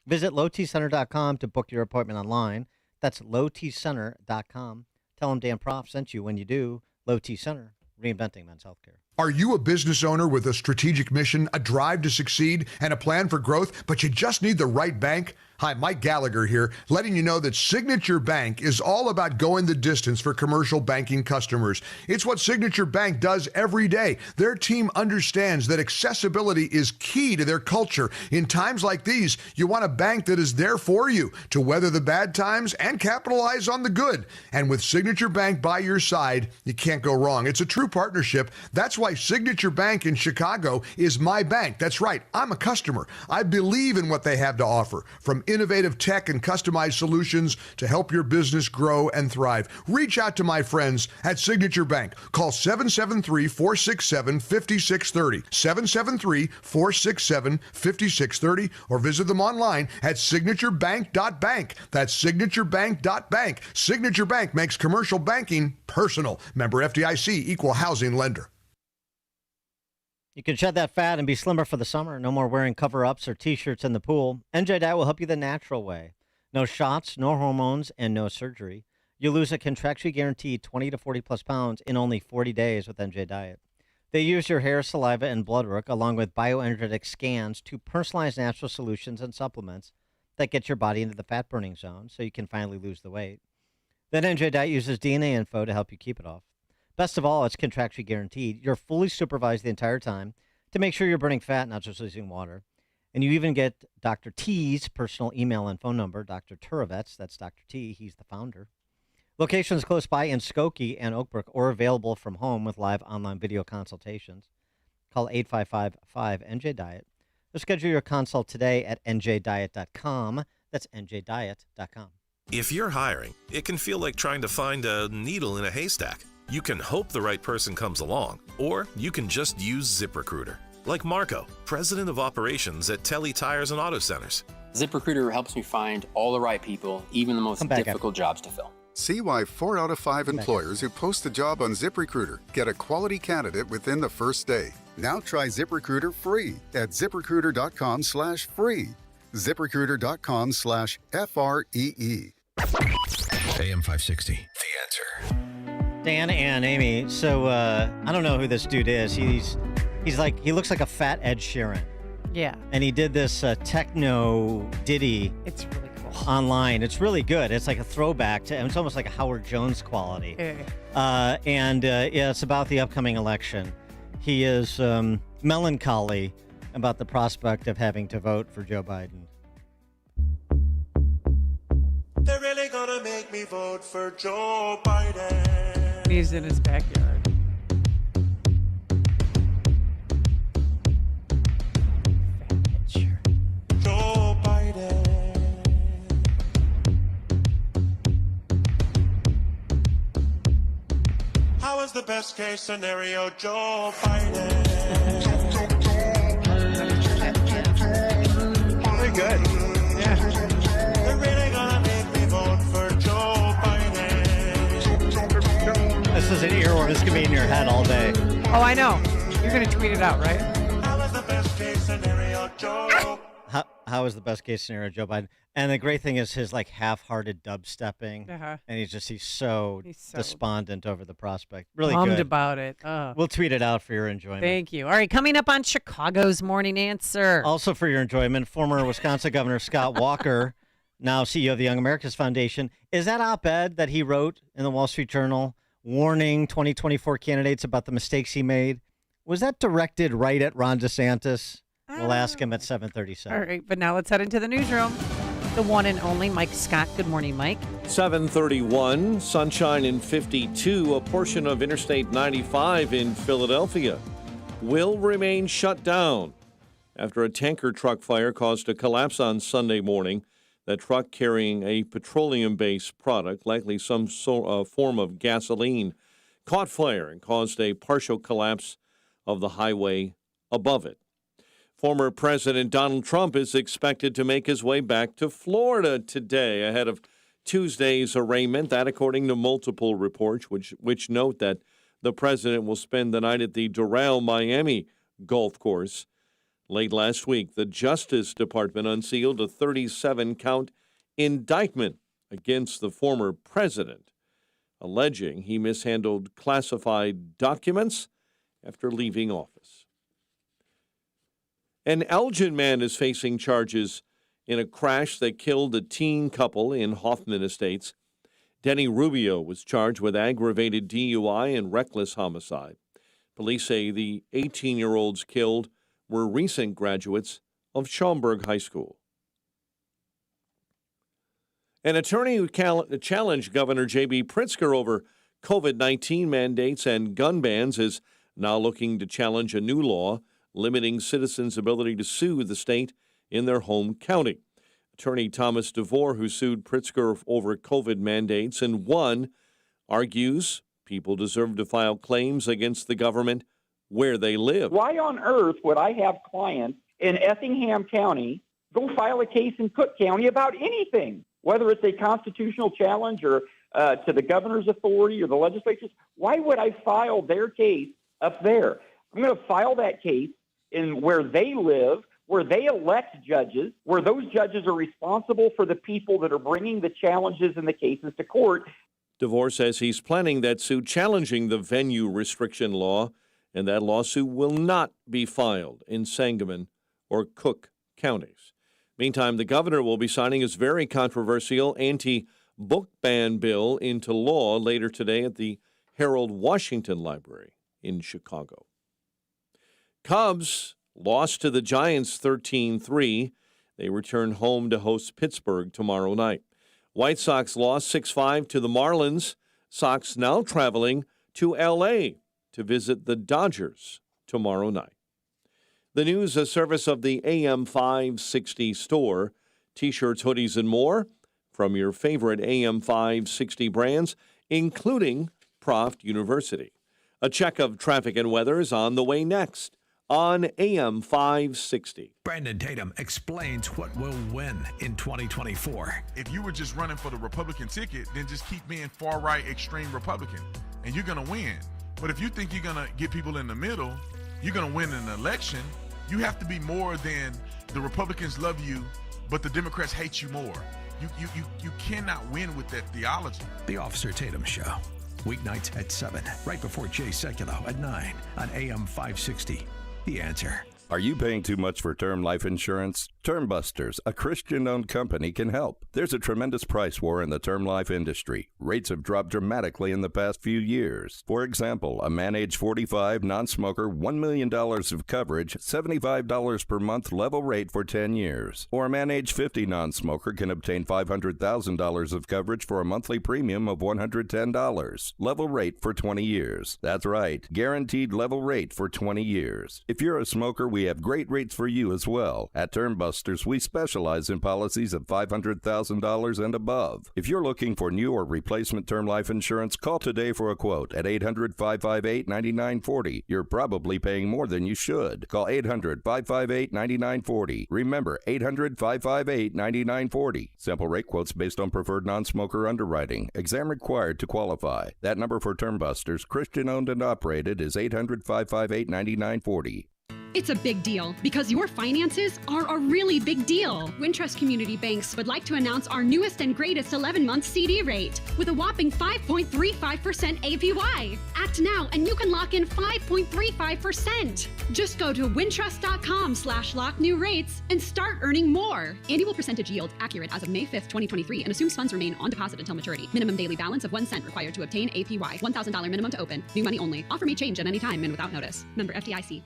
Visit lowtcenter.com to book your appointment online. That's lowtcenter.com. Tell them Dan Prof sent you when you do. Low T Center, reinventing men's healthcare. Are you a business owner with a strategic mission, a drive to succeed, and a plan for growth, but you just need the right bank? Hi, Mike Gallagher here, letting you know that Signature Bank is all about going the distance for commercial banking customers. It's what Signature Bank does every day. Their team understands that accessibility is key to their culture. In times like these, you want a bank that is there for you to weather the bad times and capitalize on the good. And with Signature Bank by your side, you can't go wrong. It's a true partnership. That's why Signature Bank in Chicago is my bank. That's right. I'm a customer. I believe in what they have to offer, from innovative tech and customized solutions to help your business grow and thrive. Reach out to my friends at Signature Bank. Call 773-467-5630, 773-467-5630, or visit them online at signaturebank.bank. That's signaturebank.bank. Signature Bank makes commercial banking personal. Member FDIC, equal housing lender. You can shed that fat and be slimmer for the summer. No more wearing cover-ups or T-shirts in the pool. NJ Diet will help you the natural way. No shots, no hormones, and no surgery. You'll lose a contractually guaranteed 20 to 40-plus pounds in only 40 days with NJ Diet. They use your hair, saliva, and blood work along with bioenergetic scans to personalize natural solutions and supplements that get your body into the fat-burning zone so you can finally lose the weight. Then NJ Diet uses DNA info to help you keep it off. Best of all, it's contractually guaranteed. You're fully supervised the entire time to make sure you're burning fat, not just losing water. And you even get Dr. T's personal email and phone number, Dr. Turovets. That's Dr. T. He's the founder. Locations close by in Skokie and Oak Brook or available from home with live online video consultations. Call 855-5-NJ-DIET. Or schedule your consult today at njdiet.com. That's njdiet.com. If you're hiring, it can feel like trying to find a needle in a haystack. You can hope the right person comes along, or you can just use ZipRecruiter. Like Marco, president of operations at Telly Tires and Auto Centers. ZipRecruiter helps me find all the right people, even the most difficult jobs to fill. See why 4 out of 5 employers who post a job on ZipRecruiter get a quality candidate within the first day. Now try ZipRecruiter free at ZipRecruiter.com/free. ZipRecruiter.com/FREE. AM 560, The Answer. Dan and Amy. So I don't know who this dude is. He's like, he looks like a fat Ed Sheeran. Yeah. And he did this techno ditty. It's really cool. Online. It's really good. It's like a throwback to, it's almost like a Howard Jones quality. Yeah. Yeah, it's about the upcoming election. He is melancholy about the prospect of having to vote for Joe Biden. They're really gonna make me vote for Joe Biden. He's in his backyard. Joe Biden. How is the best case scenario, Joe Biden? Very good. Yeah. They're really gonna make me vote for Joe Biden. This is an earworm. This can be in your head all day. Oh, I know. You're going to tweet it out, right? How is the best case scenario, Joe? How is the best case scenario, Joe Biden? And the great thing is his like half-hearted dubstepping, Uh-huh. and he's so despondent over the prospect. Really Bummed good about it. We'll tweet it out for your enjoyment. Thank you. All right, coming up on Chicago's Morning Answer. Also for your enjoyment, former Wisconsin Governor Scott Walker, now CEO of the Young America's Foundation, is that op-ed that he wrote in the Wall Street Journal warning 2024 candidates about the mistakes he made, was that directed right at Ron DeSantis? We'll ask him at 7:37. All right, but now let's head into the newsroom. The one and only Mike Scott. Good morning, Mike. 7:31, sunshine in 52. A portion of Interstate 95 in Philadelphia will remain shut down after a tanker truck fire caused a collapse on Sunday morning. The truck carrying a petroleum-based product, likely some form of gasoline, caught fire and caused a partial collapse of the highway above it. Former President Donald Trump is expected to make his way back to Florida today ahead of Tuesday's arraignment. That, according to multiple reports, which note that the president will spend the night at the Doral Miami golf course. Late last week, the Justice Department unsealed a 37-count indictment against the former president, alleging he mishandled classified documents after leaving office. An Elgin man is facing charges in a crash that killed a teen couple in Hoffman Estates. Denny Rubio was charged with aggravated DUI and reckless homicide. Police say the 18-year-olds killed were recent graduates of Schaumburg High School. An attorney who challenged Governor J.B. Pritzker over COVID-19 mandates and gun bans is now looking to challenge a new law limiting citizens' ability to sue the state in their home county. Attorney Thomas DeVore, who sued Pritzker over COVID mandates and won, argues people deserve to file claims against the government where they live. Why on earth would I have clients in Effingham County go file a case in Cook County about anything, whether it's a constitutional challenge or to the governor's authority or the legislature's? Why would I file their case up there? I'm going to file that case in where they live, where they elect judges, where those judges are responsible for the people that are bringing the challenges and the cases to court. DeVore says he's planning that suit challenging the venue restriction law, and that lawsuit will not be filed in Sangamon or Cook counties. Meantime, the governor will be signing his very controversial anti-book ban bill into law later today at the Harold Washington Library in Chicago. Cubs lost to the Giants 13-3. They return home to host Pittsburgh tomorrow night. White Sox lost 6-5 to the Marlins. Sox now traveling to L.A. to visit the Dodgers tomorrow night. The news, a service of the AM 560 store. T-shirts, hoodies, and more from your favorite AM 560 brands, including Proft University. A check of traffic and weather is on the way next on AM 560. Brandon Tatum explains what will win in 2024. If you were just running for the Republican ticket, then just keep being far-right extreme Republican, and you're going to win. But if you think you're going to get people in the middle, you're going to win an election. You have to be more than the Republicans love you, but the Democrats hate you more. You cannot win with that theology. The Officer Tatum Show. Weeknights at 7, right before Jay Sekulow at 9 on AM 560. The Answer. Are you paying too much for term life insurance? Term Busters, a Christian-owned company, can help. There's a tremendous price war in the term life industry. Rates have dropped dramatically in the past few years. For example, a man age 45, non-smoker, $1 million of coverage, $75 per month level rate for 10 years. Or a man age 50, non-smoker, can obtain $500,000 of coverage for a monthly premium of $110. Level rate for 20 years. That's right, guaranteed level rate for 20 years. If you're a smoker, we have great rates for you as well. At Term Busters, we specialize in policies of $500,000 and above. If you're looking for new or replacement term life insurance, call today for a quote at 800-558-9940. You're probably paying more than you should. Call 800-558-9940. Remember, 800-558-9940. Sample rate quotes based on preferred non-smoker underwriting. Exam required to qualify. That number for Term Busters, Christian-owned and operated, is 800-558-9940. It's a big deal because your finances are a really big deal. Wintrust Community Banks would like to announce our newest and greatest 11-month CD rate with a whopping 5.35% APY. Act now and you can lock in 5.35%. Just go to wintrust.com/locknewrates and start earning more. Annual percentage yield accurate as of May 5th, 2023 and assumes funds remain on deposit until maturity. Minimum daily balance of 1 cent required to obtain APY. $1,000 minimum to open. New money only. Offer may change at any time and without notice. Member FDIC.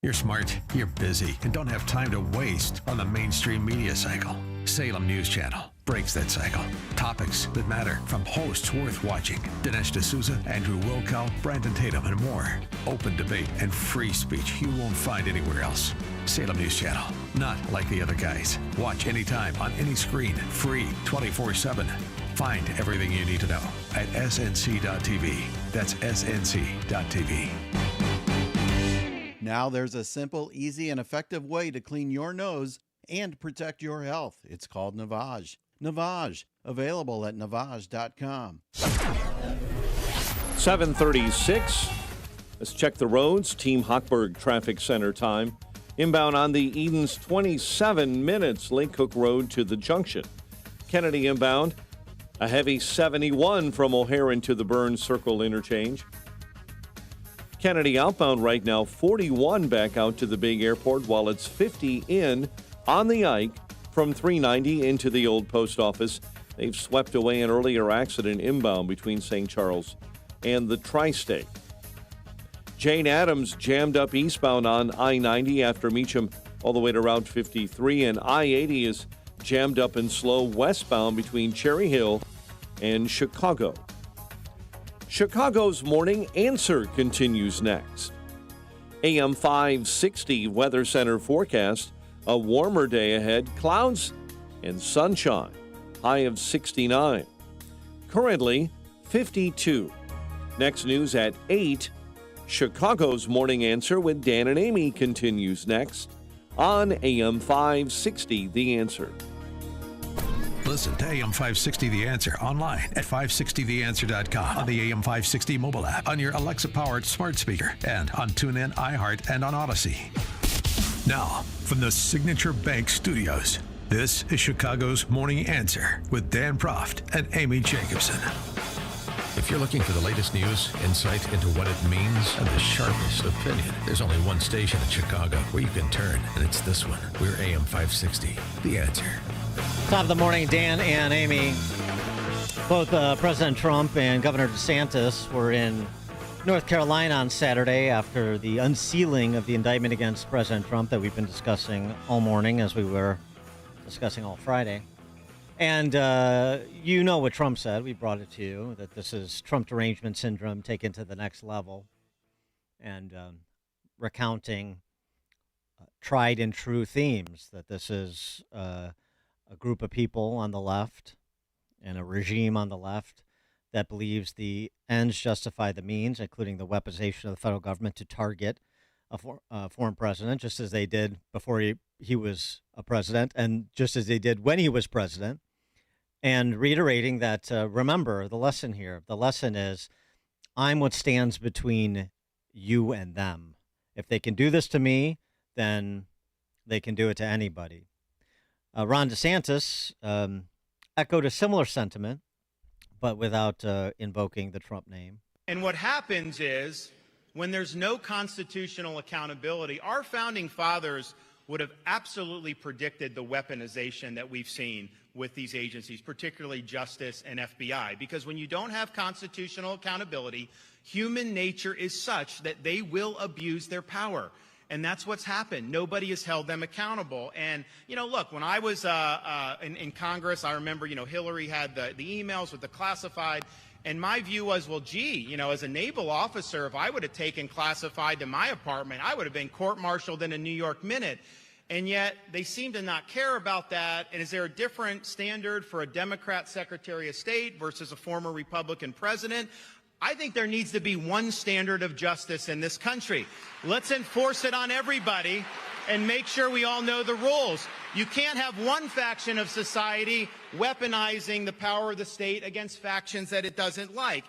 You're smart, you're busy, and don't have time to waste on the mainstream media cycle. Salem News Channel breaks that cycle. Topics that matter from hosts worth watching. Dinesh D'Souza, Andrew Wilkow, Brandon Tatum, and more. Open debate and free speech you won't find anywhere else. Salem News Channel, not like the other guys. Watch anytime on any screen, free 24/7. Find everything you need to know at snc.tv. That's snc.tv. Now there's a simple, easy, and effective way to clean your nose and protect your health. It's called Navage. Navage, available at Navage.com. 7:36. Let's check the roads. Team Hochberg Traffic Center time. Inbound on the Edens, 27 minutes, Lake Cook Road to the junction. Kennedy inbound, a heavy 71 from O'Haran to the Burns Circle interchange. Kennedy outbound right now, 41 back out to the big airport, while it's 50 in on the Ike from 390 into the old post office. They've swept away an earlier accident inbound between St. Charles and the Tri-State. Jane Addams jammed up eastbound on I-90 after Meacham all the way to Route 53, and I-80 is jammed up and slow westbound between Cherry Hill and Chicago. Chicago's Morning Answer continues next. AM 560 Weather Center forecast, a warmer day ahead, clouds and sunshine, high of 69. Currently 52. Next news at 8. Chicago's Morning Answer with Dan and Amy continues next on AM 560 The Answer. Listen to AM 560 The Answer online at 560theanswer.com, on the AM 560 mobile app, on your Alexa-powered smart speaker, and on TuneIn, iHeart, and on Odyssey. Now, from the Signature Bank Studios, this is Chicago's Morning Answer with Dan Proft and Amy Jacobson. If you're looking for the latest news, insight into what it means, and the sharpest opinion, there's only one station in Chicago where you can turn, and it's this one. We're AM 560, The Answer. Top of the morning, Dan and Amy. Both President Trump and Governor DeSantis were in North Carolina on Saturday after the unsealing of the indictment against President Trump that we've been discussing all morning, as we were discussing all Friday. And you know what Trump said. We brought it to you, that this is Trump derangement syndrome taken to the next level, and recounting tried and true themes, that this is a group of people on the left and a regime on the left that believes the ends justify the means, including the weaponization of the federal government to target a foreign president, just as they did before he was a president, and just as they did when he was president. And reiterating that, remember, the lesson here, the lesson is, I'm what stands between you and them. If they can do this to me, then they can do it to anybody. Ron DeSantis echoed a similar sentiment, but without invoking the Trump name. And what happens is, when there's no constitutional accountability, our founding fathers would have absolutely predicted the weaponization that we've seen with these agencies, particularly Justice and FBI, because when you don't have constitutional accountability, human nature is such that they will abuse their power. And that's what's happened. Nobody has held them accountable. And, you know, look, when I was in Congress, I remember, you know, Hillary had the emails with the classified. And my view was, well, gee, you know, as a naval officer, if I would have taken classified to my apartment, I would have been court-martialed in a New York minute. And yet they seem to not care about that. And is there a different standard for a Democrat Secretary of State versus a former Republican president? I think there needs to be one standard of justice in this country. Let's enforce it on everybody and make sure we all know the rules. You can't have one faction of society weaponizing the power of the state against factions that it doesn't like.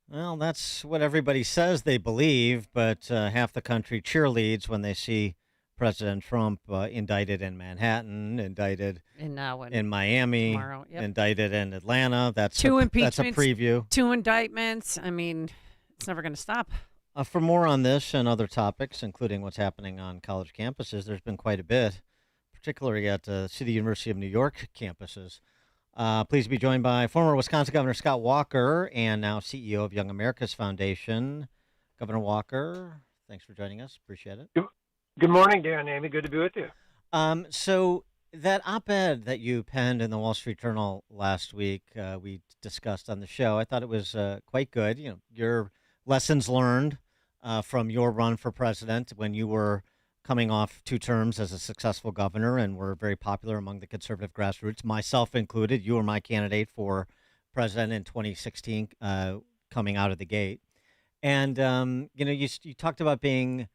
Well, that's what everybody says they believe, but half the country cheerleads when they see President Trump indicted in Manhattan, indicted in Miami, tomorrow, yep. Indicted in Atlanta. That's a preview. 2 indictments. I mean, it's never going to stop. For more on this and other topics, including what's happening on college campuses, there's been quite a bit, particularly at City University of New York campuses. Pleased to be joined by former Wisconsin Governor Scott Walker and now CEO of Young America's Foundation. Governor Walker, thanks for joining us. Appreciate it. Good morning, Dan and Amy. Good to be with you. So that op-ed that you penned in the Wall Street Journal last week, we discussed on the show. I thought it was quite good. You know, your lessons learned from your run for president when you were coming off 2 terms as a successful governor and were very popular among the conservative grassroots, myself included. You were my candidate for president in 2016, coming out of the gate. And, you know, you talked about being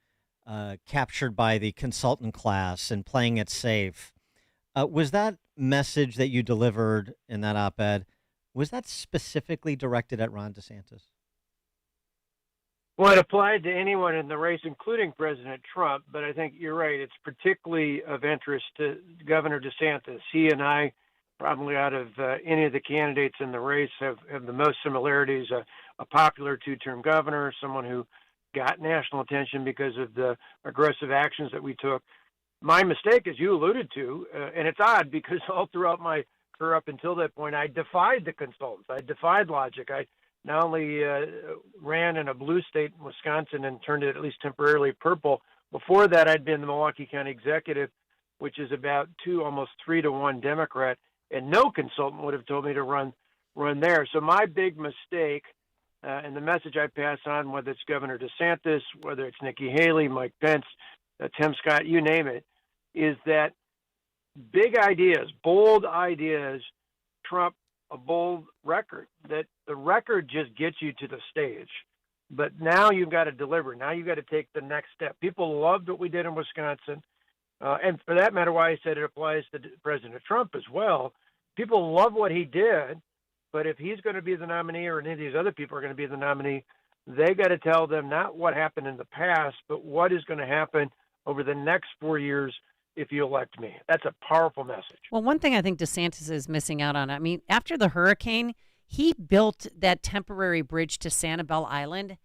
captured by the consultant class and playing it safe. Was that message that you delivered in that op-ed, was that specifically directed at Ron DeSantis? Well, it applied to anyone in the race, including President Trump, but I think you're right. It's particularly of interest to Governor DeSantis. He and I, probably out of any of the candidates in the race, have the most similarities. A popular 2-term governor, someone who got national attention because of the aggressive actions that we took. My mistake, as you alluded to, and it's odd because all throughout my career up until that point, I defied the consultants. I defied logic. I not only ran in a blue state, Wisconsin, and turned it at least temporarily purple. Before that, I'd been the Milwaukee County Executive, which is about almost 3-to-1 Democrat, and no consultant would have told me to run there. So my big mistake, and the message I pass on, whether it's Governor DeSantis, whether it's Nikki Haley, Mike Pence, Tim Scott, you name it, is that big ideas, bold ideas, trump a bold record. That the record just gets you to the stage. But now you've got to deliver. Now you've got to take the next step. People loved what we did in Wisconsin. And for that matter, why I said it applies to President Trump as well. People love what he did, but if he's going to be the nominee or any of these other people are going to be the nominee, they got to tell them not what happened in the past, but what is going to happen over the next 4 years if you elect me. That's a powerful message. Well, one thing I think DeSantis is missing out on, I mean, after the hurricane, he built that temporary bridge to Sanibel Island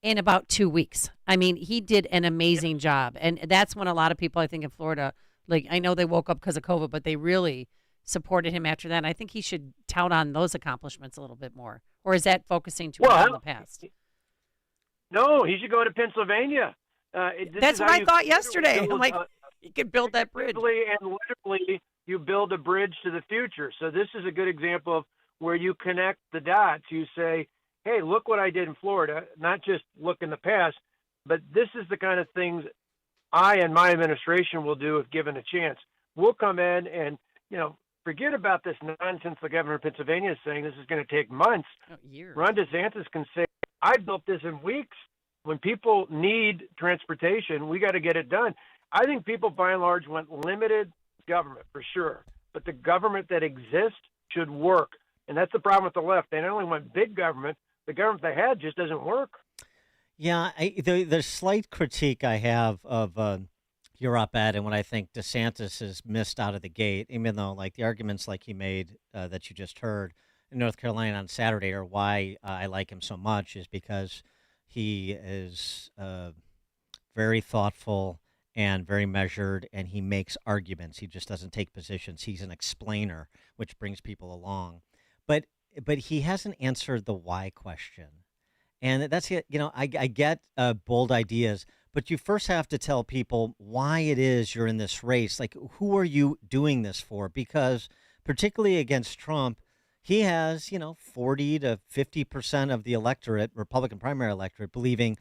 in about 2 weeks. I mean, he did an amazing job. And that's when a lot of people, I think, in Florida, like, I know they woke up because of COVID, but they really supported him after that. And I think he should tout on those accomplishments a little bit more. Or is that focusing too much on the past? No, he should go to Pennsylvania. That's what I thought yesterday. I'm like, you could build that bridge. And literally, you build a bridge to the future. So this is a good example of where you connect the dots. You say, hey, look what I did in Florida, not just look in the past, but this is the kind of things I and my administration will do if given a chance. We'll come in and, forget about this nonsense the governor of Pennsylvania is saying this is going to take months. Years. Ron DeSantis can say, I built this in weeks. When people need transportation, we got to get it done. I think people, by and large, want limited government, for sure. But the government that exists should work. And that's the problem with the left. They not only want big government, the government they had just doesn't work. Yeah, the slight critique I have of your op-ed and what I think DeSantis has missed out of the gate, even though like the arguments like he made that you just heard in North Carolina on Saturday are why I like him so much, is because he is very thoughtful and very measured, and he makes arguments. He just doesn't take positions. He's an explainer, which brings people along. But he hasn't answered the why question. And that's it. I get bold ideas, but you first have to tell people why it is you're in this race. Like, who are you doing this for? Because particularly against Trump, he has, 40 to 50% of the electorate, Republican primary electorate, believing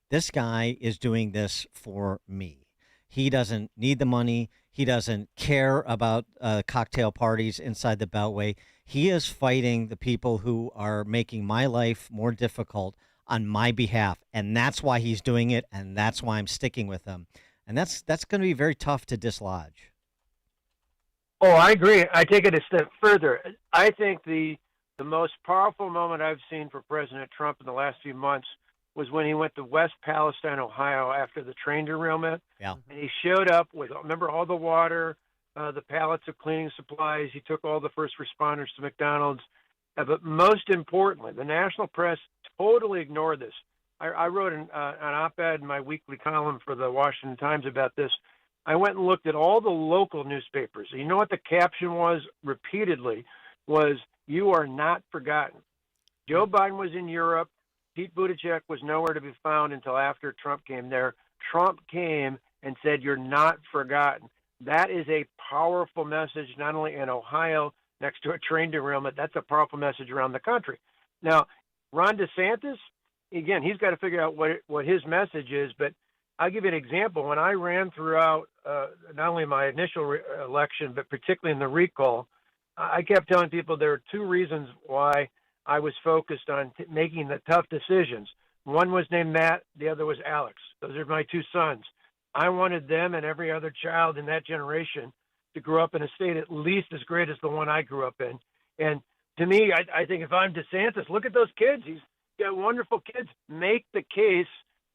this guy is doing this for me. He doesn't need the money. He doesn't care about cocktail parties inside the Beltway. He is fighting the people who are making my life more difficult on my behalf, and that's why he's doing it, and that's why I'm sticking with him. And that's going to be very tough to dislodge. Oh, I agree. I take it a step further. I think the most powerful moment I've seen for President Trump in the last few months was when he went to West Palestine, Ohio, after the train derailment. Yeah. And he showed up with, remember, all the water, the pallets of cleaning supplies. He took all the first responders to McDonald's. But most importantly, the national press totally ignored this. I wrote an op-ed in my weekly column for the Washington Times about this. I went and looked at all the local newspapers. You know what the caption was repeatedly? Was, "You are not forgotten." Joe Biden was in Europe. Pete Buttigieg was nowhere to be found until after Trump came there. Trump came and said, "You're not forgotten." That is a powerful message, not only in Ohio next to a train derailment. That's a powerful message around the country. Now, Ron DeSantis, again, he's got to figure out what his message is. But I'll give you an example. When I ran throughout not only my initial election, but particularly in the recall, I kept telling people there are two reasons why I was focused on making the tough decisions. One was named Matt, the other was Alex. Those are my two sons. I wanted them and every other child in that generation to grow up in a state at least as great as the one I grew up in. And to me, I think if I'm DeSantis, look at those kids. He's got wonderful kids. Make the case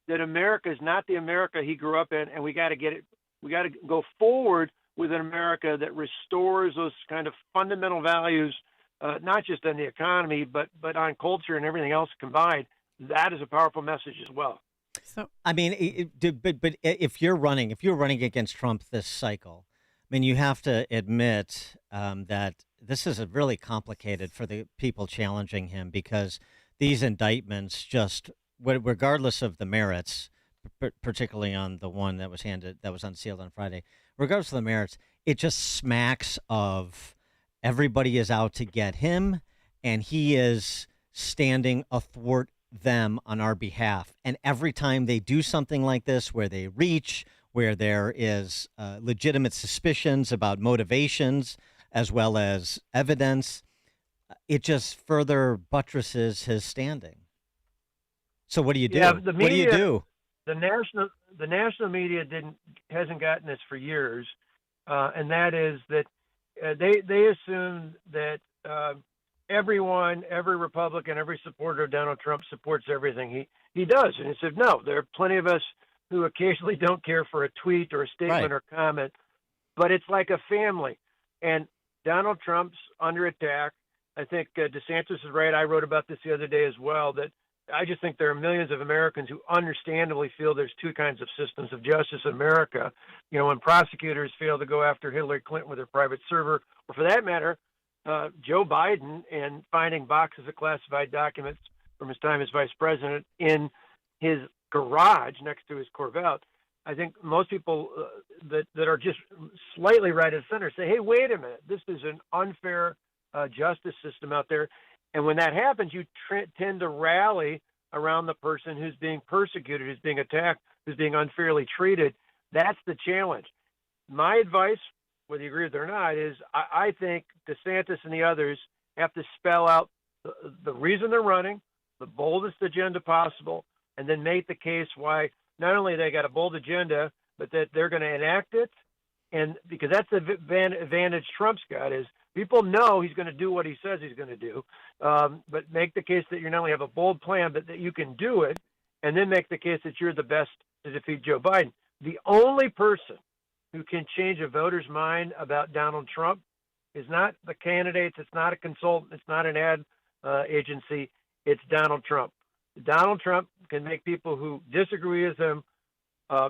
that America is not the America he grew up in, and we got to get it. We got to go forward with an America that restores those kind of fundamental values, not just on the economy, but on culture and everything else combined. That is a powerful message as well. So I mean, but if you're running against Trump this cycle, I mean, you have to admit that this is really complicated for the people challenging him because these indictments just, regardless of the merits, particularly on the one that was unsealed on Friday, regardless of the merits, it just smacks of everybody is out to get him, and he is standing athwart them on our behalf. And every time they do something like this, where they reach, where there is legitimate suspicions about motivations as well as evidence, it just further buttresses his standing. So what do you do? Yeah, the media, what do you do? The national media hasn't gotten this for years, and that is that they assume that every Republican, every supporter of Donald Trump supports everything he does. And he said, no, there are plenty of us who occasionally don't care for a tweet or a statement or comment, but it's like a family. And Donald Trump's under attack. I think DeSantis is right. I wrote about this the other day as well, that I just think there are millions of Americans who understandably feel there's two kinds of systems of justice in America. You know, when prosecutors fail to go after Hillary Clinton with her private server, or for that matter, Joe Biden, and finding boxes of classified documents from his time as vice president in his garage next to his Corvette. I think most people that are just slightly right of center say, hey, wait a minute, this is an unfair justice system out there. And when that happens, you tend to rally around the person who's being persecuted, who's being attacked, who's being unfairly treated. That's the challenge. My advice, whether you agree with it or not, is I think DeSantis and the others have to spell out the reason they're running, the boldest agenda possible, and then make the case why not only they got a bold agenda, but that they're going to enact it. And because that's the advantage Trump's got, is people know he's going to do what he says he's going to do. But make the case that you not only have a bold plan, but that you can do it, and then make the case that you're the best to defeat Joe Biden. The only person who can change a voter's mind about Donald Trump is not the candidates, it's not a consultant, it's not an ad agency, it's Donald Trump. Donald Trump can make people who disagree with him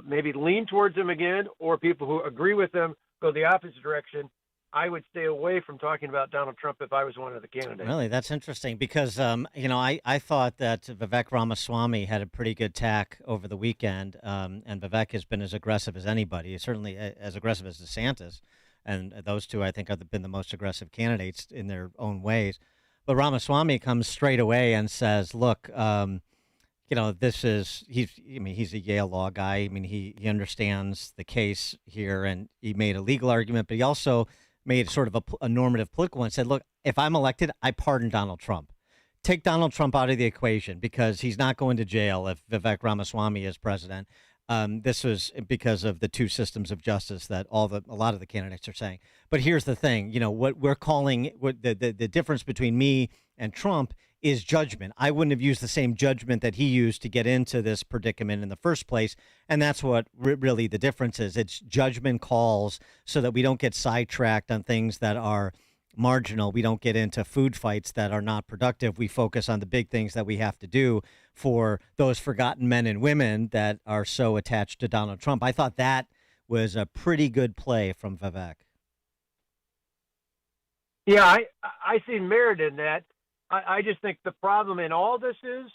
maybe lean towards him again, or people who agree with him go the opposite direction. I would stay away from talking about Donald Trump if I was one of the candidates. Really, that's interesting because, I thought that Vivek Ramaswamy had a pretty good tack over the weekend, and Vivek has been as aggressive as anybody, certainly as aggressive as DeSantis, and those two, I think, have been the most aggressive candidates in their own ways. But Ramaswamy comes straight away and says, look, he's a Yale law guy. I mean, he understands the case here, and he made a legal argument, but he also made sort of a normative political one and said, look, if I'm elected, I pardon Donald Trump. Take Donald Trump out of the equation because he's not going to jail if Vivek Ramaswamy is president. This was because of the two systems of justice that a lot of the candidates are saying. But here's the thing, what we're calling the difference between me and Trump is judgment. I wouldn't have used the same judgment that he used to get into this predicament in the first place. And that's what really the difference is. It's judgment calls so that we don't get sidetracked on things that are marginal. We don't get into food fights that are not productive. We focus on the big things that we have to do for those forgotten men and women that are so attached to Donald Trump. I thought that was a pretty good play from Vivek. Yeah, I see merit in that. I just think the problem in all this is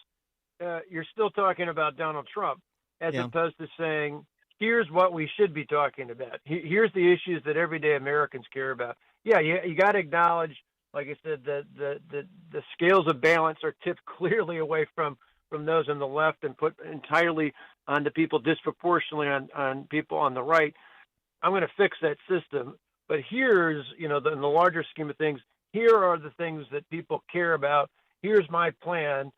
you're still talking about Donald Trump as opposed to saying, here's what we should be talking about. Here's the issues that everyday Americans care about. Yeah, you got to acknowledge, like I said, the scales of balance are tipped clearly away from those on the left and put entirely onto people disproportionately on people on the right. I'm going to fix that system. But here's, in the larger scheme of things, here are the things that people care about. Here's my plan.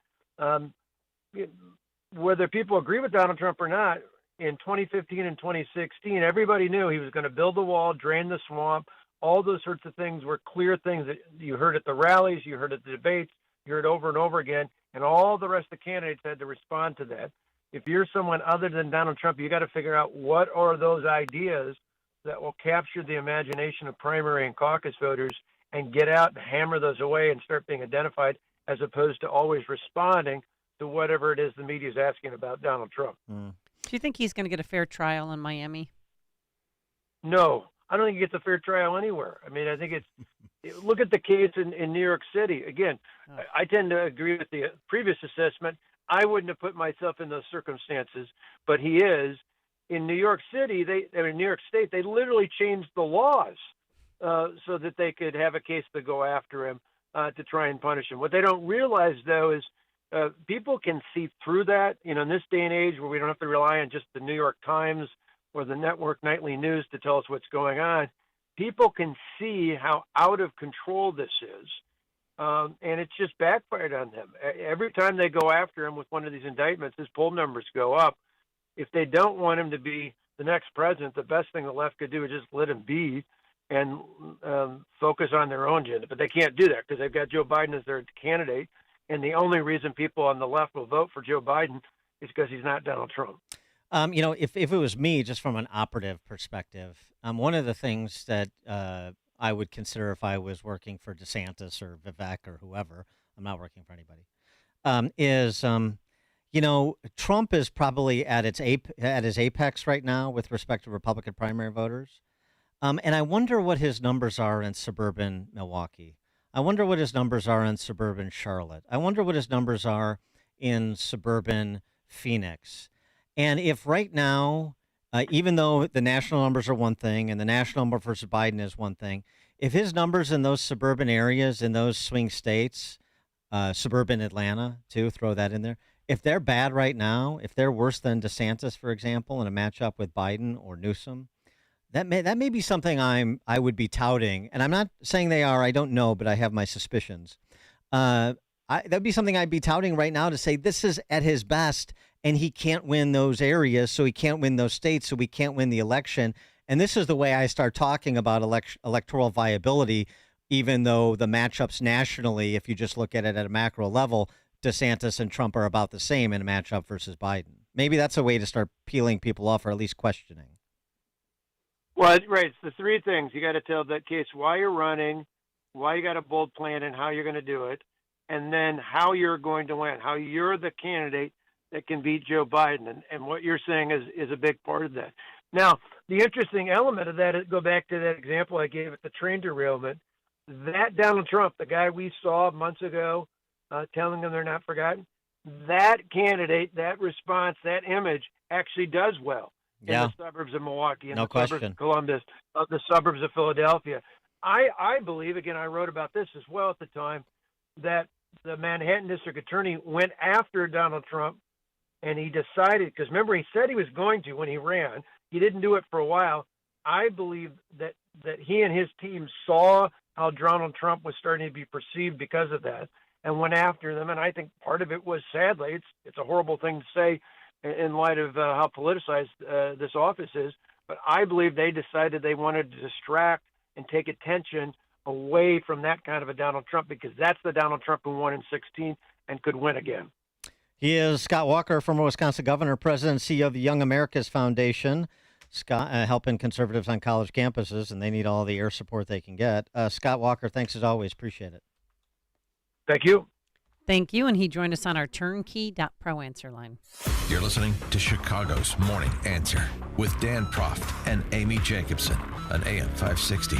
Whether people agree with Donald Trump or not, in 2015 and 2016, everybody knew he was going to build the wall, drain the swamp. All those sorts of things were clear things that you heard at the rallies, you heard at the debates, you heard over and over again, and all the rest of the candidates had to respond to that. If you're someone other than Donald Trump, you got to figure out what are those ideas that will capture the imagination of primary and caucus voters and get out and hammer those away and start being identified, as opposed to always responding to whatever it is the media is asking about Donald Trump. Do you think he's going to get a fair trial in Miami? No, I don't think he gets a fair trial anywhere. I mean, I think look at the case in New York City. Again, I tend to agree with the previous assessment. I wouldn't have put myself in those circumstances, but he is. In New York City, New York State, they literally changed the laws so that they could have a case to go after him to try and punish him. What they don't realize, though, is people can see through that. In this day and age where we don't have to rely on just the New York Times or the network nightly news to tell us what's going on, people can see how out of control this is. And it's just backfired on them. Every time they go after him with one of these indictments, his poll numbers go up. If they don't want him to be the next president, the best thing the left could do is just let him be and focus on their own agenda. But they can't do that because they've got Joe Biden as their candidate. And the only reason people on the left will vote for Joe Biden is because he's not Donald Trump. If it was me, just from an operative perspective, one of the things that I would consider if I was working for DeSantis or Vivek or whoever, I'm not working for anybody, is Trump is probably at his apex right now with respect to Republican primary voters. And I wonder what his numbers are in suburban Milwaukee. I wonder what his numbers are in suburban Charlotte. I wonder what his numbers are in suburban Phoenix. And if right now, even though the national numbers are one thing and the national number versus Biden is one thing, if his numbers in those suburban areas, in those swing states, suburban Atlanta, too, throw that in there, if they're bad right now, if they're worse than DeSantis, for example, in a matchup with Biden or Newsom, that may be something I would be touting. And I'm not saying they are. I don't know, but I have my suspicions. That'd be something I'd be touting right now to say this is at his best, and he can't win those areas, so he can't win those states, so we can't win the election. And this is the way I start talking about electoral viability, even though the matchups nationally, if you just look at it at a macro level, DeSantis and Trump are about the same in a matchup versus Biden. Maybe that's a way to start peeling people off or at least questioning. Well, right. It's the three things. You got to tell that case why you're running, why you got a bold plan and how you're going to do it, and then how you're going to win, how you're the candidate that can beat Joe Biden. And what you're saying is a big part of that. Now, the interesting element of that is go back to that example I gave at the train derailment. That Donald Trump, the guy we saw months ago, telling them they're not forgotten, that candidate, that response, that image actually does well in the suburbs of Milwaukee, in the suburbs of Columbus, the suburbs of Philadelphia. I believe, again, I wrote about this as well at the time, that the Manhattan District Attorney went after Donald Trump, and he decided, because remember, he said he was going to when he ran. He didn't do it for a while. I believe that he and his team saw how Donald Trump was starting to be perceived because of that and went after them. And I think part of it was, sadly, it's a horrible thing to say in light of how politicized this office is, but I believe they decided they wanted to distract and take attention away from that kind of a Donald Trump, because that's the Donald Trump who won in 2016 and could win again. He is Scott Walker, former Wisconsin governor, president and CEO of the Young America's Foundation, Scott, helping conservatives on college campuses, and they need all the air support they can get. Scott Walker, thanks as always. Appreciate it. Thank you. Thank you. And he joined us on our turnkey.pro answer line. You're listening to Chicago's Morning Answer with Dan Proft and Amy Jacobson on AM 560.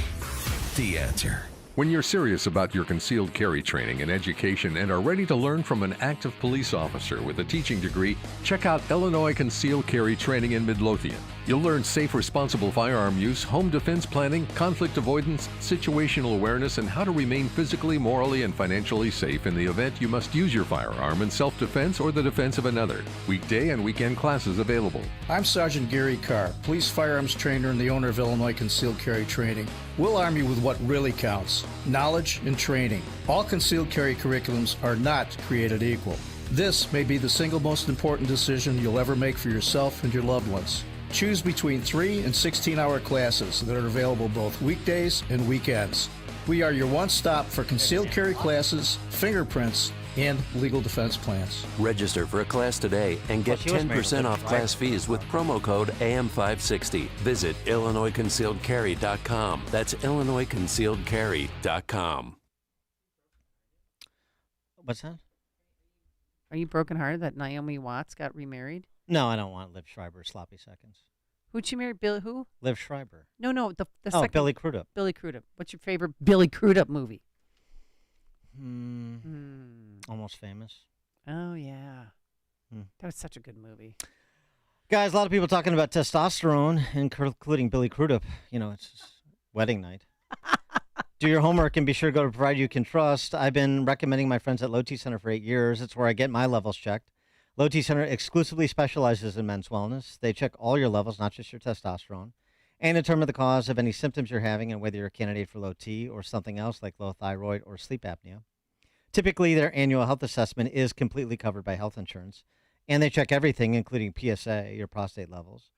The Answer. When you're serious about your concealed carry training and education and are ready to learn from an active police officer with a teaching degree, check out Illinois Concealed Carry Training in Midlothian. You'll learn safe, responsible firearm use, home defense planning, conflict avoidance, situational awareness, and how to remain physically, morally, and financially safe in the event you must use your firearm in self-defense or the defense of another. Weekday and weekend classes available. I'm Sergeant Gary Carr, police firearms trainer and the owner of Illinois Concealed Carry Training. We'll arm you with what really counts: knowledge and training. All concealed carry curriculums are not created equal. This may be the single most important decision you'll ever make for yourself and your loved ones. Choose between 3 and 16-hour classes that are available both weekdays and weekends. We are your one-stop for concealed carry classes, fingerprints, and legal defense plans. Register for a class today and get 10% off class fees with promo code AM560. Visit IllinoisConcealedCarry.com. That's IllinoisConcealedCarry.com. What's that? Are you brokenhearted that Naomi Watts got remarried? No, I don't want Liv Schreiber sloppy seconds. Who'd she marry? Bill who? Liv Schreiber. No, the second. Billy Crudup. Billy Crudup. What's your favorite Billy Crudup movie? Almost Famous. Oh, yeah. That was such a good movie. Guys, a lot of people talking about testosterone, including Billy Crudup. You know, it's his wedding night. Do your homework and be sure to go to a provider you can trust. I've been recommending my friends at Low T Center for 8 years. It's where I get my levels checked. Low T Center exclusively specializes in men's wellness. They check all your levels, not just your testosterone, and determine the cause of any symptoms you're having and whether you're a candidate for low T or something else like low thyroid or sleep apnea. Typically, their annual health assessment is completely covered by health insurance, and they check everything, including PSA, your prostate levels,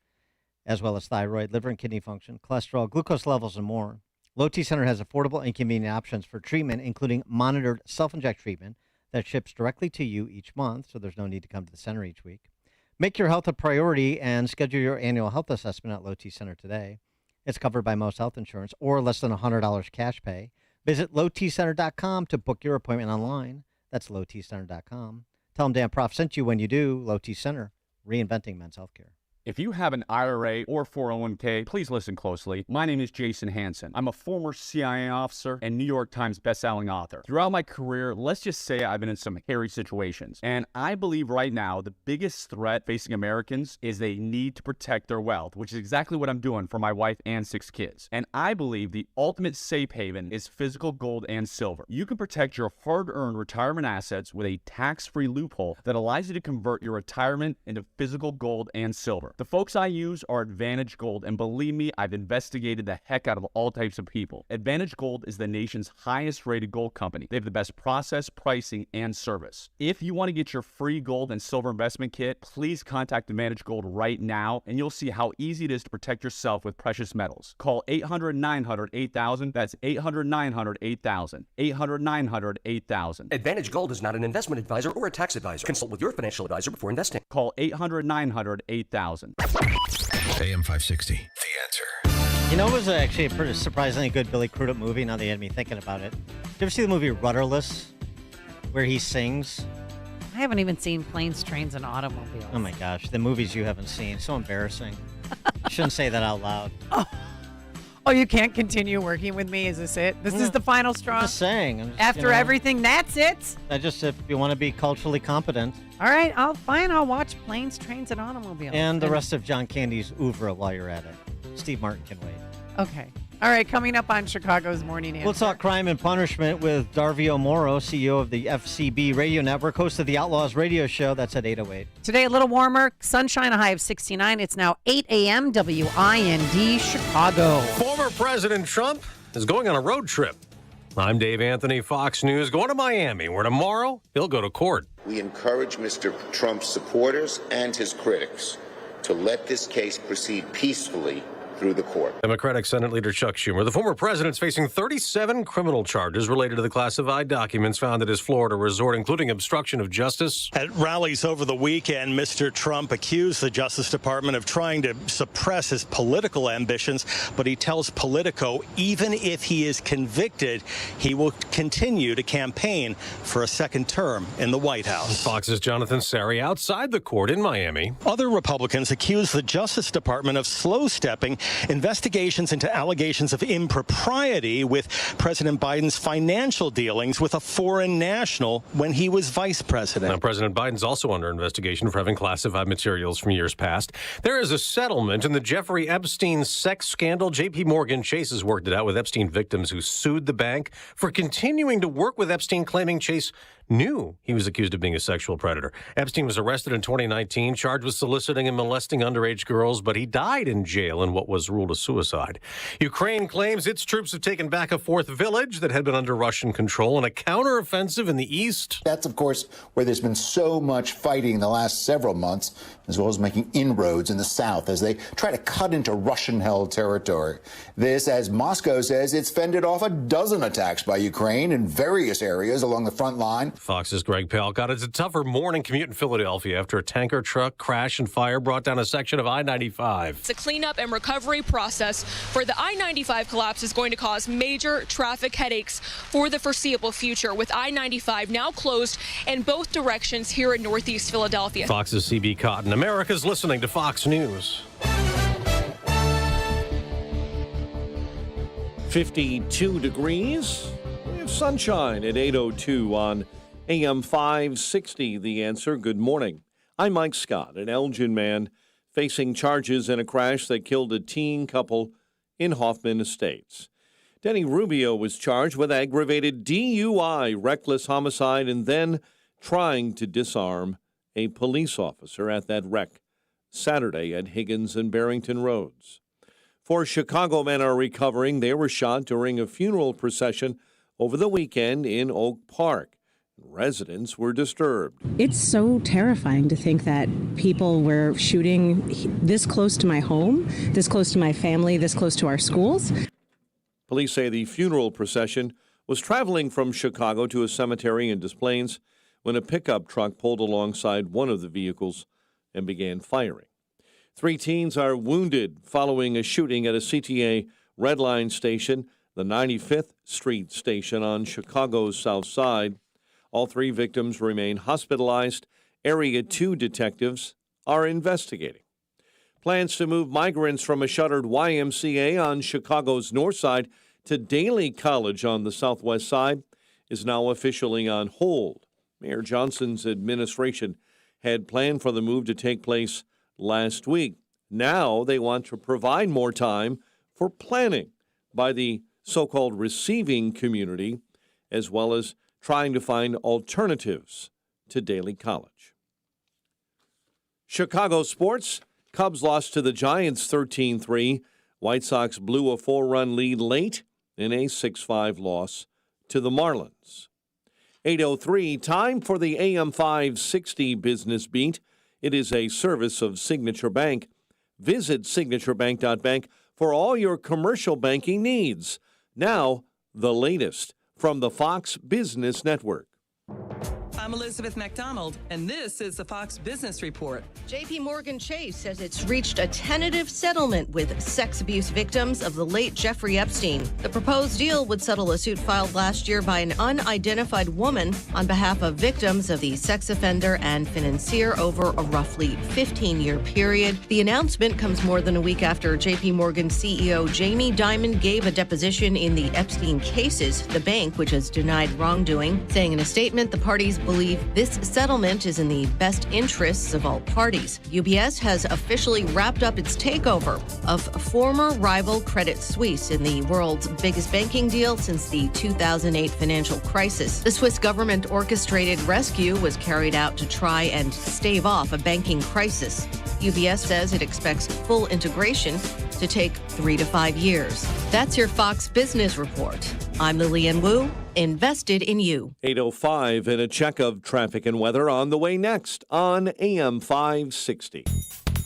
as well as thyroid, liver and kidney function, cholesterol, glucose levels, and more. Low T Center has affordable and convenient options for treatment, including monitored self-inject treatment that ships directly to you each month, so there's no need to come to the center each week. Make your health a priority and schedule your annual health assessment at Low T Center today. It's covered by most health insurance or less than $100 cash pay. Visit lowtcenter.com to book your appointment online. That's lowtcenter.com. Tell them Dan Prof sent you when you do. Low T Center, reinventing men's healthcare. If you have an IRA or 401k, please listen closely. My name is Jason Hansen. I'm a former CIA officer and New York Times bestselling author. Throughout my career, let's just say I've been in some hairy situations. And I believe right now the biggest threat facing Americans is they need to protect their wealth, which is exactly what I'm doing for my wife and 6 kids. And I believe the ultimate safe haven is physical gold and silver. You can protect your hard-earned retirement assets with a tax-free loophole that allows you to convert your retirement into physical gold and silver. The folks I use are Advantage Gold, and believe me, I've investigated the heck out of all types of people. Advantage Gold is the nation's highest-rated gold company. They have the best process, pricing, and service. If you want to get your free gold and silver investment kit, please contact Advantage Gold right now, and you'll see how easy it is to protect yourself with precious metals. Call 800-900-8000. That's 800-900-8000. 800-900-8000. Advantage Gold is not an investment advisor or a tax advisor. Consult with your financial advisor before investing. Call 800-900-8000. AM 560, The Answer. You know, it was actually a pretty surprisingly good Billy Crudup movie, now that you had me thinking about it. Did you ever see the movie Rudderless, where he sings? I haven't even seen Planes, Trains, and Automobiles. Oh my gosh, the movies you haven't seen. So embarrassing. You shouldn't say that out loud. Oh, you can't continue working with me? Is this it? This is the final straw? I'm just saying. After everything, that's it? If you want to be culturally competent. All right, I'll watch Planes, Trains, and Automobiles. And the rest of John Candy's oeuvre while you're at it. Steve Martin can wait. Okay. All right, coming up on Chicago's Morning Answer. We'll talk crime and punishment with Darvio Moro, CEO of the FCB Radio Network, host of the Outlaws Radio Show. That's at 8:08. Today, a little warmer. Sunshine, a high of 69. It's now 8 a.m. WIND Chicago. Former President Trump is going on a road trip. I'm Dave Anthony, Fox News, going to Miami, where tomorrow he'll go to court. We encourage Mr. Trump's supporters and his critics to let this case proceed peacefully through the court. Democratic Senate Leader Chuck Schumer, the former president's facing 37 criminal charges related to the classified documents found at his Florida resort, including obstruction of justice. At rallies over the weekend, Mr. Trump accused the Justice Department of trying to suppress his political ambitions, but he tells Politico even if he is convicted, he will continue to campaign for a second term in the White House. Fox's Jonathan Sari outside the court in Miami. Other Republicans accuse the Justice Department of slow-stepping investigations into allegations of impropriety with President Biden's financial dealings with a foreign national when he was vice president. Now, President Biden's also under investigation for having classified materials from years past. There is a settlement in the Jeffrey Epstein sex scandal. J.P. Morgan Chase has worked it out with Epstein victims who sued the bank for continuing to work with Epstein, claiming Chase knew he was accused of being a sexual predator. Epstein was arrested in 2019, charged with soliciting and molesting underage girls, but he died in jail in what was ruled a suicide. Ukraine claims its troops have taken back a fourth village that had been under Russian control in a counteroffensive in the east. That's, of course, where there's been so much fighting in the last several months, as well as making inroads in the south as they try to cut into Russian-held territory. This, as Moscow says, it's fended off a dozen attacks by Ukraine in various areas along the front line. Fox's Greg Palcott. It's a tougher morning commute in Philadelphia after a tanker truck crash and fire brought down a section of I-95. It's a cleanup and recovery process for the I-95 collapse is going to cause major traffic headaches for the foreseeable future, with I-95 now closed in both directions here in Northeast Philadelphia. Fox's CB Cotton. America's listening to Fox News. 52 degrees. We have sunshine at 8:02 on AM 560. The Answer. Good morning. I'm Mike Scott, an Elgin man facing charges in a crash that killed a teen couple in Hoffman Estates. Denny Rubio was charged with aggravated DUI, reckless homicide, and then trying to disarm a police officer at that wreck Saturday at Higgins and Barrington Roads. 4 Chicago men are recovering. They were shot during a funeral procession over the weekend in Oak Park. Residents were disturbed. It's so terrifying to think that people were shooting this close to my home, this close to my family, this close to our schools. Police say the funeral procession was traveling from Chicago to a cemetery in Des Plaines when a pickup truck pulled alongside one of the vehicles and began firing. 3 teens are wounded following a shooting at a CTA Red Line station, the 95th Street station on Chicago's South Side. All 3 victims remain hospitalized. Area 2 detectives are investigating. Plans to move migrants from a shuttered YMCA on Chicago's North Side to Daly College on the Southwest Side is now officially on hold. Mayor Johnson's administration had planned for the move to take place last week. Now they want to provide more time for planning by the so-called receiving community, as well as trying to find alternatives to Daly College. Chicago sports. Cubs lost to the Giants 13-3. White Sox blew a 4-run lead late in a 6-5 loss to the Marlins. 8:03, time for the AM 560 Business Beat. It is a service of Signature Bank. Visit signaturebank.bank for all your commercial banking needs. Now, the latest from the Fox Business Network. I'm Elizabeth McDonald, and this is the Fox Business Report. J.P. Morgan Chase says it's reached a tentative settlement with sex abuse victims of the late Jeffrey Epstein. The proposed deal would settle a suit filed last year by an unidentified woman on behalf of victims of the sex offender and financier over a roughly 15-year period. The announcement comes more than a week after J.P. Morgan CEO Jamie Dimon gave a deposition in the Epstein cases, the bank, which has denied wrongdoing, saying in a statement the parties believe this settlement is in the best interests of all parties. UBS has officially wrapped up its takeover of former rival Credit Suisse in the world's biggest banking deal since the 2008 financial crisis. The Swiss government-orchestrated rescue was carried out to try and stave off a banking crisis. UBS says it expects full integration to take 3 to 5 years. That's your Fox Business Report. I'm Lillian Wu, invested in you. 8:05 and a check of traffic and weather on the way next on AM 560.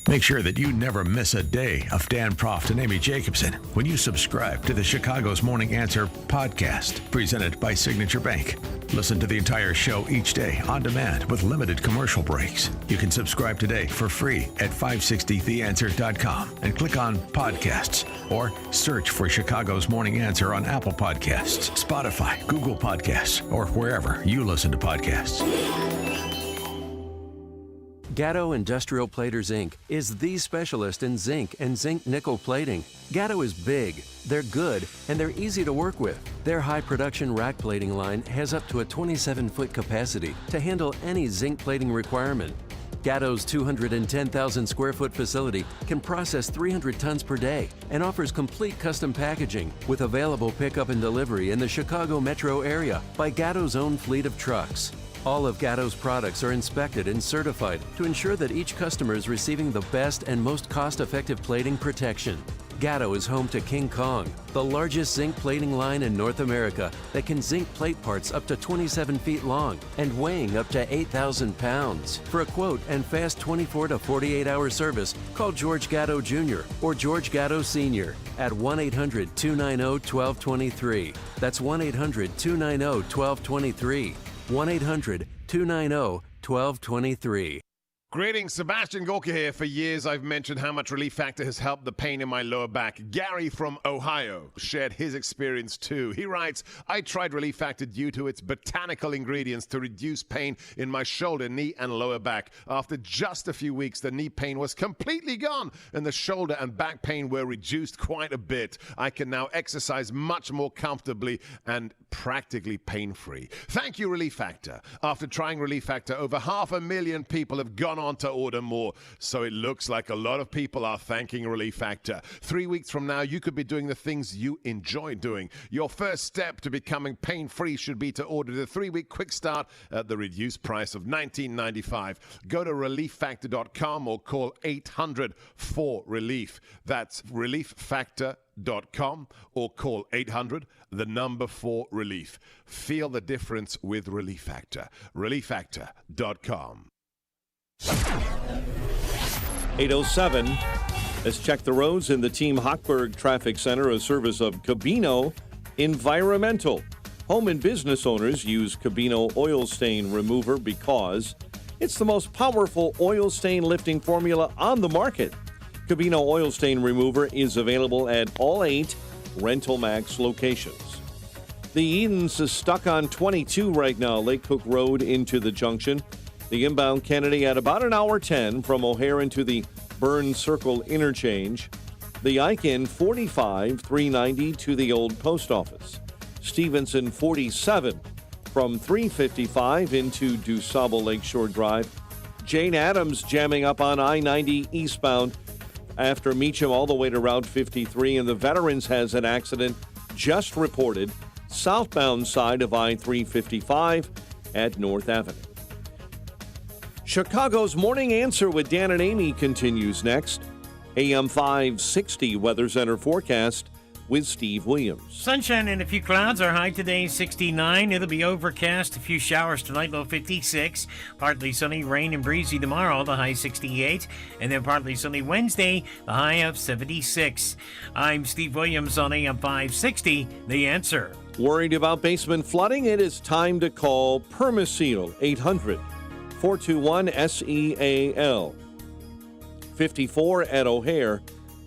Make sure that you never miss a day of Dan Proft and Amy Jacobson when you subscribe to the Chicago's Morning Answer podcast, presented by Signature Bank. Listen to the entire show each day on demand with limited commercial breaks. You can subscribe today for free at 560theanswer.com and click on podcasts or search for Chicago's Morning Answer on Apple Podcasts, Spotify, Google Podcasts, or wherever you listen to podcasts. Gatto Industrial Platers, Inc. is the specialist in zinc and zinc nickel plating. Gatto is big, they're good, and they're easy to work with. Their high production rack plating line has up to a 27-foot capacity to handle any zinc plating requirement. Gatto's 210,000 square foot facility can process 300 tons per day and offers complete custom packaging with available pickup and delivery in the Chicago metro area by Gatto's own fleet of trucks. All of Gatto's products are inspected and certified to ensure that each customer is receiving the best and most cost-effective plating protection. Gatto is home to King Kong, the largest zinc plating line in North America that can zinc plate parts up to 27 feet long and weighing up to 8,000 pounds. For a quote and fast 24 to 48-hour service, call George Gatto Jr. or George Gatto Sr. at 1-800-290-1223. That's 1-800-290-1223. 1-800-290-1223. Greetings, Sebastian Gorka here. For years, I've mentioned how much Relief Factor has helped the pain in my lower back. Gary from Ohio shared his experience too. He writes, I tried Relief Factor due to its botanical ingredients to reduce pain in my shoulder, knee, and lower back. After just a few weeks, the knee pain was completely gone, and the shoulder and back pain were reduced quite a bit. I can now exercise much more comfortably and practically pain-free. Thank you, Relief Factor. After trying Relief Factor, over 500,000 people have gone on to order more, so it looks like a lot of people are thanking Relief Factor. 3 weeks from now, you could be doing the things you enjoy doing. Your first step to becoming pain-free should be to order the 3-week quick start at the reduced price of $19.95. Go to relieffactor.com or call 800-4RELIEF. That's relieffactor.com or call 800-4RELIEF. Feel the difference with Relief Factor. relieffactor.com. 8:07. Let's check the roads in the Team Hochberg Traffic Center, a service of Cabino Environmental. Home and business owners use Cabino Oil Stain Remover because it's the most powerful oil stain lifting formula on the market. Cabino Oil Stain Remover is available at all 8 Rental Max locations. The Edens is stuck on 22 right now, Lake Cook Road into the junction. The inbound Kennedy at about an hour 10 from O'Hare into the Burn Circle interchange. The Eichen 45, 390 to the old post office. Stevenson 47 from 355 into DuSable Lakeshore Drive. Jane Addams jamming up on I-90 eastbound after Meacham all the way to Route 53. And the Veterans has an accident just reported southbound side of I-355 at North Avenue. Chicago's Morning Answer with Dan and Amy continues next. AM 560 Weather Center forecast with Steve Williams. Sunshine and a few clouds. Our high today is 69. It'll be overcast. A few showers tonight, low 56. Partly sunny, rain and breezy tomorrow, the high 68. And then partly sunny Wednesday, the high of 76. I'm Steve Williams on AM 560, The Answer. Worried about basement flooding? It is time to call Permaseal, 800-421-SEAL. 54 at O'Hare.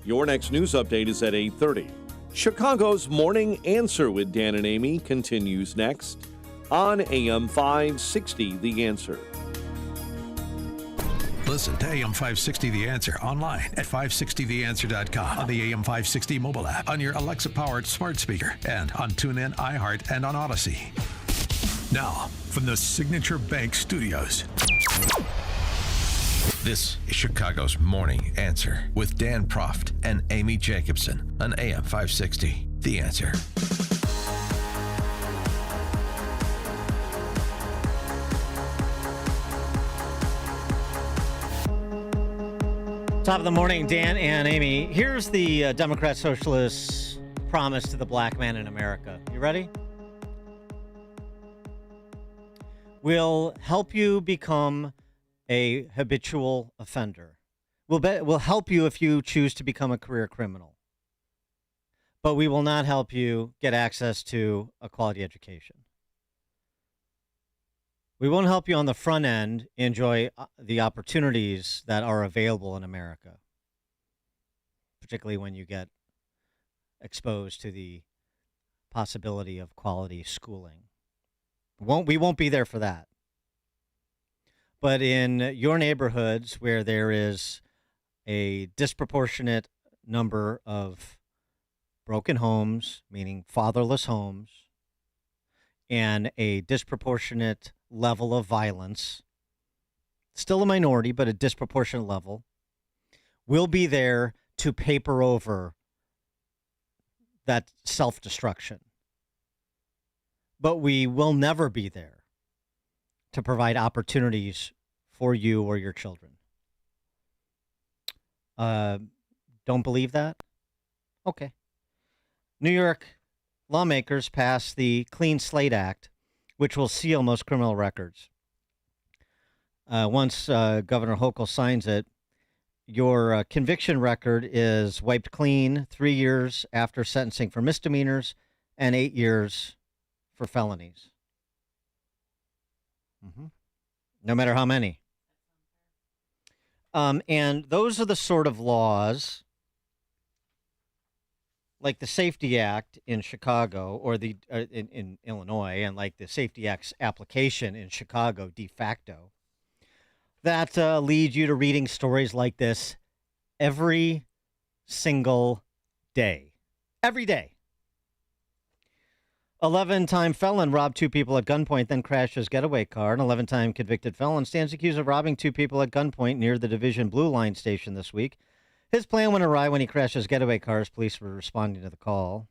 Your next news update is at 8:30. Chicago's Morning Answer with Dan and Amy continues next on AM 560, The Answer. Listen to AM 560 The Answer online at 560theanswer.com, on the AM 560 mobile app, on your Alexa-powered smart speaker, and on TuneIn, iHeart, and on Odyssey. Now, from the Signature Bank Studios, this is Chicago's Morning Answer with Dan Proft and Amy Jacobson on AM 560. The Answer. Top of the morning, Dan and Amy. Here's the Democrat Socialists' promise to the black man in America. You ready? We'll help you become a habitual offender. We'll help you if you choose to become a career criminal. But we will not help you get access to a quality education. We won't help you on the front end enjoy the opportunities that are available in America, particularly when you get exposed to the possibility of quality schooling. We won't be there for that. But in your neighborhoods where there is a disproportionate number of broken homes, meaning fatherless homes, and a disproportionate level of violence, still a minority, but a disproportionate level, we'll be there to paper over that self-destruction. But we will never be there to provide opportunities for you or your children. Don't believe that? Okay. New York lawmakers passed the Clean Slate Act, which will seal most criminal records. Once Governor Hochul signs it, your conviction record is wiped clean 3 years after sentencing for misdemeanors and 8 years for felonies. No matter how many. And those are the sort of laws, like the Safety Act in Chicago, or the in Illinois, and like the Safety Act's application in Chicago de facto, that lead you to reading stories like this every single day. Every day. 11-time felon robbed 2 people at gunpoint, then crashed his getaway car. An 11-time convicted felon stands accused of robbing 2 people at gunpoint near the Division Blue Line station this week. His plan went awry when he crashed his getaway car as police were responding to the call.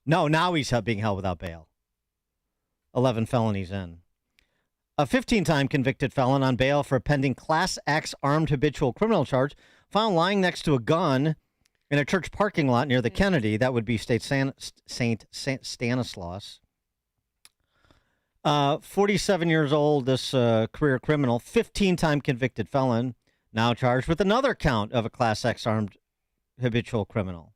No, now he's being held without bail. 11 felonies in. A 15-time convicted felon on bail for a pending Class X armed habitual criminal charge found lying next to a gun in a church parking lot near the Kennedy. That would be St. Stanislaus. 47 years old, this career criminal, 15-time convicted felon, now charged with another count of a Class X armed habitual criminal.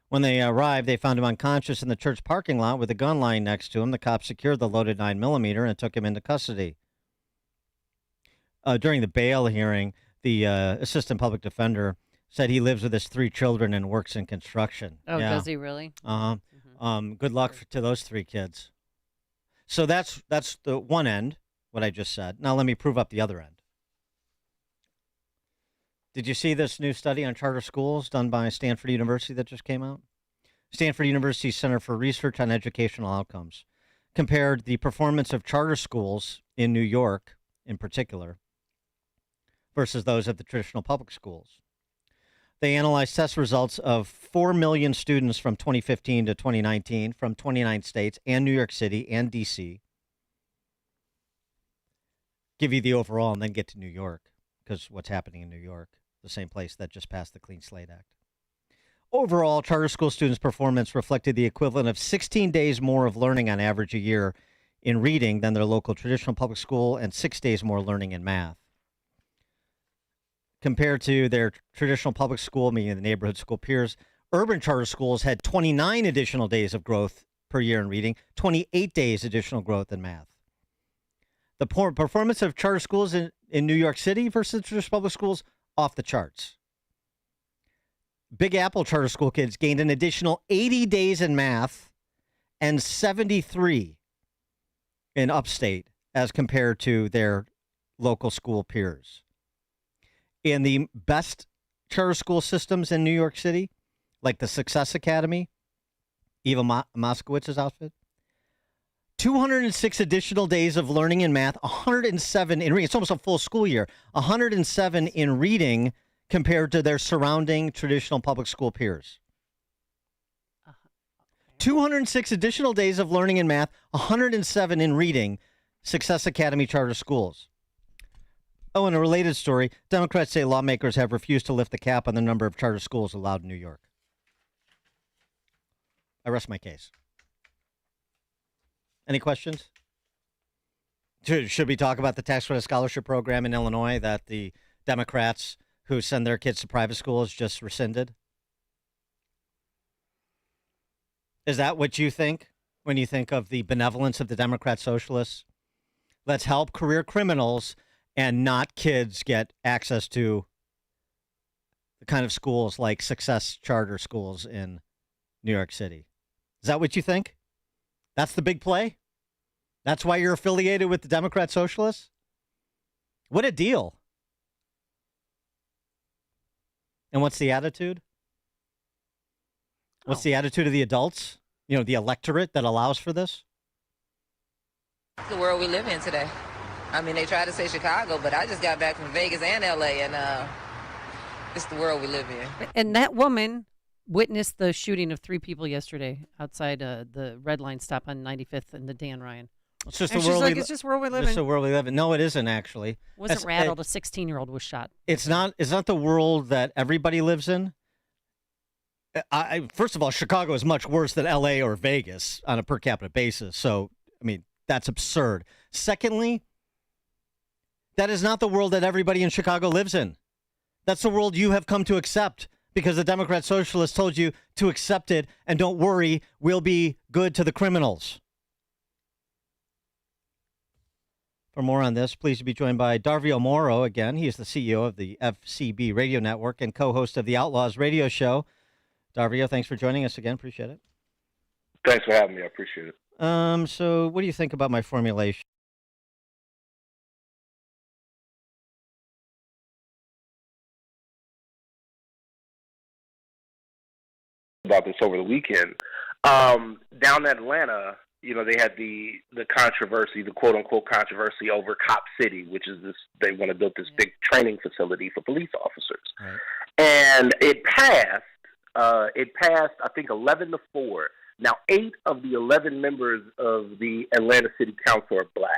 When they arrived, they found him unconscious in the church parking lot with a gun lying next to him. The cops secured the loaded 9mm and took him into custody. During the bail hearing, the assistant public defender said he lives with his 3 children and works in construction. Oh, yeah. Does he really? Uh-huh. Good luck to those 3 kids. So that's the one end, what I just said. Now let me prove up the other end. Did you see this new study on charter schools done by Stanford University that just came out? Stanford University Center for Research on Educational Outcomes compared the performance of charter schools in New York, in particular, versus those of the traditional public schools. They analyzed test results of 4 million students from 2015 to 2019 from 29 states and New York City and D.C. Give you the overall and then get to New York, because what's happening in New York, the same place that just passed the Clean Slate Act. Overall, charter school students' performance reflected the equivalent of 16 days more of learning on average a year in reading than their local traditional public school, and 6 days more learning in math. Compared to their traditional public school, meaning the neighborhood school peers, urban charter schools had 29 additional days of growth per year in reading, 28 days additional growth in math. The performance of charter schools in New York City versus traditional public schools, off the charts. Big Apple charter school kids gained an additional 80 days in math and 73 in upstate as compared to their local school peers. In the best charter school systems in New York City, like the Success Academy, Eva Moskowitz's outfit, 206 additional days of learning in math, 107 in reading. It's almost a full school year. 107 in reading compared to their surrounding traditional public school peers. 206 additional days of learning in math, 107 in reading, Success Academy charter schools. Oh, and a related story, Democrats say lawmakers have refused to lift the cap on the number of charter schools allowed in New York. I rest my case. Any questions? Should we talk about the tax credit scholarship program in Illinois that the Democrats who send their kids to private schools just rescinded? Is that what you think when you think of the benevolence of the Democrat socialists? Let's help career criminals and not kids get access to the kind of schools like Success charter schools in New York City. Is that what you think? That's the big play? That's why you're affiliated with the Democrat Socialists? What a deal. And what's the attitude? What's the attitude of the adults? You know, the electorate that allows for this? It's the world we live in today. I mean, they tried to say Chicago, but I just got back from Vegas and L.A., and it's the world we live in. And that woman witnessed the shooting of 3 people yesterday outside the Red Line stop on 95th and the Dan Ryan. It's just and the world it's just where we live in. It's the world we live in. No, it isn't actually. Wasn't rattled. A 16-year-old was shot. It's not the world that everybody lives in. First of all, Chicago is much worse than L.A. or Vegas on a per capita basis. So, I mean, that's absurd. Secondly, that is not the world that everybody in Chicago lives in. That's the world you have come to accept because the Democrat Socialists told you to accept it, and don't worry, we'll be good to the criminals. For more on this, pleased to be joined by Darvio Moro again. He is the CEO of the FCB Radio Network and co-host of the Outlaws Radio Show. Darvio, thanks for joining us again. Appreciate it. Thanks for having me. I appreciate it. So what do you think about my formulation? About this over the weekend. Down in Atlanta, they had the controversy, the quote unquote controversy over Cop City, which is they want to build this big training facility for police officers. Right. And it passed, I think 11-4. Now 8 of the 11 members of the Atlanta City Council are black.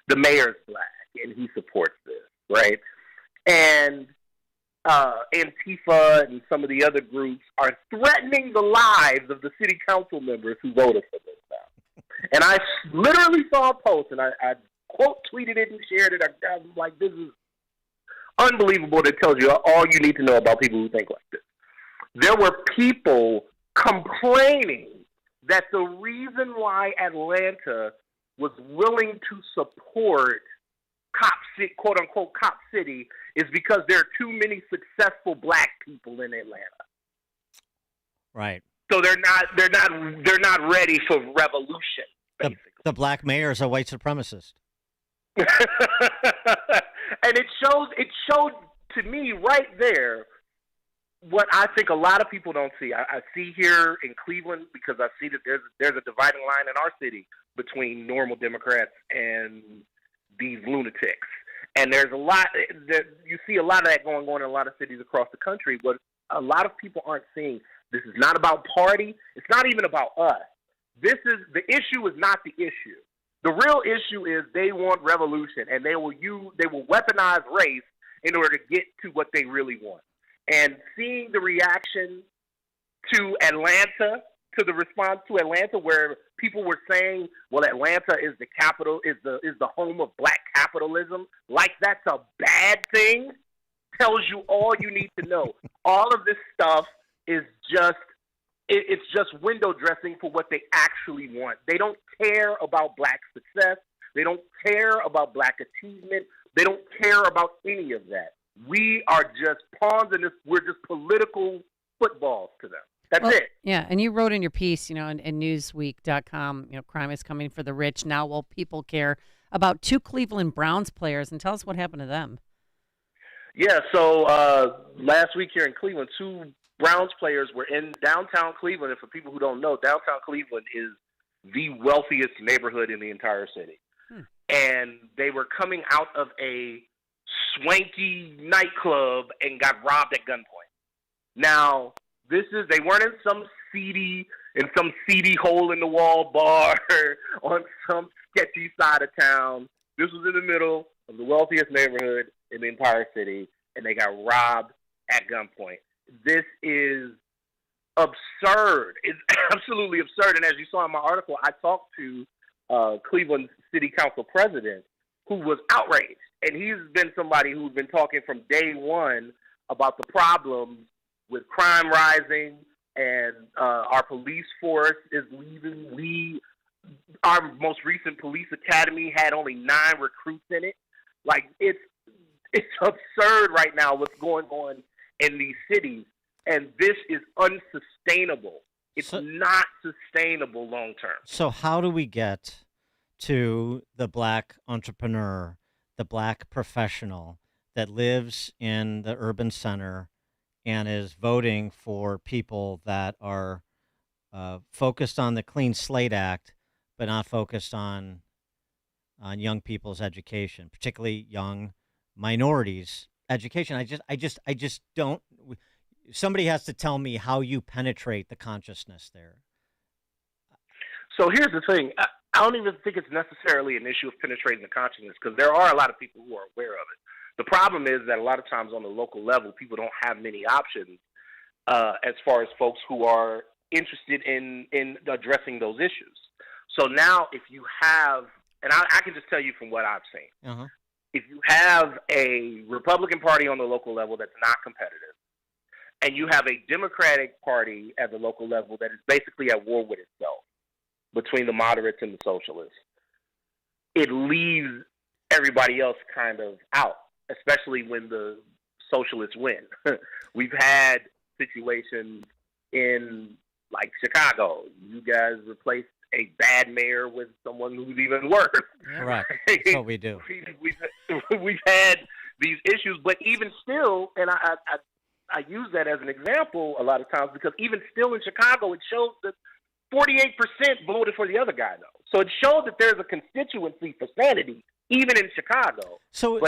The mayor's black and he supports this, right? And Antifa and some of the other groups are threatening the lives of the city council members who voted for this now. And I literally saw a post, and I quote tweeted it and shared it. I'm like, this is unbelievable. That tells you all you need to know about people who think like this. There were people complaining that the reason why Atlanta was willing to support quote unquote Cop City is because there are too many successful black people in Atlanta. Right. So they're not ready for revolution. The black mayor is a white supremacist. And it showed to me right there what I think a lot of people don't see. I see here in Cleveland, because I see that there's a dividing line in our city between normal Democrats and these lunatics. And there's a lot that you see a lot of that going on in a lot of cities across the country. But a lot of people aren't seeing this is not about party. It's not even about us. The issue is not the issue. The real issue is they want revolution, and they will weaponize race in order to get to what they really want. And seeing the reaction to Atlanta, to the response to Atlanta, where people were saying, well, Atlanta is the capital, is the home of black capitalism, like that's a bad thing, tells you all you need to know. All of this stuff is it's just window dressing for what they actually want. They don't care about black success. They don't care about black achievement. They don't care about any of that. We are just pawns in this. We're just political footballs to them. That's it. Yeah, and you wrote in your piece, in Newsweek.com, crime is coming for the rich. Now will people care about 2 Cleveland Browns players? And tell us what happened to them. Yeah, so last week here in Cleveland, 2 Browns players were in downtown Cleveland. And for people who don't know, downtown Cleveland is the wealthiest neighborhood in the entire city. And they were coming out of a swanky nightclub and got robbed at gunpoint. Now, they weren't in some seedy hole in the wall bar on some sketchy side of town. This was in the middle of the wealthiest neighborhood in the entire city, and they got robbed at gunpoint. This is absurd. It's absolutely absurd. And as you saw in my article, I talked to Cleveland City Council president who was outraged. And he's been somebody who's been talking from day one about the problems with crime rising and our police force is leaving. Our most recent police academy had only 9 recruits in it. Like, it's absurd right now what's going on in these cities, and this is unsustainable. It's not sustainable long term. So how do we get to the black entrepreneur, the black professional that lives in the urban center and is voting for people that are focused on the Clean Slate Act, but not focused on young people's education, particularly young minorities' education? I just don't. Somebody has to tell me how you penetrate the consciousness there. So here's the thing. I don't even think it's necessarily an issue of penetrating the consciousness, because there are a lot of people who are aware of it. The problem is that a lot of times on the local level, people don't have many options as far as folks who are interested in addressing those issues. So now if you have, and I can just tell you from what I've seen, if you have a Republican Party on the local level that's not competitive, and you have a Democratic Party at the local level that is basically at war with itself, between the moderates and the socialists, it leaves everybody else kind of out, especially when the socialists win. We've had situations in like Chicago. You guys replaced a bad mayor with someone who's even worse. Correct. That's what we do. We've had these issues, but even still, and I use that as an example a lot of times because even still in Chicago, it shows that 48% voted for the other guy, though. So it showed that there's a constituency for sanity, even in Chicago. There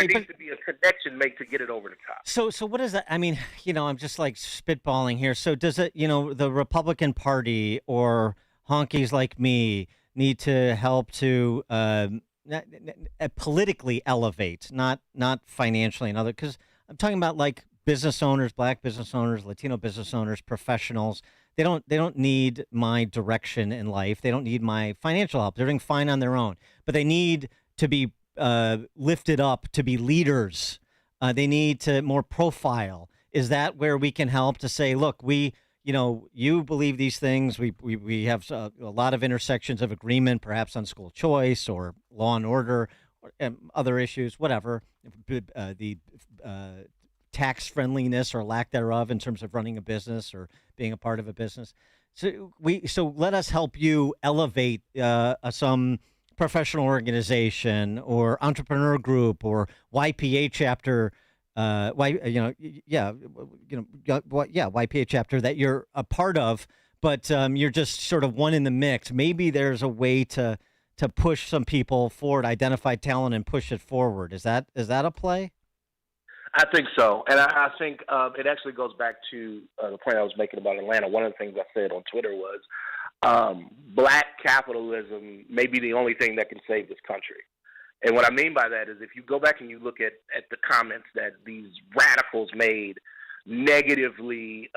needs to be a connection made to get it over the top. So what does that? I mean, I'm just like spitballing here. So does it, the Republican Party or honkies like me need to help to politically elevate, not financially and other? Because I'm talking about like business owners, Black business owners, Latino business owners, professionals. They don't need my direction in life. They don't need my financial help. They're doing fine on their own. But they need to be lifted up to be leaders. They need to more profile. Is that where we can help to say, look, you believe these things. We have a lot of intersections of agreement, perhaps on school choice or law and order, or other issues, whatever. The tax friendliness or lack thereof in terms of running a business or being a part of a business. So let us help you elevate some professional organization or entrepreneur group or YPA chapter, YPA chapter that you're a part of, but you're just sort of one in the mix. Maybe there's a way to push some people forward, identify talent, and push it forward. Is that a play? I think so. And I think it actually goes back to the point I was making about Atlanta. One of the things I said on Twitter was Black capitalism may be the only thing that can save this country. And what I mean by that is if you go back and you look at the comments that these radicals made negatively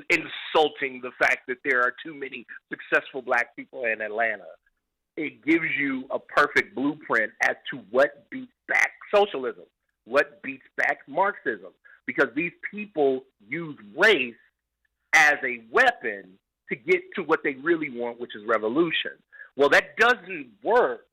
insulting the fact that there are too many successful Black people in Atlanta, it gives you a perfect blueprint as to what beats back socialism. What beats back Marxism? Because these people use race as a weapon to get to what they really want, which is revolution. Well, that doesn't work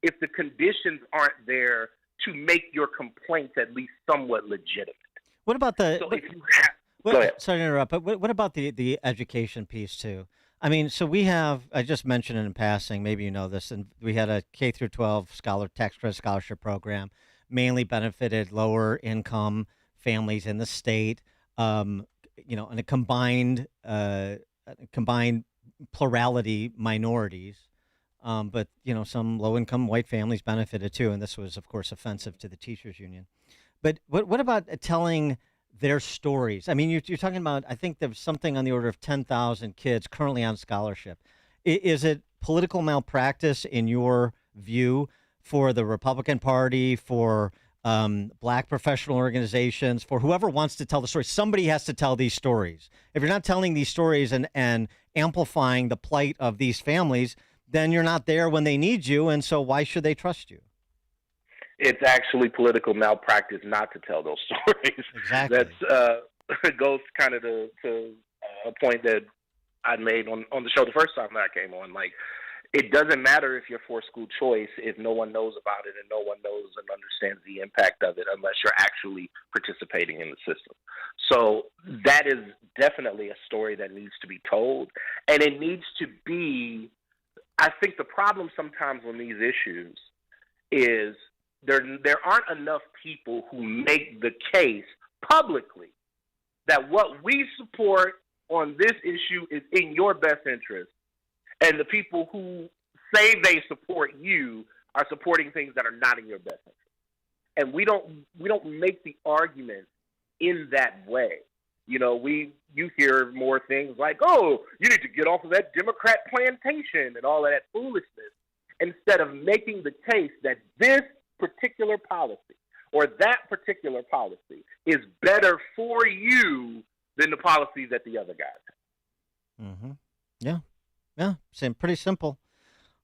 if the conditions aren't there to make your complaints at least somewhat legitimate. What about the? So if you have, go ahead. Sorry to interrupt, but what about the education piece too? I mean, so we have, I just mentioned it in passing, maybe you know this, and we had a K through 12 tax credit scholarship program, mainly benefited lower income families in the state, and a combined plurality minorities. But some low income white families benefited too, and this was, of course, offensive to the teachers union. But what about telling their stories? I mean, you're talking about, I think there's something on the order of 10,000 kids currently on scholarship. Is it political malpractice in your view for the Republican Party, for Black professional organizations, for whoever wants to tell the story? Somebody has to tell these stories. If you're not telling these stories and amplifying the plight of these families, then you're not there when they need you, and so why should they trust you? It's actually political malpractice not to tell those stories. Exactly. That's goes kind of to a point that I made on the show the first time that I came on. Like, it doesn't matter if you're for school choice if no one knows about it and no one knows and understands the impact of it unless you're actually participating in the system. So that is definitely a story that needs to be told. And it needs to be, I think the problem sometimes on these issues is there aren't enough people who make the case publicly that what we support on this issue is in your best interest. And the people who say they support you are supporting things that are not in your best interest. And we don't make the argument in that way. You hear more things like, oh, you need to get off of that Democrat plantation and all of that foolishness, instead of making the case that this particular policy or that particular policy is better for you than the policies that the other guys have. Mm-hmm. Yeah, pretty simple.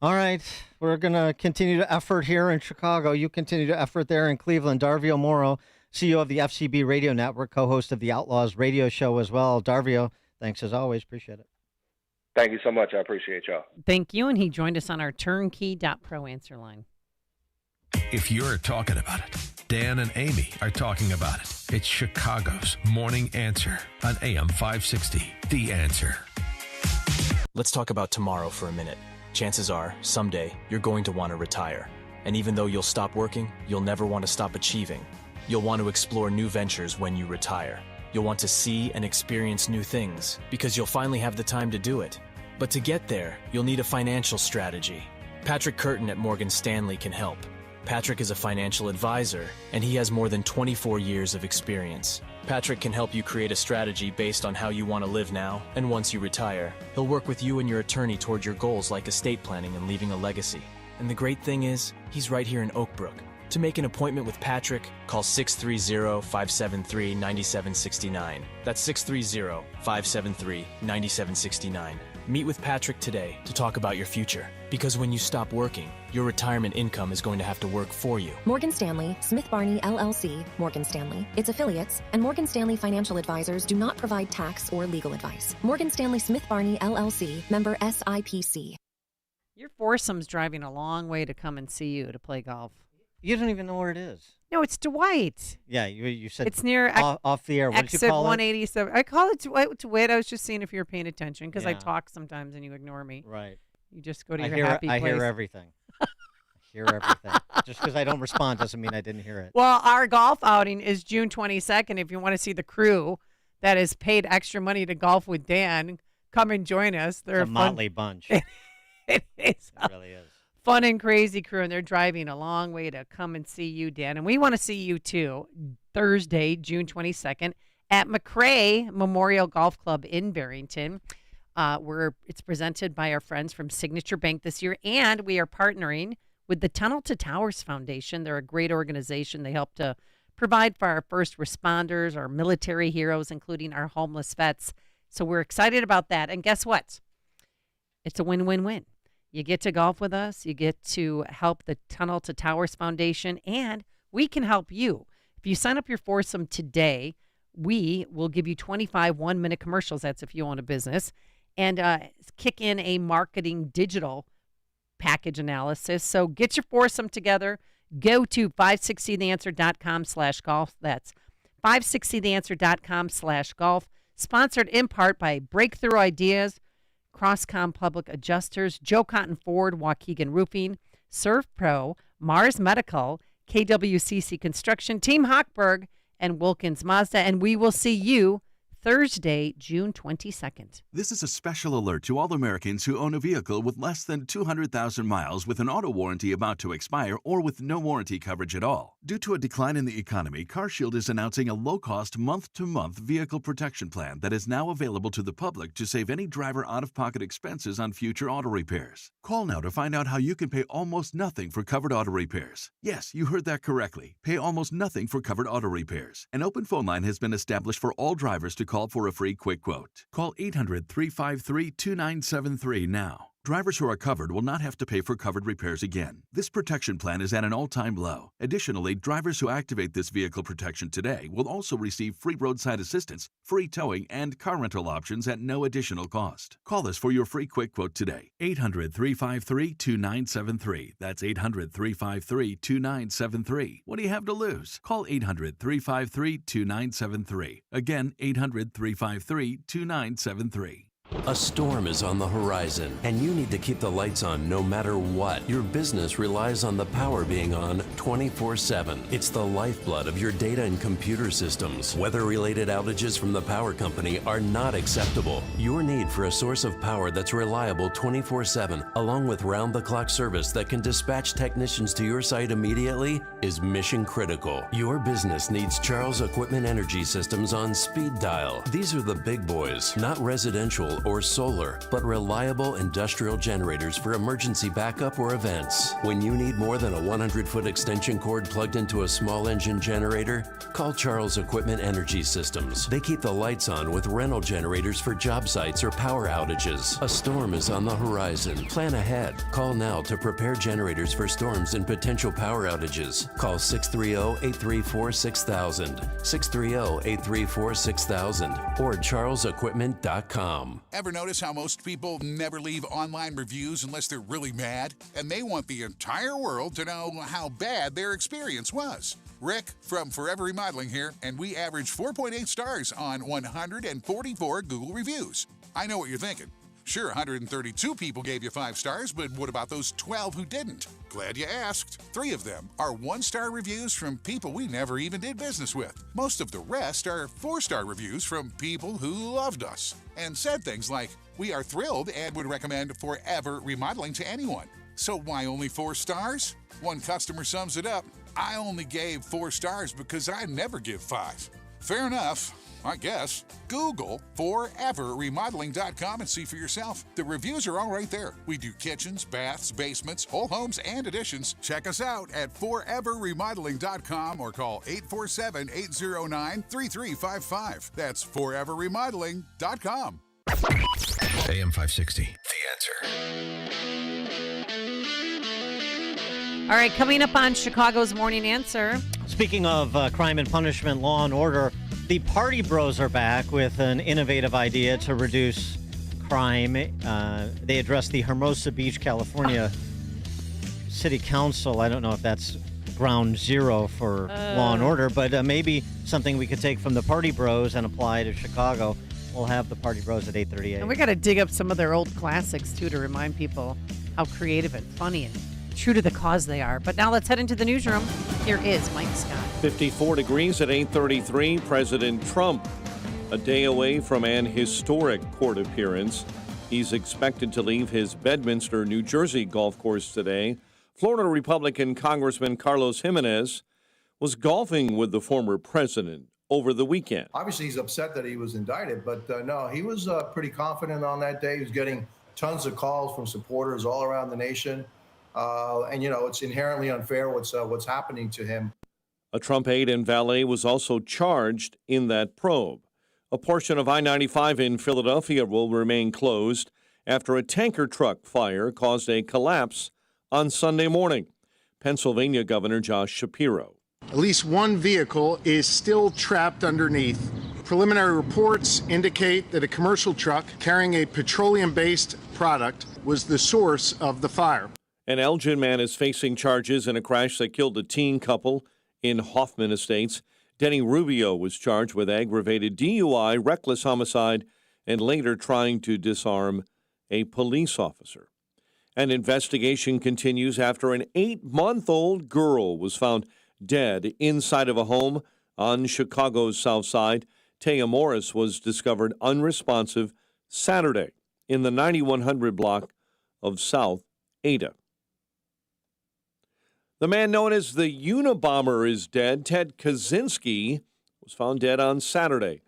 All right, we're going to continue to effort here in Chicago. You continue to effort there in Cleveland. Darvio Moro, CEO of the FCB Radio Network, co-host of the Outlaws radio show as well. Darvio, thanks as always. Appreciate it. Thank you so much. I appreciate y'all. Thank you. And he joined us on our turnkey.pro answer line. If you're talking about it, Dan and Amy are talking about it. It's Chicago's Morning Answer on AM 560. The Answer. Let's talk about tomorrow for a minute. Chances are, someday, you're going to want to retire. And even though you'll stop working, you'll never want to stop achieving. You'll want to explore new ventures when you retire. You'll want to see and experience new things because you'll finally have the time to do it. But to get there, you'll need a financial strategy. Patrick Curtin at Morgan Stanley can help. Patrick is a financial advisor, and he has more than 24 years of experience. Patrick can help you create a strategy based on how you want to live now, and once you retire, he'll work with you and your attorney toward your goals like estate planning and leaving a legacy. And the great thing is, he's right here in Oak Brook. To make an appointment with Patrick, call 630-573-9769. That's 630-573-9769. Meet with Patrick today to talk about your future. Because when you stop working, your retirement income is going to have to work for you. Morgan Stanley, Smith Barney, LLC, Morgan Stanley, its affiliates, and Morgan Stanley Financial Advisors do not provide tax or legal advice. Morgan Stanley Smith Barney, LLC, member SIPC. Your foursome's driving a long way to come and see you to play golf. You don't even know where it is. No, it's Dwight. Yeah, you said it's near off the air. What did you exit call 187. I call it Dwight. I was just seeing if you were paying attention because I Yeah. talk sometimes and you ignore me. Right. You just go to I your hear, happy I place. hear everything. I hear everything. Just because I don't respond doesn't mean I didn't hear it. Well, our golf outing is June 22nd. If you want to see the crew that has paid extra money to golf with Dan, come and join us. They're It's a motley bunch. It is. It really is. Fun and crazy crew, and they're driving a long way to come and see you, Dan. And we want to see you, too, Thursday, June 22nd, at McRae Memorial Golf Club in Barrington. It's presented by our friends from Signature Bank this year, and we are partnering with the Tunnel to Towers Foundation. They're a great organization. They help to provide for our first responders, our military heroes, including our homeless vets. So we're excited about that. And guess what? It's a win-win-win. You get to golf with us. You get to help the Tunnel to Towers Foundation, and we can help you. If you sign up your foursome today, we will give you 25 one-minute commercials. That's if you own a business. And kick in a marketing digital package analysis. So get your foursome together. Go to 560theanswer.com/golf. That's 560theanswer.com/golf. Sponsored in part by Breakthrough Ideas, Crosscom Public Adjusters, Joe Cotton Ford, Waukegan Roofing, Surf Pro, Mars Medical, KWCC Construction, Team Hochberg, and Wilkins Mazda. And we will see you Thursday, June 22nd. This is a special alert to all Americans who own a vehicle with less than 200,000 miles with an auto warranty about to expire or with no warranty coverage at all. Due to a decline in the economy, CarShield is announcing a low-cost month-to-month vehicle protection plan that is now available to the public to save any driver out-of-pocket expenses on future auto repairs. Call now to find out how you can pay almost nothing for covered auto repairs. Yes, you heard that correctly. Pay almost nothing for covered auto repairs. An open phone line has been established for all drivers to call for a free quick quote. Call 800-353-2973 now. Drivers who are covered will not have to pay for covered repairs again. This protection plan is at an all-time low. Additionally, drivers who activate this vehicle protection today will also receive free roadside assistance, free towing, and car rental options at no additional cost. Call us for your free quick quote today. 800-353-2973. That's 800-353-2973. What do you have to lose? Call 800-353-2973. Again, 800-353-2973. A storm is on the horizon, and you need to keep the lights on no matter what. Your business relies on the power being on 24/7. It's the lifeblood of your data and computer systems. Weather-related outages from the power company are not acceptable. Your need for a source of power that's reliable 24/7, along with round-the-clock service that can dispatch technicians to your site immediately, is mission critical. Your business needs Charles Equipment Energy Systems on speed dial. These are the big boys, not residential or solar, but reliable industrial generators for emergency backup or events. When you need more than a 100-foot extension cord plugged into a small engine generator, call Charles Equipment Energy Systems. They keep the lights on with rental generators for job sites or power outages. A storm is on the horizon. Plan ahead. Call now to prepare generators for storms and potential power outages. Call 630-834-6000, 630-834-6000, or charlesequipment.com. ever notice how most people never leave online reviews unless they're really mad? And they want the entire world to know how bad their experience was. Rick from Forever Remodeling here, and we average 4.8 stars on 144 Google reviews. I know what you're thinking. Sure, 132 people gave you 5 stars, but what about those 12 who didn't? Glad you asked. 3 of them are 1-star reviews from people we never even did business with. Most of the rest are 4-star reviews from people who loved us and said things like, "We are thrilled and would recommend Forever Remodeling to anyone." So why only 4 stars? One customer sums it up, "I only gave 4 stars because I never give 5. Fair enough, I guess. Google foreverremodeling.com and see for yourself. The reviews are all right there. We do kitchens, baths, basements, whole homes, and additions. Check us out at foreverremodeling.com or call 847-809-3355. That's foreverremodeling.com. AM 560, The Answer. All right, coming up on Chicago's Morning Answer. Speaking of crime and punishment, law and order, the party bros are back with an innovative idea to reduce crime. They addressed the Hermosa Beach, California City Council. I don't know if that's ground zero for law and order, but maybe something we could take from the party bros and apply to Chicago. We'll have the party bros at 8:38. And we got to dig up some of their old classics, too, to remind people how creative and funny and true to the cause they are. But now let's head into the newsroom. Here is Mike Scott. 54 degrees at 8:33. President Trump, a day away from an historic court appearance. He's expected to leave his Bedminster, New Jersey golf course today. Florida Republican Congressman Carlos Jimenez was golfing with the former president over the weekend. Obviously, he's upset that he was indicted, but no, he was pretty confident on that day. He was getting tons of calls from supporters all around the nation. And, you know, it's inherently unfair what's happening to him. A Trump aide and valet was also charged in that probe. A portion of I-95 in Philadelphia will remain closed after a tanker truck fire caused a collapse on Sunday morning. Pennsylvania Governor Josh Shapiro. At least one vehicle is still trapped underneath. Preliminary reports indicate that a commercial truck carrying a petroleum-based product was the source of the fire. An Elgin man is facing charges in a crash that killed a teen couple in Hoffman Estates. Denny Rubio was charged with aggravated DUI, reckless homicide, and later trying to disarm a police officer. An investigation continues after an 8-month-old girl was found dead inside of a home on Chicago's South Side. Taya Morris was discovered unresponsive Saturday in the 9100 block of South Ada. The man known as the Unabomber is dead. Ted Kaczynski was found dead on Saturday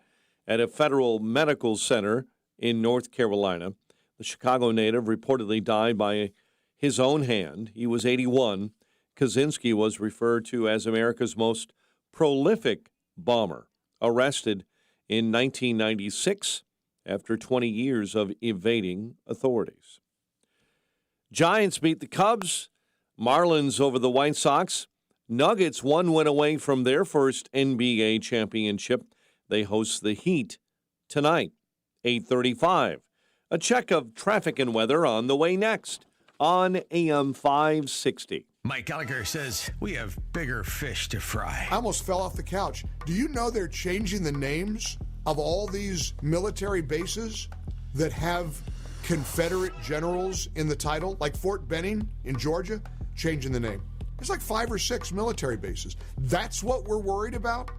at a federal medical center in North Carolina. The Chicago native reportedly died by his own hand. He was 81. Kaczynski was referred to as America's most prolific bomber, arrested in 1996 after 20 years of evading authorities. Giants beat the Cubs. Marlins over the White Sox. Nuggets 1 win away from their first NBA championship. They host the Heat tonight, 8:35. A check of traffic and weather on the way next on AM 560. Mike Gallagher says we have bigger fish to fry. I almost fell off the couch. Do you know they're changing the names of all these military bases that have Confederate generals in the title, like Fort Benning in Georgia, changing the name? There's like 5 or 6 military bases. That's what we're worried about?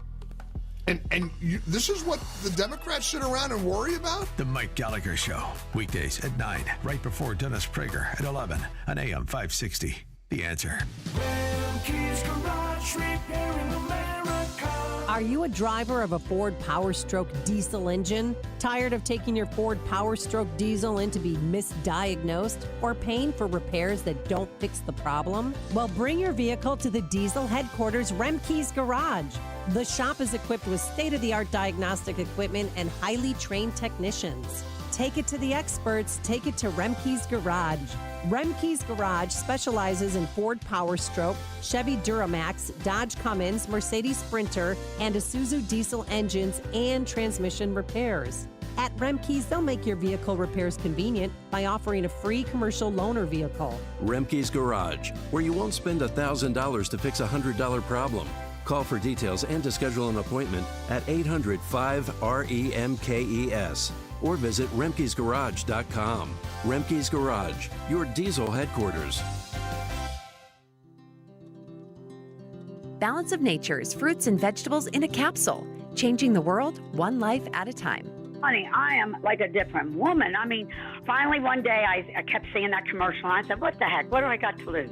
And this is what the Democrats sit around and worry about? The Mike Gallagher Show, weekdays at 9, right before Dennis Prager at 11 on AM 560. The Answer. Are you a driver of a Ford Powerstroke diesel engine? Tired of taking your Ford Powerstroke diesel in to be misdiagnosed or paying for repairs that don't fix the problem? Well, bring your vehicle to the diesel headquarters, Remke's Garage. The shop is equipped with state-of-the-art diagnostic equipment and highly trained technicians. Take it to the experts. Take it to Remke's Garage. Remke's Garage specializes in Ford Powerstroke, Chevy Duramax, Dodge Cummins, Mercedes Sprinter, and Isuzu diesel engines and transmission repairs. At Remke's, they'll make your vehicle repairs convenient by offering a free commercial loaner vehicle. Remke's Garage, where you won't spend $1,000 to fix a $100 problem. Call for details and to schedule an appointment at 800-5-REMKES or visit remkesgarage.com. Remke's Garage, your diesel headquarters. Balance of Nature's fruits and vegetables in a capsule, changing the world one life at a time. Honey, I am like a different woman. I mean, finally one day I kept seeing that commercial and I said, what the heck, what do I got to lose?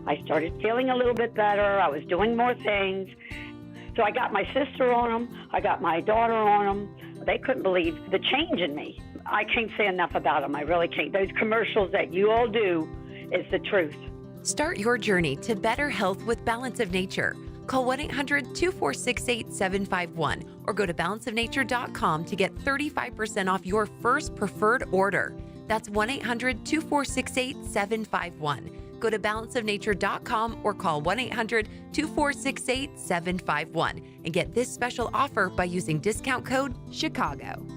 I started feeling a little bit better. I was doing more things. So I got my sister on them. I got my daughter on them. They couldn't believe the change in me. I can't say enough about them. I really can't. Those commercials that you all do is the truth. Start your journey to better health with Balance of Nature. Call 1-800-246-8751 or go to balanceofnature.com to get 35% off your first preferred order. That's 1-800-246-8751. Go to balanceofnature.com or call 1-800-246-8751 and get this special offer by using discount code CHICAGO.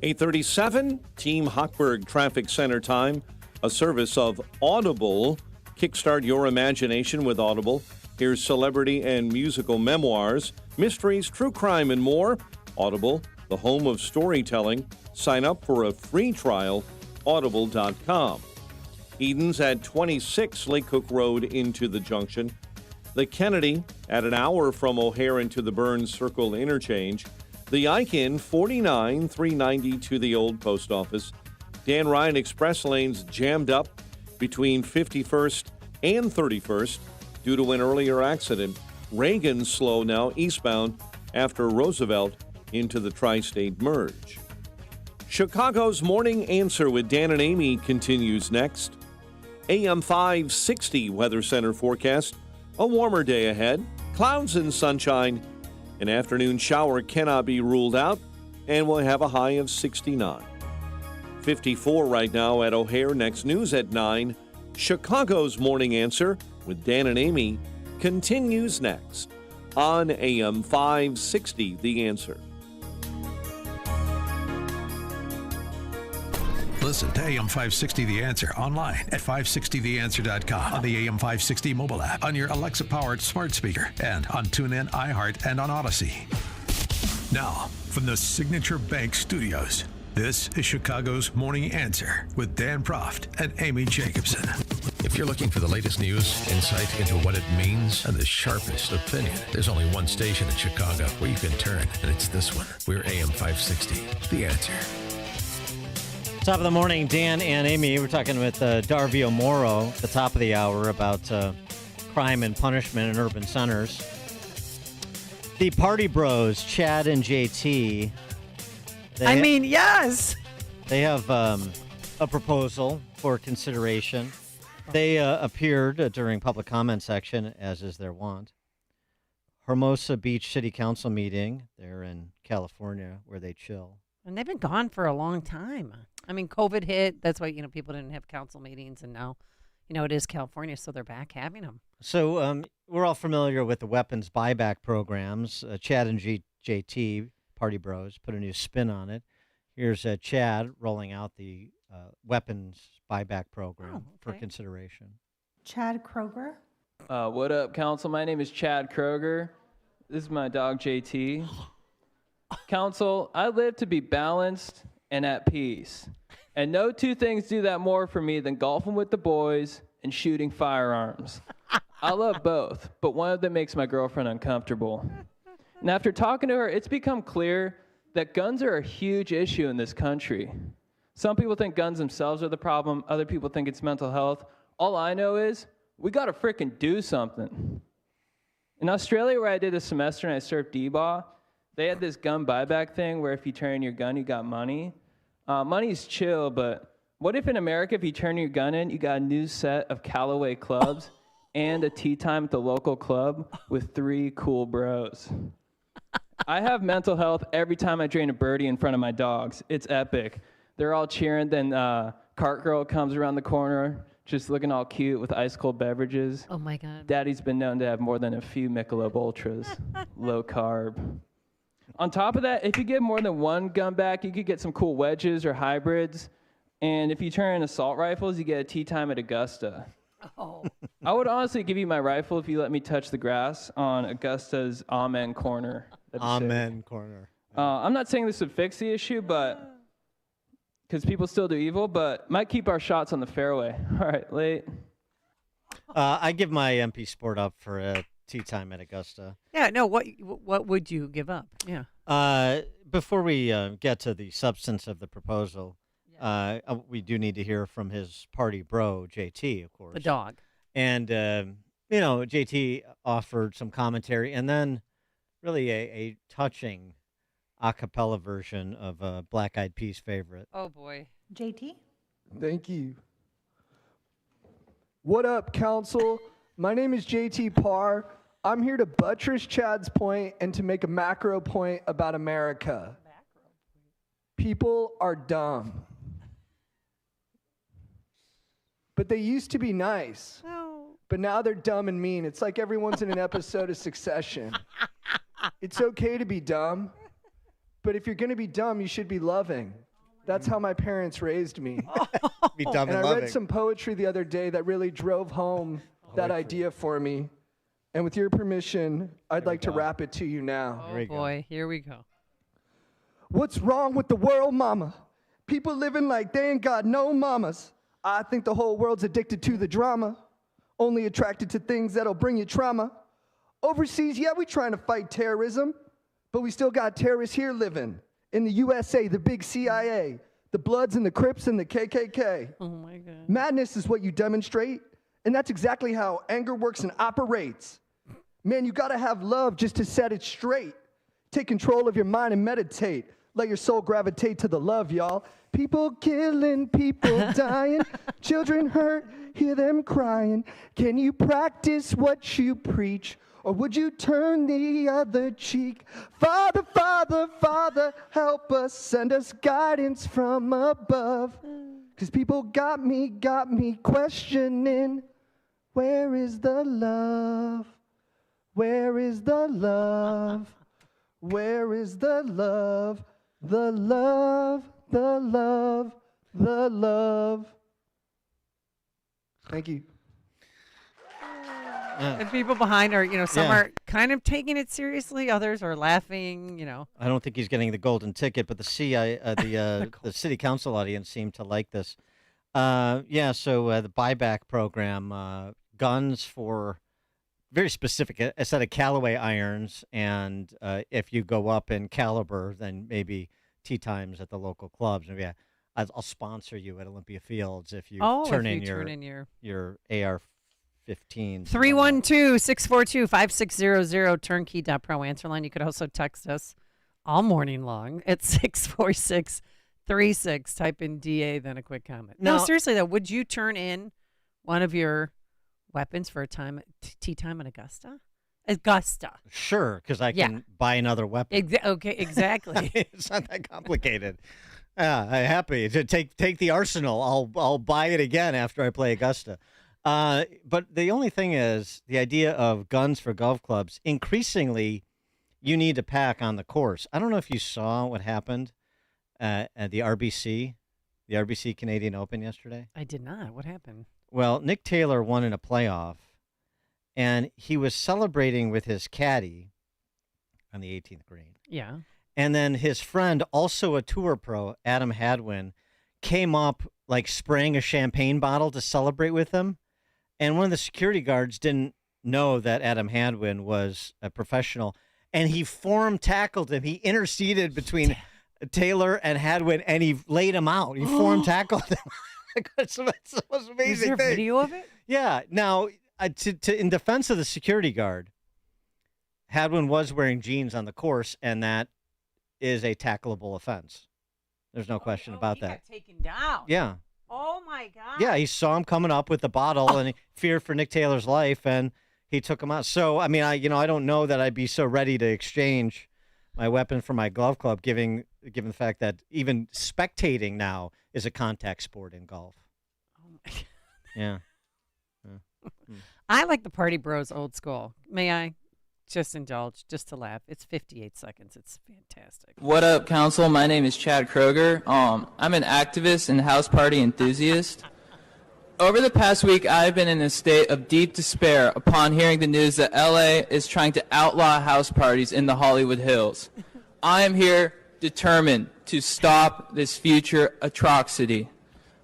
(8:37) Team Hochberg Traffic Center time, a service of Audible. Kickstart your imagination with Audible. Here's celebrity and musical memoirs, mysteries, true crime, and more. Audible, the home of storytelling. Sign up for a free trial, audible.com. Eden's at 26 Lake Cook Road into the junction. The Kennedy at an hour from O'Hare into the Burns Circle interchange. The Icon, 49 390 to the old post office. Dan Ryan Express lanes jammed up between 51st and 31st due to an earlier accident. Reagan slow now eastbound after Roosevelt into the tri-state merge. Chicago's Morning Answer with Dan and Amy continues next. AM 560 Weather Center forecast. A warmer day ahead. Clouds and sunshine. An afternoon shower cannot be ruled out, and we'll have a high of 69. 54 right now at O'Hare. Next news at 9. Chicago's Morning Answer with Dan and Amy continues next on AM 560, The Answer. Listen to AM 560 The Answer online at 560theanswer.com, on the AM 560 mobile app, on your Alexa-powered smart speaker, and on TuneIn, iHeart, and on Odyssey. Now, from the Signature Bank Studios, this is Chicago's Morning Answer with Dan Proft and Amy Jacobson. If you're looking for the latest news, insight into what it means, and the sharpest opinion, there's only one station in Chicago where you can turn, and it's this one. We're AM 560, The Answer. Top of the morning, Dan and Amy. We're talking with Darvio Moro at the top of the hour about crime and punishment in urban centers. The Party Bros, Chad and JT. Yes. They have a proposal for consideration. They appeared during public comment section, as is their wont. Hermosa Beach City Council meeting. They're in California where they chill. And they've been gone for a long time. I mean, COVID hit. That's why, people didn't have council meetings. And now, it is California, so they're back having them. So we're all familiar with the weapons buyback programs. Chad and JT, Party Bros, put a new spin on it. Here's Chad rolling out the weapons buyback program for consideration. Chad Kroger. What up, Council? My name is Chad Kroger. This is my dog, JT. Council, I live to be balanced and at peace. And no two things do that more for me than golfing with the boys and shooting firearms. I love both, but one of them makes my girlfriend uncomfortable. And after talking to her, it's become clear that guns are a huge issue in this country. Some people think guns themselves are the problem. Other people think it's mental health. All I know is we got to frickin' do something. In Australia, where I did a semester and I served D-Baw, they had this gun buyback thing where if you turn your gun, you got money. Money's chill, but what if in America, if you turn your gun in, you got a new set of Callaway clubs and a tea time at the local club with 3 cool bros? I have mental health every time I drain a birdie in front of my dogs. It's epic. They're all cheering, then Cart Girl comes around the corner, just looking all cute with ice cold beverages. Oh my God. Daddy's been known to have more than a few Michelob Ultras, low carb. On top of that, if you get more than one gun back, you could get some cool wedges or hybrids. And if you turn in assault rifles, you get a tea time at Augusta. Oh. I would honestly give you my rifle if you let me touch the grass on Augusta's Amen Corner. Amen Corner. I'm not saying this would fix the issue, but because people still do evil, but might keep our shots on the fairway. All right, late. I give my MP Sport up for a tea time at Augusta. Yeah, no, what would you give up? Yeah. Before we get to the substance of the proposal, we do need to hear from his party bro, JT, of course. The dog. And, JT offered some commentary and then really a touching a cappella version of a Black Eyed Peas favorite. Oh, boy. JT? Thank you. What up, council? My name is JT Parr. I'm here to buttress Chad's point and to make a macro point about America. People are dumb. But they used to be nice. No. But now they're dumb and mean. It's like everyone's in an episode of Succession. It's okay to be dumb, but if you're going to be dumb, you should be loving. That's how my parents raised me. Be dumb and I loving. read some poetry the other day that really drove home that idea for me. And with your permission, I'd like to rap it to you now. Oh, boy. Here we go. What's wrong with the world, mama? People living like they ain't got no mamas. I think the whole world's addicted to the drama, only attracted to things that'll bring you trauma. Overseas, yeah, we trying to fight terrorism, but we still got terrorists here living. In the USA, the big CIA, the Bloods and the Crips and the KKK. Oh, my God. Madness is what you demonstrate, and that's exactly how anger works and operates. Man, you gotta have love just to set it straight. Take control of your mind and meditate. Let your soul gravitate to the love, y'all. People killing, people dying, children hurt, hear them crying. Can you practice what you preach, or would you turn the other cheek? Father, Father, Father, help us, send us guidance from above. 'Cause people got me questioning, where is the love? Where is the love? Where is the love? The love, the love, the love. Thank you. And people behind are, some are kind of taking it seriously, others are laughing, I don't think he's getting the golden ticket, but the city council audience seemed to like this. So the buyback program, guns for very specific, a set of Callaway irons, and if you go up in caliber, then maybe tea times at the local clubs. Maybe I'll sponsor you at Olympia Fields if you turn in your AR-15. 312-642-5600, turnkey.pro answer line. You could also text us all morning long at 64636. Type in DA, then a quick comment. No, seriously, though, would you turn in one of your weapons for a tea time at Augusta? Augusta. Sure, because I can buy another weapon. Okay, exactly. It's not that complicated. I'm happy to take the arsenal. I'll buy it again after I play Augusta. But the only thing is the idea of guns for golf clubs. Increasingly, you need to pack on the course. I don't know if you saw what happened at the RBC Canadian Open yesterday. I did not. What happened? Well, Nick Taylor won in a playoff, and he was celebrating with his caddy on the 18th green. Yeah. And then his friend, also a tour pro, Adam Hadwin, came up like spraying a champagne bottle to celebrate with him. And one of the security guards didn't know that Adam Hadwin was a professional, and he tackled him. He interceded between Taylor and Hadwin, and he laid him out. He tackled him. It's the most amazing Is there thing. video of it? Yeah. Now, in defense of the security guard, Hadwin was wearing jeans on the course, and that is a tackleable offense. There's no question about that. Got taken down. Yeah. Oh my God. Yeah, he saw him coming up with the bottle, and he feared for Nick Taylor's life, and he took him out. So, I mean, I don't know that I'd be so ready to exchange my weapon for my glove club, given the fact that even spectating now is a contact sport in golf. Oh my God. Yeah. I like the Party Bros old school. May I just indulge, just to laugh? It's 58 seconds. It's fantastic. What up, council? My name is Chad Kroger. I'm an activist and house party enthusiast. Over the past week, I've been in a state of deep despair upon hearing the news that LA is trying to outlaw house parties in the Hollywood Hills. I am here determined to stop this future atrocity.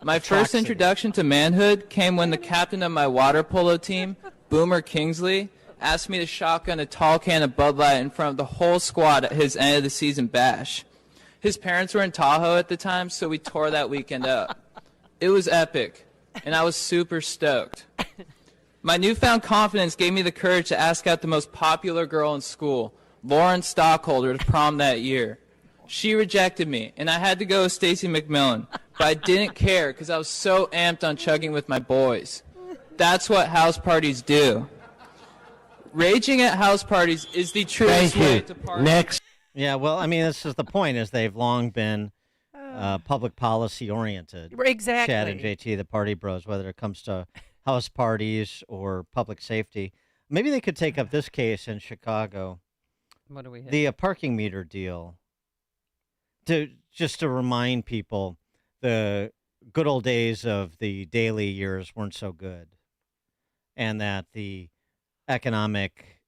My first introduction to manhood came when the captain of my water polo team, Boomer Kingsley, asked me to shotgun a tall can of Bud Light in front of the whole squad at his end of the season bash. His parents were in Tahoe at the time, so we tore that weekend up. It was epic, and I was super stoked. My newfound confidence gave me the courage to ask out the most popular girl in school, Lauren Stockholder, to prom that year. She rejected me, and I had to go with Stacey McMillan, but I didn't care because I was so amped on chugging with my boys. That's what house parties do. Raging at house parties is the truest way to party. Next. Yeah, well, I mean, this is the point, is they've long been public policy oriented. Exactly. Chad and JT, the Party Bros, whether it comes to house parties or public safety. Maybe they could take up this case in Chicago. What do we hit? The parking meter deal. Just to remind people, the good old days of the Daley years weren't so good, and that the economic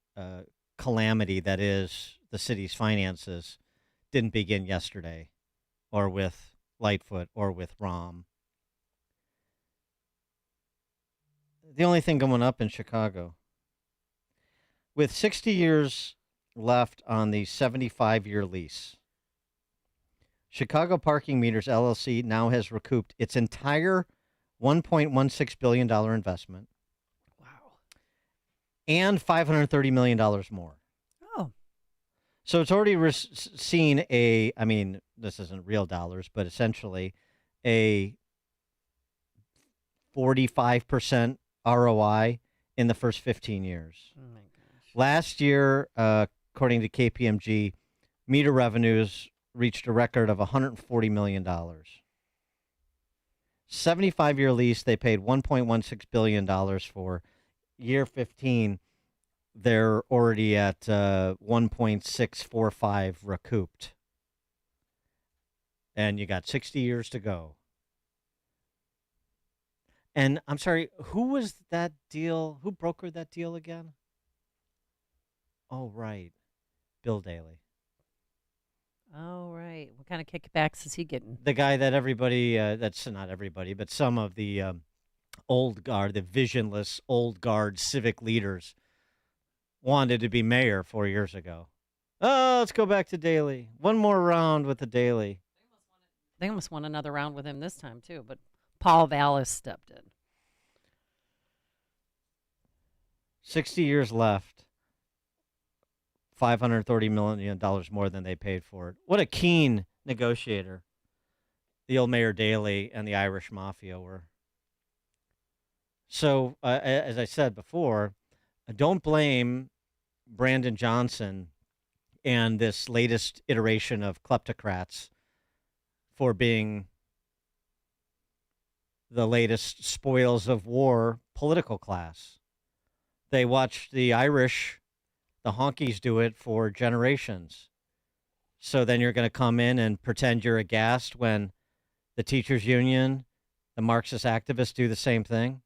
calamity that is the city's finances didn't begin yesterday, or with Lightfoot, or with Rahm. The only thing going up in Chicago, with 60 years left on the 75-year lease, Chicago Parking Meters LLC now has recouped its entire $1.16 billion investment. Wow. And $530 million more. Oh. So it's already seen I mean, this isn't real dollars, but essentially a 45% ROI in the first 15 years. Oh my gosh. Last year, according to KPMG, meter revenues reached a record of $140 million. 75-year lease, they paid $1.16 billion for. Year 15, they're already at 1.645 recouped. And you got 60 years to go. And I'm sorry, who was that deal? Who brokered that deal again? Oh, right. Bill Daley. Oh, right. What kind of kickbacks is he getting? The guy that everybody, that's not everybody, but some of the old guard, the visionless old guard civic leaders wanted to be mayor 4 years ago. Oh, let's go back to Daley. One more round with the Daley. They almost won another round with him this time, too, but Paul Vallis stepped in. 60 years left. $530 million more than they paid for it. What a keen negotiator the old Mayor Daley and the Irish Mafia were. So, as I said before, don't blame Brandon Johnson and this latest iteration of kleptocrats for being the latest spoils of war political class. They watched the Irish, the honkies, do it for generations. So then you're going to come in and pretend you're aghast when the teachers union, the Marxist activists do the same thing?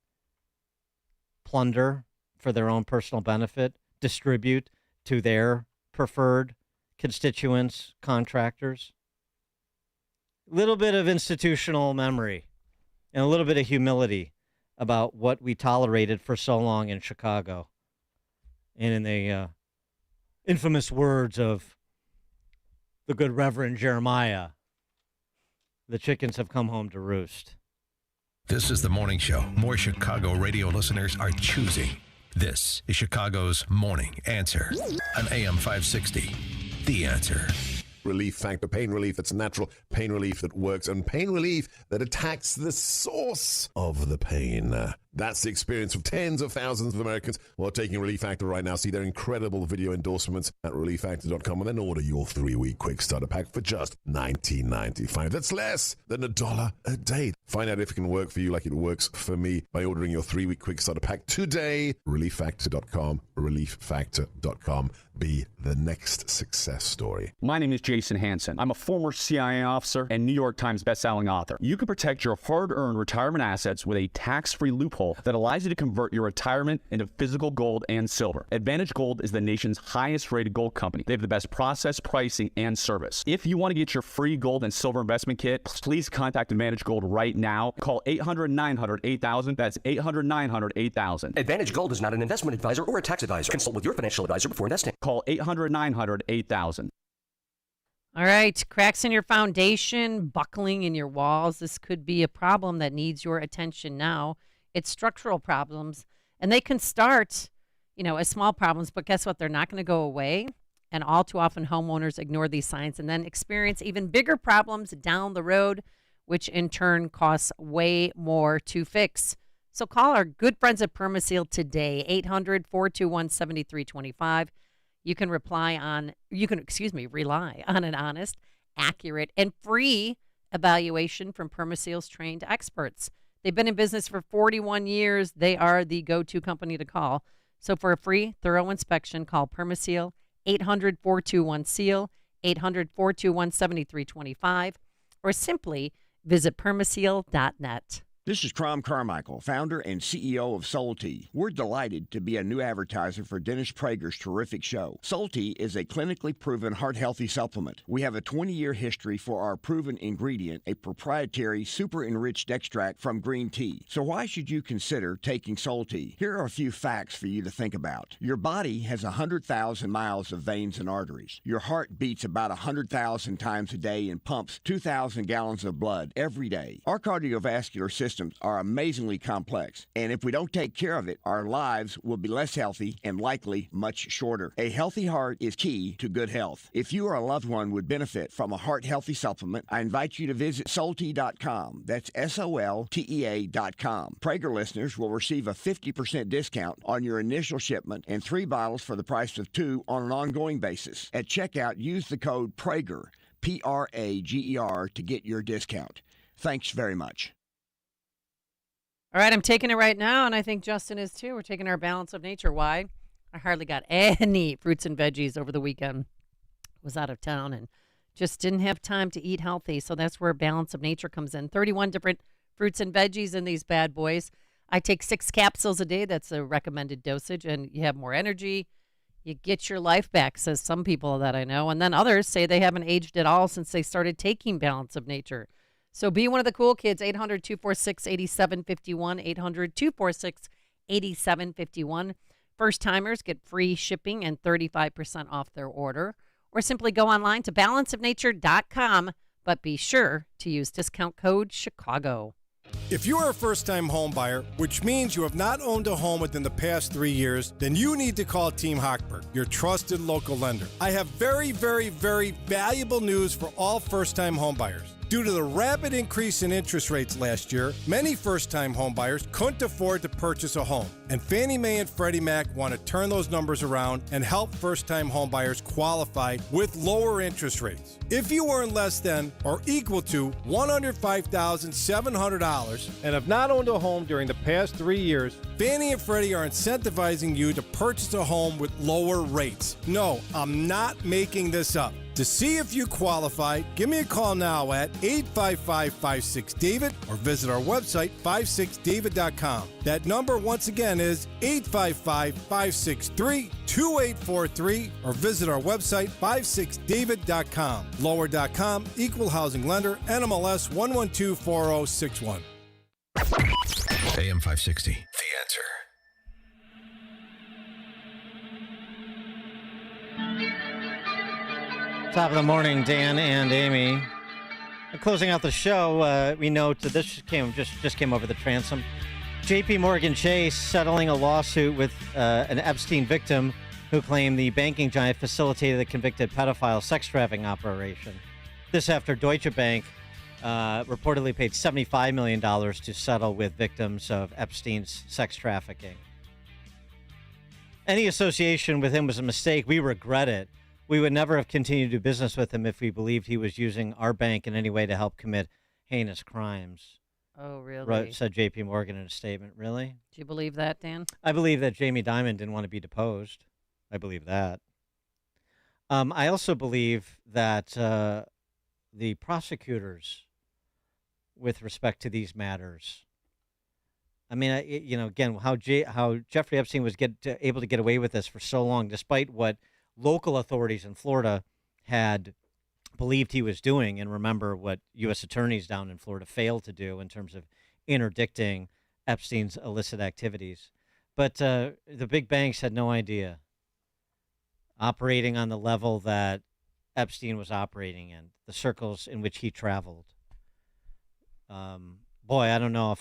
Plunder for their own personal benefit, distribute to their preferred constituents, contractors. A little bit of institutional memory and a little bit of humility about what we tolerated for so long in Chicago. And in the infamous words of the good Reverend Jeremiah, the chickens have come home to roost. This is the morning show more Chicago radio listeners are choosing. This is Chicago's Morning Answer on AM 560. The Answer. Relief factor, pain relief that's natural, pain relief that works, and pain relief that attacks the source of the pain. That's the experience of tens of thousands of Americans who are taking Relief Factor right now. See their incredible video endorsements at relieffactor.com and then order your 3-week quick starter pack for just $19.95. That's less than $1 a day. Find out if it can work for you like it works for me by ordering your 3-week quick starter pack today. relieffactor.com, relieffactor.com. Be the next success story. My name is Jason Hansen. I'm a former CIA officer and New York Times bestselling author. You can protect your hard-earned retirement assets with a tax-free loophole that allows you to convert your retirement into physical gold and silver. Advantage Gold is the nation's highest-rated gold company. They have the best process, pricing, and service. If you want to get your free gold and silver investment kit, please contact Advantage Gold right now. Call 800-900-8000. That's 800-900-8000. Advantage Gold is not an investment advisor or a tax advisor. Consult with your financial advisor before investing. Call 800-900-8000. All right, cracks in your foundation, buckling in your walls. This could be a problem that needs your attention now. It's structural problems, and they can start, as small problems, but guess what? They're not going to go away. And all too often, homeowners ignore these signs and then experience even bigger problems down the road, which in turn costs way more to fix. So call our good friends at Permaseal today, 800-421-7325. You can rely on an honest, accurate, and free evaluation from Permaseal's trained experts. They've been in business for 41 years. They are the go-to company to call. So for a free, thorough inspection, call Permaseal, 800-421-SEAL, 800-421-7325, or simply visit permaseal.net. This is Crom Carmichael, founder and CEO of Soul Tea. We're delighted to be a new advertiser for Dennis Prager's terrific show. Soul Tea is a clinically proven heart-healthy supplement. We have a 20-year history for our proven ingredient, a proprietary super-enriched extract from green tea. So why should you consider taking Soul Tea? Here are a few facts for you to think about. Your body has 100,000 miles of veins and arteries. Your heart beats about 100,000 times a day and pumps 2,000 gallons of blood every day. Our cardiovascular system are amazingly complex, and if we don't take care of it, our lives will be less healthy and likely much shorter. A healthy heart is key to good health. If you or a loved one would benefit from a heart-healthy supplement, I invite you to visit Soltea.com. That's SOLTEA.com. Prager listeners will receive a 50% discount on your initial shipment and 3 bottles for the price of 2 on an ongoing basis. At checkout, use the code Prager, Prager, to get your discount. Thanks very much. All right, I'm taking it right now, and I think Justin is too. We're taking our balance of nature. Why? I hardly got any fruits and veggies over the weekend. Was out of town and just didn't have time to eat healthy. So that's where balance of nature comes in. 31 different fruits and veggies in these bad boys. I take 6 capsules a day. That's a recommended dosage, and you have more energy. You get your life back, says some people that I know. And then others say they haven't aged at all since they started taking balance of nature. So be one of the cool kids, 800-246-8751, 800-246-8751. First-timers get free shipping and 35% off their order. Or simply go online to balanceofnature.com, but be sure to use discount code Chicago. If you are a first-time home buyer, which means you have not owned a home within the past 3 years, then you need to call Team Hochberg, your trusted local lender. I have very, very, very valuable news for all first-time home buyers. Due to the rapid increase in interest rates last year, many first-time home buyers couldn't afford to purchase a home. And Fannie Mae and Freddie Mac want to turn those numbers around and help first-time home buyers qualify with lower interest rates. If you earn less than or equal to $105,700 and have not owned a home during the past 3 years, Fannie and Freddie are incentivizing you to purchase a home with lower rates. No, I'm not making this up. To see if you qualify, give me a call now at 855-56-DAVID or visit our website, 56david.com. That number, once again, is 855-563-2843 or visit our website, 56david.com. Lower.com, equal housing lender, NMLS 1124061. AM 560, The Answer. Top of the morning, Dan and Amy. Closing out the show, we note that this just came over the transom. J.P. Morgan Chase settling a lawsuit with an Epstein victim who claimed the banking giant facilitated the convicted pedophile sex trafficking operation. This after Deutsche Bank reportedly paid $75 million to settle with victims of Epstein's sex trafficking. Any association with him was a mistake. We regret it. We would never have continued to do business with him if we believed he was using our bank in any way to help commit heinous crimes. Oh, really? Said J.P. Morgan in a statement. Really? Do you believe that, Dan? I believe that Jamie Dimon didn't want to be deposed. I believe that. I also believe that the prosecutors, with respect to these matters, I mean, again, how Jeffrey Epstein was able to get away with this for so long, despite what local authorities in Florida had believed he was doing, and remember what U.S. attorneys down in Florida failed to do in terms of interdicting Epstein's illicit activities. But the big banks had no idea, operating on the level that Epstein was operating in, the circles in which he traveled. Boy, I don't know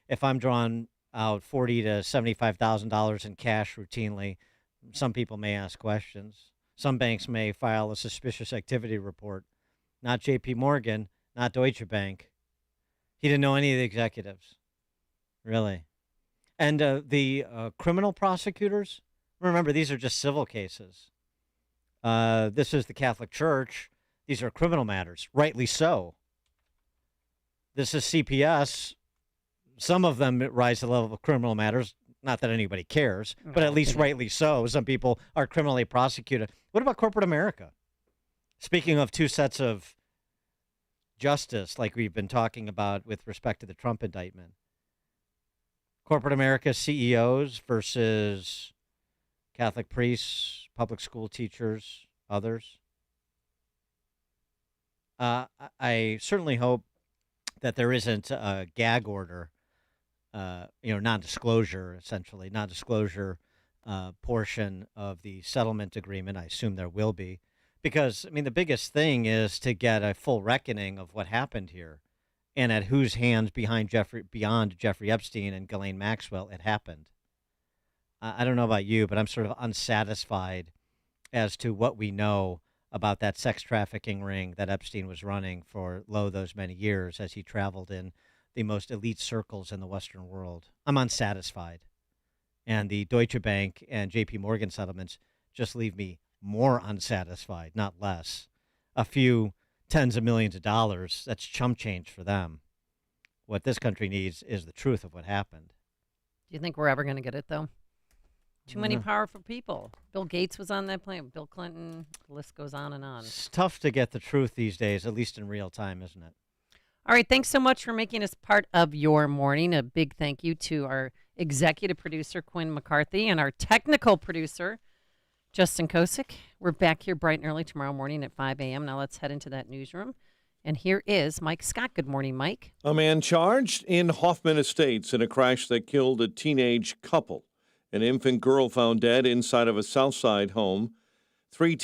if I'm drawing out $40,000 to $75,000 in cash routinely. Some people may ask questions. Some banks may file a suspicious activity report. Not J.P. Morgan, not Deutsche Bank. He didn't know any of the executives, really. And the criminal prosecutors, remember, these are just civil cases. This is the Catholic Church. These are criminal matters, rightly so. This is CPS. Some of them rise to the level of criminal matters. Not that anybody cares, but at least rightly so. Some people are criminally prosecuted. What about corporate America? Speaking of two sets of justice, like we've been talking about with respect to the Trump indictment. Corporate America CEOs versus Catholic priests, public school teachers, others. I certainly hope that there isn't a gag order, non-disclosure, essentially, non-disclosure portion of the settlement agreement. I assume there will be. Because, I mean, the biggest thing is to get a full reckoning of what happened here and at whose hands beyond Jeffrey Epstein and Ghislaine Maxwell it happened. I don't know about you, but I'm sort of unsatisfied as to what we know about that sex trafficking ring that Epstein was running for those many years as he traveled in the most elite circles in the Western world. I'm unsatisfied. And the Deutsche Bank and J.P. Morgan settlements just leave me more unsatisfied, not less. A few tens of millions of dollars, that's chump change for them. What this country needs is the truth of what happened. Do you think we're ever going to get it, though? Too many powerful people. Bill Gates was on that plane. Bill Clinton. The list goes on and on. It's tough to get the truth these days, at least in real time, isn't it? All right. Thanks so much for making us part of your morning. A big thank you to our executive producer, Quinn McCarthy, and our technical producer, Justin Kosick. We're back here bright and early tomorrow morning at 5 a.m. Now let's head into that newsroom. And here is Mike Scott. Good morning, Mike. A man charged in Hoffman Estates in a crash that killed a teenage couple. An infant girl found dead inside of a Southside home. 3